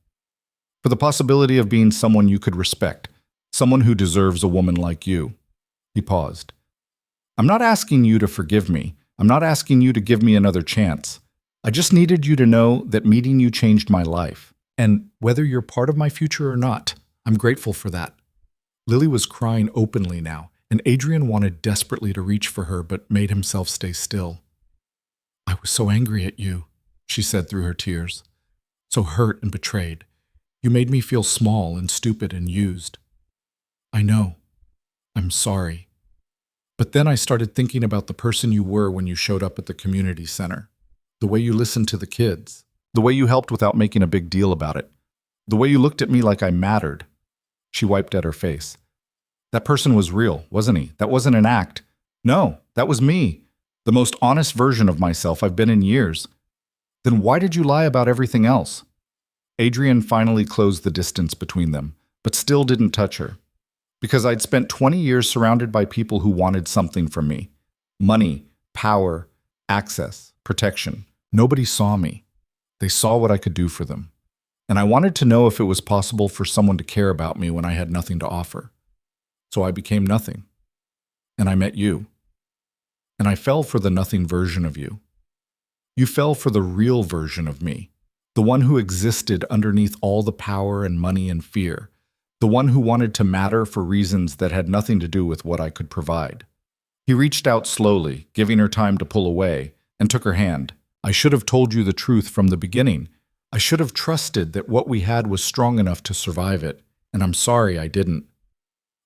A: For the possibility of being someone you could respect, someone who deserves a woman like you. He paused. I'm not asking you to forgive me. I'm not asking you to give me another chance. I just needed you to know that meeting you changed my life. And whether you're part of my future or not, I'm grateful for that. Lily was crying openly now, and Adrian wanted desperately to reach for her but made himself stay still. I was so angry at you, she said through her tears. So hurt and betrayed. You made me feel small and stupid and used. I know. I'm sorry. But then I started thinking about the person you were when you showed up at the community center. The way you listened to the kids. The way you helped without making a big deal about it. The way you looked at me like I mattered. She wiped at her face. That person was real, wasn't he? That wasn't an act. No, that was me. The most honest version of myself I've been in years. Then why did you lie about everything else? Adrian finally closed the distance between them, but still didn't touch her. Because I'd spent 20 years surrounded by people who wanted something from me. Money, power, access, protection. Nobody saw me. They saw what I could do for them. And I wanted to know if it was possible for someone to care about me when I had nothing to offer. So I became nothing. And I met you. And I fell for the nothing version of you. You fell for the real version of me. The one who existed underneath all the power and money and fear. The one who wanted to matter for reasons that had nothing to do with what I could provide. He reached out slowly, giving her time to pull away, and took her hand. I should have told you the truth from the beginning. I should have trusted that what we had was strong enough to survive it, and I'm sorry I didn't.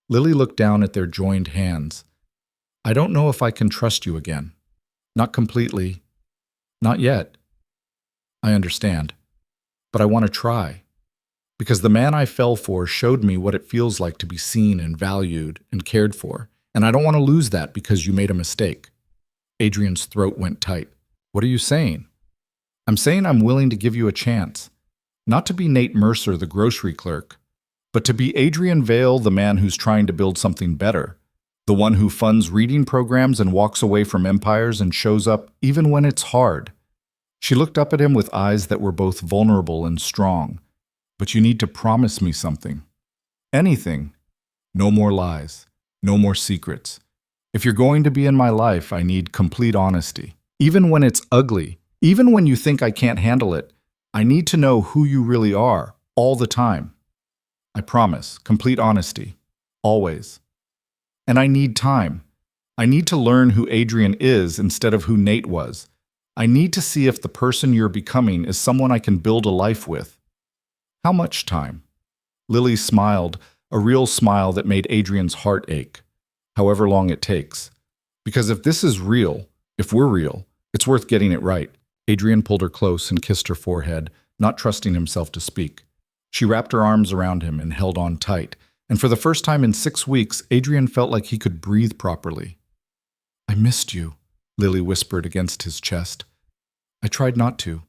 A: Lily looked down at their joined hands. I don't know if I can trust you again. Not completely. Not yet. I understand. But I want to try. Because the man I fell for showed me what it feels like to be seen and valued and cared for, and I don't want to lose that because you made a mistake. Adrian's throat went tight. What are you saying? I'm saying I'm willing to give you a chance. Not to be Nate Mercer, the grocery clerk, but to be Adrian Vale, the man who's trying to build something better. The one who funds reading programs and walks away from empires and shows up even when it's hard. She looked up at him with eyes that were both vulnerable and strong. But you need to promise me something. Anything. No more lies. No more secrets. If you're going to be in my life, I need complete honesty. Even when it's ugly, even when you think I can't handle it, I need to know who you really are, all the time. I promise, complete honesty. Always. And I need time. I need to learn who Adrian is instead of who Nate was. I need to see if the person you're becoming is someone I can build a life with. How much time? Lily smiled, a real smile that made Adrian's heart ache. However long it takes. Because if this is real, if we're real, it's worth getting it right. Adrian pulled her close and kissed her forehead, not trusting himself to speak. She wrapped her arms around him and held on tight, and for the first time in 6 weeks, Adrian felt like he could breathe properly. I missed you, Lily whispered against his chest. I tried not to.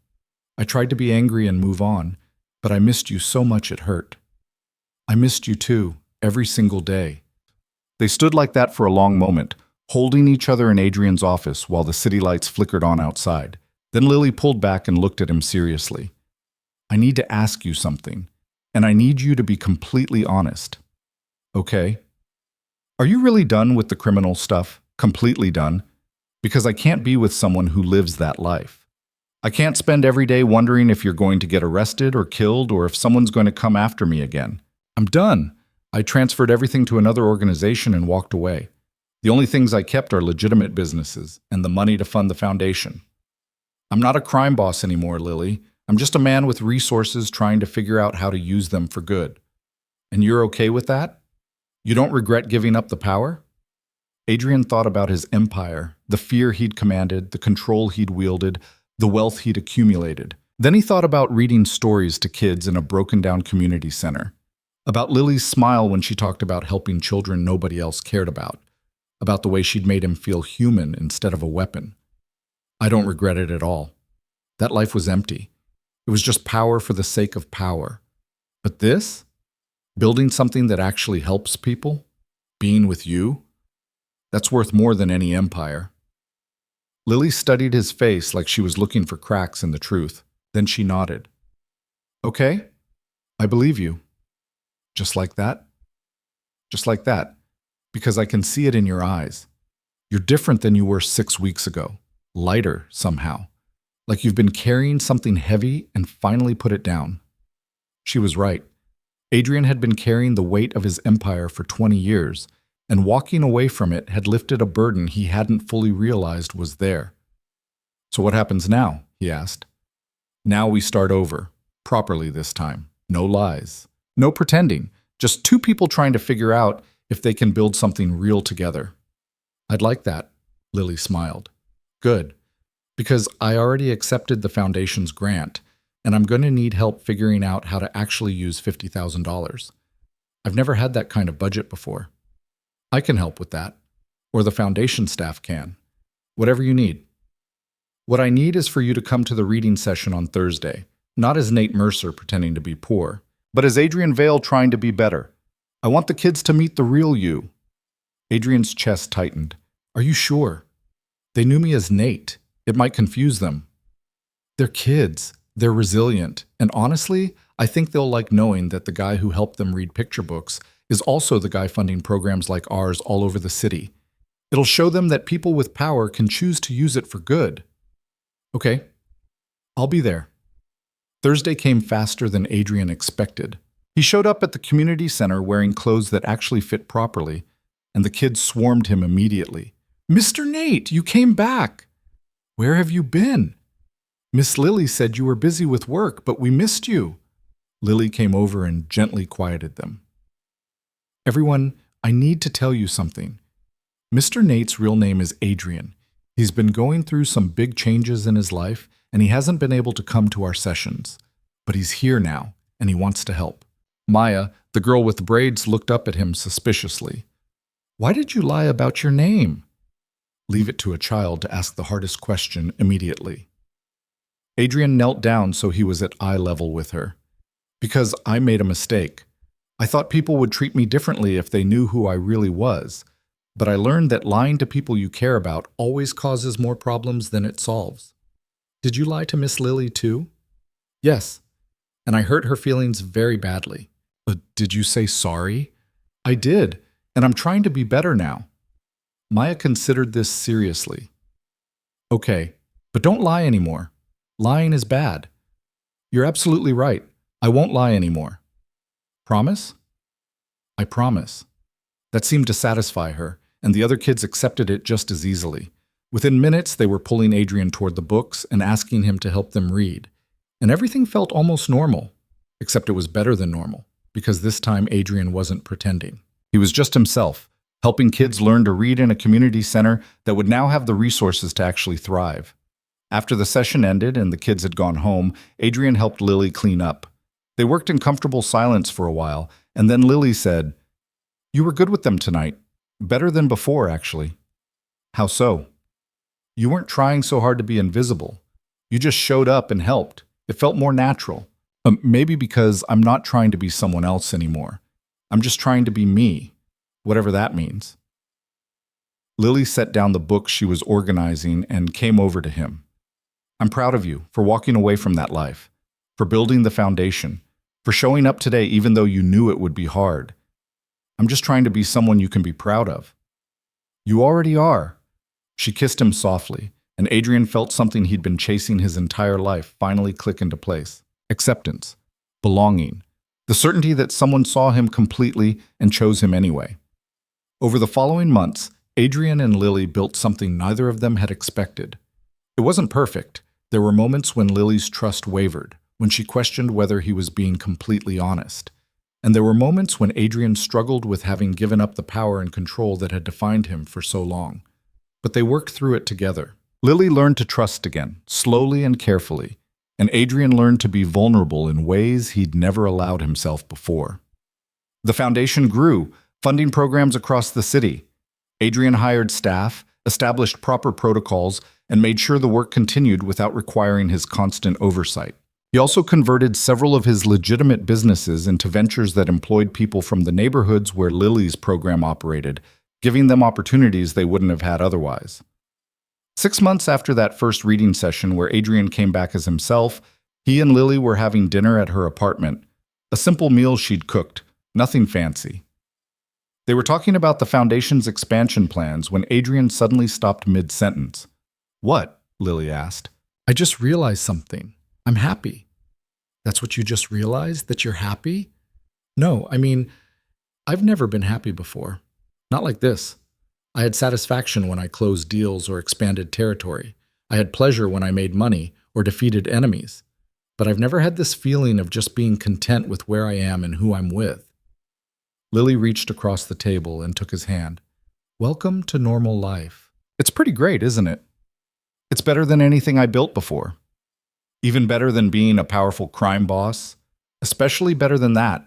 A: I tried to be angry and move on, but I missed you so much it hurt. I missed you too, every single day. They stood like that for a long moment, holding each other in Adrian's office while the city lights flickered on outside. Then Lily pulled back and looked at him seriously. I need to ask you something, and I need you to be completely honest. Okay? Are you really done with the criminal stuff? Completely done? Because I can't be with someone who lives that life. I can't spend every day wondering if you're going to get arrested or killed or if someone's going to come after me again. I'm done. I transferred everything to another organization and walked away. The only things I kept are legitimate businesses and the money to fund the foundation. I'm not a crime boss anymore, Lily. I'm just a man with resources trying to figure out how to use them for good. And you're okay with that? You don't regret giving up the power? Adrian thought about his empire, the fear he'd commanded, the control he'd wielded, the wealth he'd accumulated. Then he thought about reading stories to kids in a broken-down community center, about Lily's smile when she talked about helping children nobody else cared about the way she'd made him feel human instead of a weapon. I don't regret it at all. That life was empty. It was just power for the sake of power. But this? Building something that actually helps people? Being with you? That's worth more than any empire. Lily studied his face like she was looking for cracks in the truth. Then she nodded. Okay, I believe you. Just like that? Just like that. Because I can see it in your eyes. You're different than you were 6 weeks ago. Lighter, somehow. Like you've been carrying something heavy and finally put it down. She was right. Adrian had been carrying the weight of his empire for 20 years, and walking away from it had lifted a burden he hadn't fully realized was there. So what happens now? He asked. Now we start over. Properly this time. No lies. No pretending. Just two people trying to figure out if they can build something real together. I'd like that, Lily smiled. Good. Because I already accepted the foundation's grant, and I'm going to need help figuring out how to actually use $50,000. I've never had that kind of budget before. I can help with that, or the foundation staff can. Whatever you need. What I need is for you to come to the reading session on Thursday, not as Nate Mercer pretending to be poor, but as Adrian Vale trying to be better. I want the kids to meet the real you. Adrian's chest tightened. Are you sure? They knew me as Nate. It might confuse them. They're kids. They're resilient. And honestly, I think they'll like knowing that the guy who helped them read picture books is also the guy funding programs like ours all over the city. It'll show them that people with power can choose to use it for good. Okay, I'll be there. Thursday came faster than Adrian expected. He showed up at the community center wearing clothes that actually fit properly, and the kids swarmed him immediately. Mr. Nate, you came back! Where have you been? Miss Lily said you were busy with work, but we missed you. Lily came over and gently quieted them. Everyone, I need to tell you something. Mr. Nate's real name is Adrian. He's been going through some big changes in his life, and he hasn't been able to come to our sessions. But he's here now, and he wants to help. Maya, the girl with braids, looked up at him suspiciously. Why did you lie about your name? Leave it to a child to ask the hardest question immediately. Adrian knelt down so he was at eye level with her. Because I made a mistake. I thought people would treat me differently if they knew who I really was. But I learned that lying to people you care about always causes more problems than it solves. Did you lie to Miss Lily too? Yes. And I hurt her feelings very badly. But did you say sorry? I did, and I'm trying to be better now. Maya considered this seriously. Okay, but don't lie anymore. Lying is bad. You're absolutely right. I won't lie anymore. Promise? I promise. That seemed to satisfy her, and the other kids accepted it just as easily. Within minutes, they were pulling Adrian toward the books and asking him to help them read. And everything felt almost normal, except it was better than normal, because this time Adrian wasn't pretending. He was just himself, helping kids learn to read in a community center that would now have the resources to actually thrive. After the session ended and the kids had gone home, Adrian helped Lily clean up. They worked in comfortable silence for a while, and then Lily said, "You were good with them tonight. Better than before, actually." "How so?" "You weren't trying so hard to be invisible. You just showed up and helped. It felt more natural. Maybe because I'm not trying to be someone else anymore. I'm just trying to be me, whatever that means." Lily set down the books she was organizing and came over to him. "I'm proud of you for walking away from that life, for building the foundation, for showing up today even though you knew it would be hard. I'm just trying to be someone you can be proud of." "You already are." She kissed him softly, and Adrian felt something he'd been chasing his entire life finally click into place. Acceptance, belonging, the certainty that someone saw him completely and chose him anyway. Over the following months, Adrian and Lily built something neither of them had expected. It wasn't perfect. There were moments when Lily's trust wavered, when she questioned whether he was being completely honest. And there were moments when Adrian struggled with having given up the power and control that had defined him for so long. But they worked through it together. Lily learned to trust again, slowly and carefully, and Adrian learned to be vulnerable in ways he'd never allowed himself before. The foundation grew, funding programs across the city. Adrian hired staff, established proper protocols, and made sure the work continued without requiring his constant oversight. He also converted several of his legitimate businesses into ventures that employed people from the neighborhoods where Lily's program operated, giving them opportunities they wouldn't have had otherwise. 6 months after that first reading session where Adrian came back as himself, he and Lily were having dinner at her apartment. A simple meal she'd cooked, nothing fancy. They were talking about the foundation's expansion plans when Adrian suddenly stopped mid-sentence. "What?" Lily asked. "I just realized something. I'm happy." "That's what you just realized? That you're happy?" "No, I mean, I've never been happy before. Not like this. I had satisfaction when I closed deals or expanded territory. I had pleasure when I made money or defeated enemies. But I've never had this feeling of just being content with where I am and who I'm with." Lily reached across the table and took his hand. "Welcome to normal life. It's pretty great, isn't it? It's better than anything I built before. Even better than being a powerful crime boss. Especially better than that,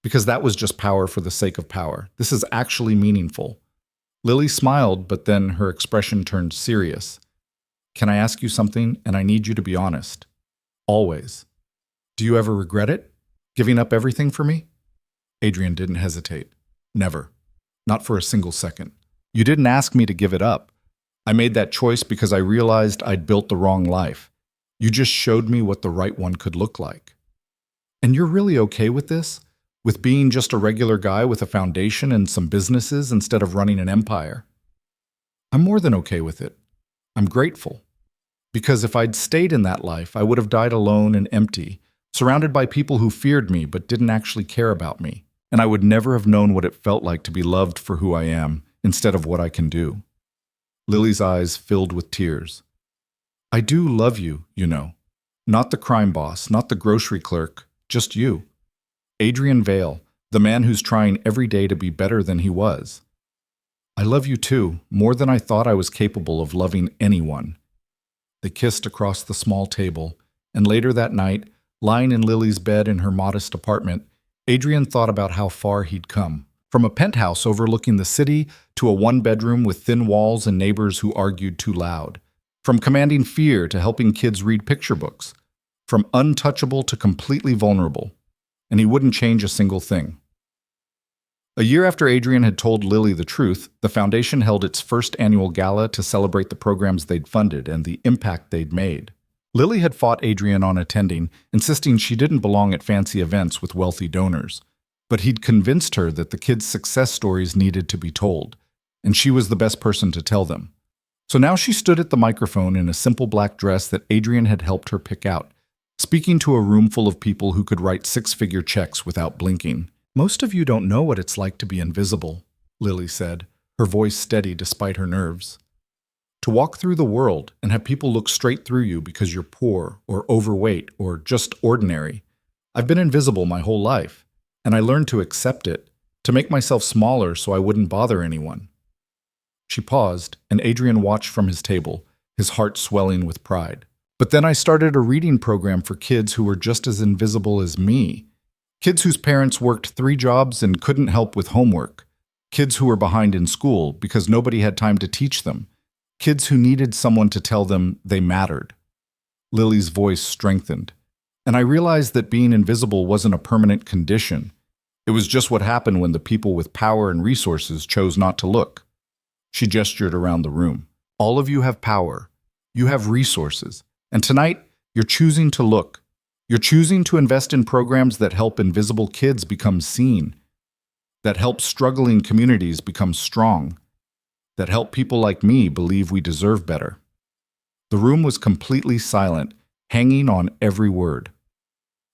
A: because that was just power for the sake of power. This is actually meaningful." Lily smiled, but then her expression turned serious. "Can I ask you something, and I need you to be honest? Always. Do you ever regret it? Giving up everything for me?" Adrian didn't hesitate. "Never. Not for a single second. You didn't ask me to give it up. I made that choice because I realized I'd built the wrong life. You just showed me what the right one could look like. And you're really okay with this? With being just a regular guy with a foundation and some businesses instead of running an empire?" "I'm more than okay with it. I'm grateful. Because if I'd stayed in that life, I would have died alone and empty, surrounded by people who feared me but didn't actually care about me. And I would never have known what it felt like to be loved for who I am instead of what I can do." Lily's eyes filled with tears. "I do love you, you know. Not the crime boss, not the grocery clerk, just you. Adrian Vale, the man who's trying every day to be better than he was. I love you too, more than I thought I was capable of loving anyone." They kissed across the small table, and later that night, lying in Lily's bed in her modest apartment, Adrian thought about how far he'd come. From a penthouse overlooking the city to a one-bedroom with thin walls and neighbors who argued too loud. From commanding fear to helping kids read picture books. From untouchable to completely vulnerable. And he wouldn't change a single thing. A year after Adrian had told Lily the truth, the foundation held its first annual gala to celebrate the programs they'd funded and the impact they'd made. Lily had fought Adrian on attending, insisting she didn't belong at fancy events with wealthy donors. But he'd convinced her that the kids' success stories needed to be told, and she was the best person to tell them. So now she stood at the microphone in a simple black dress that Adrian had helped her pick out, speaking to a room full of people who could write six-figure checks without blinking. "Most of you don't know what it's like to be invisible," Lily said, her voice steady despite her nerves. "To walk through the world and have people look straight through you because you're poor or overweight or just ordinary. I've been invisible my whole life, and I learned to accept it, to make myself smaller so I wouldn't bother anyone." She paused, and Adrian watched from his table, his heart swelling with pride. "But then I started a reading program for kids who were just as invisible as me. Kids whose parents worked 3 jobs and couldn't help with homework. Kids who were behind in school because nobody had time to teach them. Kids who needed someone to tell them they mattered." Lily's voice strengthened. "And I realized that being invisible wasn't a permanent condition. It was just what happened when the people with power and resources chose not to look." She gestured around the room. "All of you have power. You have resources. And tonight, you're choosing to look. You're choosing to invest in programs that help invisible kids become seen, that help struggling communities become strong, that help people like me believe we deserve better." The room was completely silent, hanging on every word.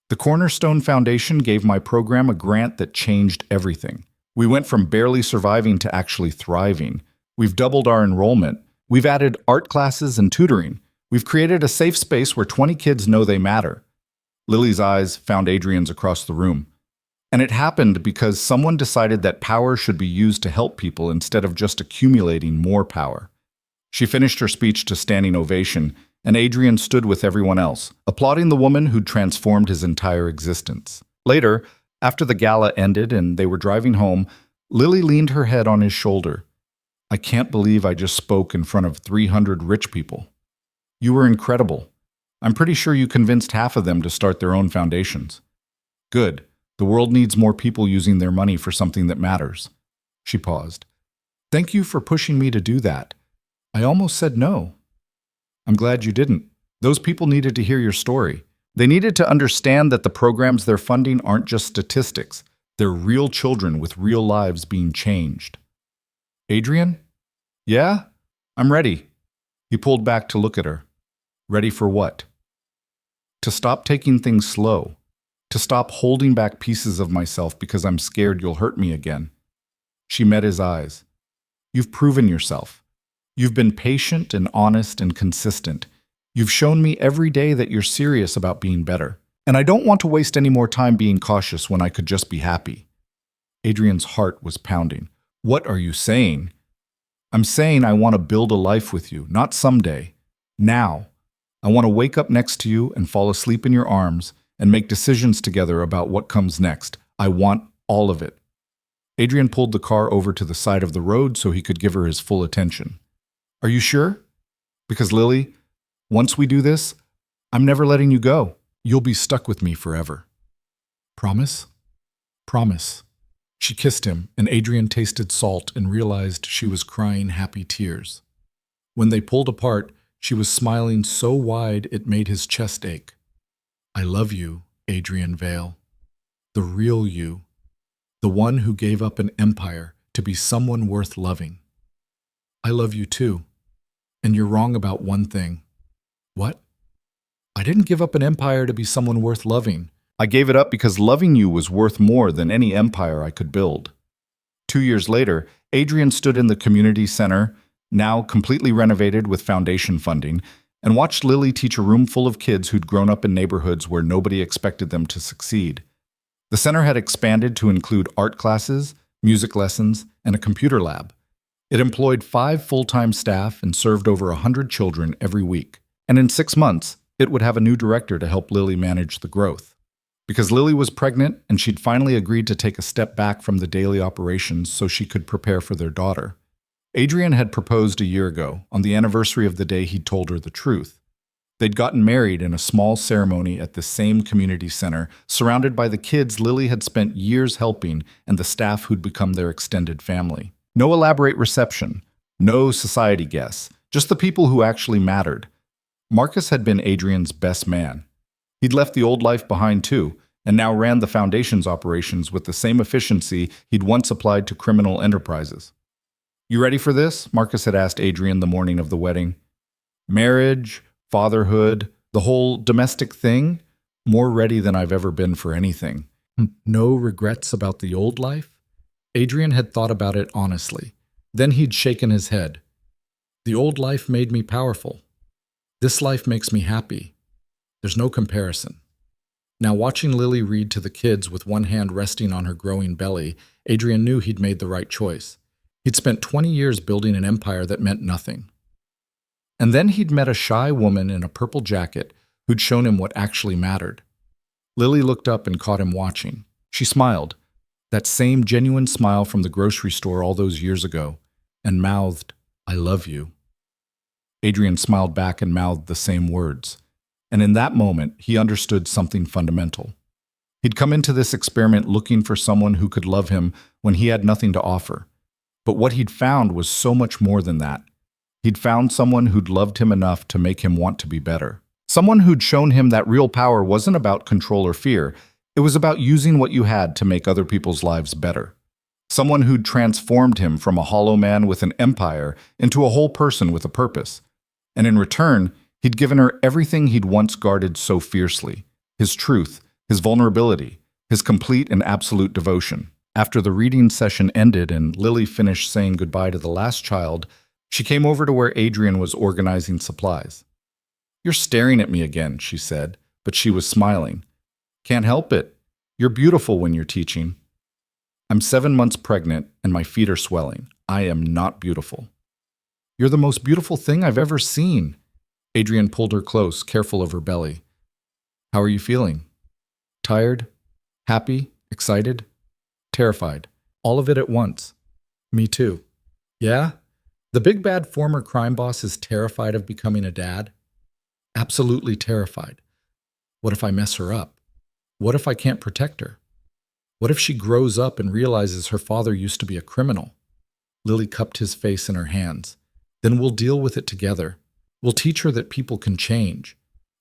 A: "The Cornerstone Foundation gave my program a grant that changed everything. We went from barely surviving to actually thriving. We've doubled our enrollment. We've added art classes and tutoring. We've created a safe space where 20 kids know they matter." Lily's eyes found Adrian's across the room. "And it happened because someone decided that power should be used to help people instead of just accumulating more power." She finished her speech to standing ovation, and Adrian stood with everyone else, applauding the woman who'd transformed his entire existence. Later, after the gala ended and they were driving home, Lily leaned her head on his shoulder. "I can't believe I just spoke in front of 300 rich people. You were incredible. I'm pretty sure you convinced half of them to start their own foundations. Good. The world needs more people using their money for something that matters." She paused. "Thank you for pushing me to do that. I almost said no." "I'm glad you didn't. Those people needed to hear your story. They needed to understand that the programs they're funding aren't just statistics. They're real children with real lives being changed." "Adrian?" "Yeah? I'm ready." He pulled back to look at her. "Ready for what?" "To stop taking things slow. To stop holding back pieces of myself because I'm scared you'll hurt me again." She met his eyes. "You've proven yourself. You've been patient and honest and consistent. You've shown me every day that you're serious about being better. And I don't want to waste any more time being cautious when I could just be happy." Adrian's heart was pounding. "What are you saying?" "I'm saying I want to build a life with you, not someday. Now. I want to wake up next to you and fall asleep in your arms and make decisions together about what comes next. I want all of it." Adrian pulled the car over to the side of the road so he could give her his full attention. "Are you sure? Because Lily, once we do this, I'm never letting you go. You'll be stuck with me forever." "Promise?" "Promise." She kissed him, and Adrian tasted salt and realized she was crying happy tears. When they pulled apart, she was smiling so wide it made his chest ache. "I love you, Adrian Vale. The real you. The one who gave up an empire to be someone worth loving. I love you too. And you're wrong about one thing." "What?" "I didn't give up an empire to be someone worth loving. I gave it up because loving you was worth more than any empire I could build." 2 years later, Adrian stood in the community center, now completely renovated with foundation funding, and watched Lily teach a room full of kids who'd grown up in neighborhoods where nobody expected them to succeed. The center had expanded to include art classes, music lessons, and a computer lab. It employed 5 full-time staff and served over 100 children every week. And in 6 months, it would have a new director to help Lily manage the growth. Because Lily was pregnant and she'd finally agreed to take a step back from the daily operations so she could prepare for their daughter. Adrian had proposed a year ago, on the anniversary of the day he'd told her the truth. They'd gotten married in a small ceremony at the same community center, surrounded by the kids Lily had spent years helping and the staff who'd become their extended family. No elaborate reception, no society guests, just the people who actually mattered. Marcus had been Adrian's best man. He'd left the old life behind too, and now ran the Foundation's operations with the same efficiency he'd once applied to criminal enterprises. "You ready for this?" Marcus had asked Adrian the morning of the wedding. "Marriage, fatherhood, the whole domestic thing? More ready than I've ever been for anything." No regrets about the old life? Adrian had thought about it honestly. Then he'd shaken his head. "The old life made me powerful. This life makes me happy. There's no comparison." Now, watching Lily read to the kids with one hand resting on her growing belly, Adrian knew he'd made the right choice. He'd spent 20 years building an empire that meant nothing. And then he'd met a shy woman in a purple jacket who'd shown him what actually mattered. Lily looked up and caught him watching. She smiled, that same genuine smile from the grocery store all those years ago, and mouthed, "I love you." Adrian smiled back and mouthed the same words. And in that moment, he understood something fundamental. He'd come into this experiment looking for someone who could love him when he had nothing to offer. But what he'd found was so much more than that. He'd found someone who'd loved him enough to make him want to be better. Someone who'd shown him that real power wasn't about control or fear. It was about using what you had to make other people's lives better. Someone who'd transformed him from a hollow man with an empire into a whole person with a purpose. And in return, he'd given her everything he'd once guarded so fiercely: his truth, his vulnerability, his complete and absolute devotion. After the reading session ended and Lily finished saying goodbye to the last child, she came over to where Adrian was organizing supplies. "You're staring at me again," she said, but she was smiling. "Can't help it. You're beautiful when you're teaching." "I'm 7 months pregnant and my feet are swelling. I am not beautiful." "You're the most beautiful thing I've ever seen." Adrian pulled her close, careful of her belly. "How are you feeling? Tired? Happy? Excited? Terrified? All of it at once?" "Me too." "Yeah? The big bad former crime boss is terrified of becoming a dad?" "Absolutely terrified. What if I mess her up? What if I can't protect her? What if she grows up and realizes her father used to be a criminal?" Lily cupped his face in her hands. "Then we'll deal with it together. We'll teach her that people can change,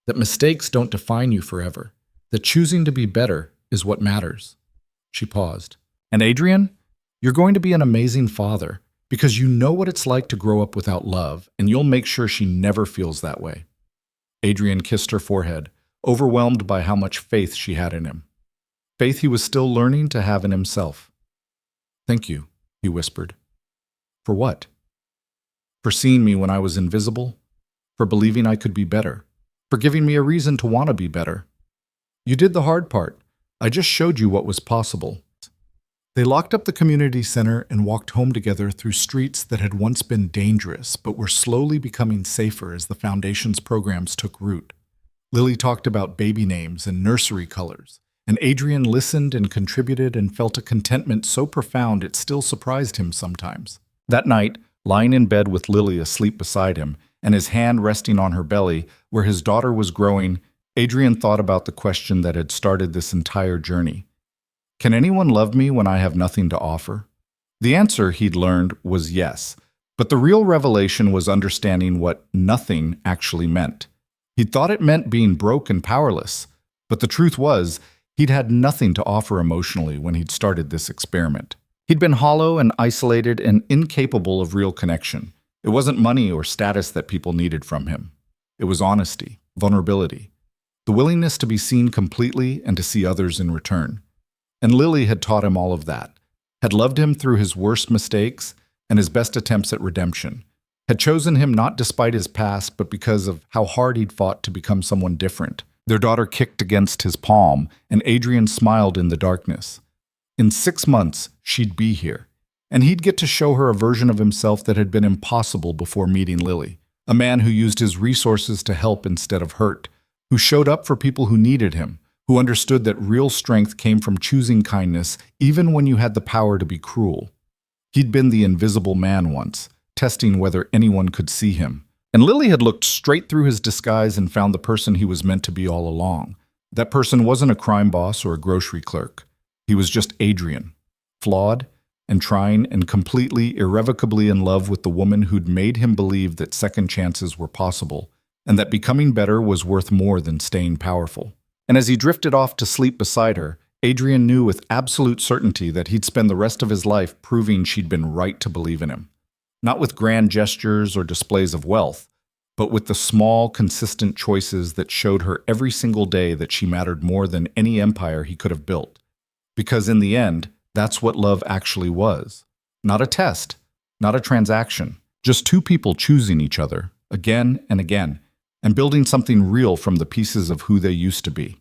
A: that mistakes don't define you forever, that choosing to be better is what matters." She paused. "And Adrian, you're going to be an amazing father because you know what it's like to grow up without love, and you'll make sure she never feels that way." Adrian kissed her forehead, overwhelmed by how much faith she had in him. Faith he was still learning to have in himself. "Thank you," he whispered. "For what?" "For seeing me when I was invisible, for believing I could be better, for giving me a reason to want to be better. You did the hard part. I just showed you what was possible." They locked up the community center and walked home together through streets that had once been dangerous but were slowly becoming safer as the Foundation's programs took root. Lily talked about baby names and nursery colors, and Adrian listened and contributed and felt a contentment so profound it still surprised him sometimes. That night, lying in bed with Lily asleep beside him, and his hand resting on her belly, where his daughter was growing, Adrian thought about the question that had started this entire journey. Can anyone love me when I have nothing to offer? The answer, he'd learned, was yes, but the real revelation was understanding what nothing actually meant. He'd thought it meant being broke and powerless, but the truth was, he'd had nothing to offer emotionally when he'd started this experiment. He'd been hollow and isolated and incapable of real connection. It wasn't money or status that people needed from him. It was honesty, vulnerability, the willingness to be seen completely and to see others in return. And Lily had taught him all of that, had loved him through his worst mistakes and his best attempts at redemption, had chosen him not despite his past, but because of how hard he'd fought to become someone different. Their daughter kicked against his palm, and Adrian smiled in the darkness. In 6 months, she'd be here, and he'd get to show her a version of himself that had been impossible before meeting Lily. A man who used his resources to help instead of hurt, who showed up for people who needed him, who understood that real strength came from choosing kindness even when you had the power to be cruel. He'd been the invisible man once, testing whether anyone could see him. And Lily had looked straight through his disguise and found the person he was meant to be all along. That person wasn't a crime boss or a grocery clerk. He was just Adrian, flawed and trying and completely, irrevocably in love with the woman who'd made him believe that second chances were possible and that becoming better was worth more than staying powerful. And as he drifted off to sleep beside her, Adrian knew with absolute certainty that he'd spend the rest of his life proving she'd been right to believe in him. Not with grand gestures or displays of wealth, but with the small, consistent choices that showed her every single day that she mattered more than any empire he could have built. Because in the end, that's what love actually was. Not a test, not a transaction, just two people choosing each other, again and again, and building something real from the pieces of who they used to be.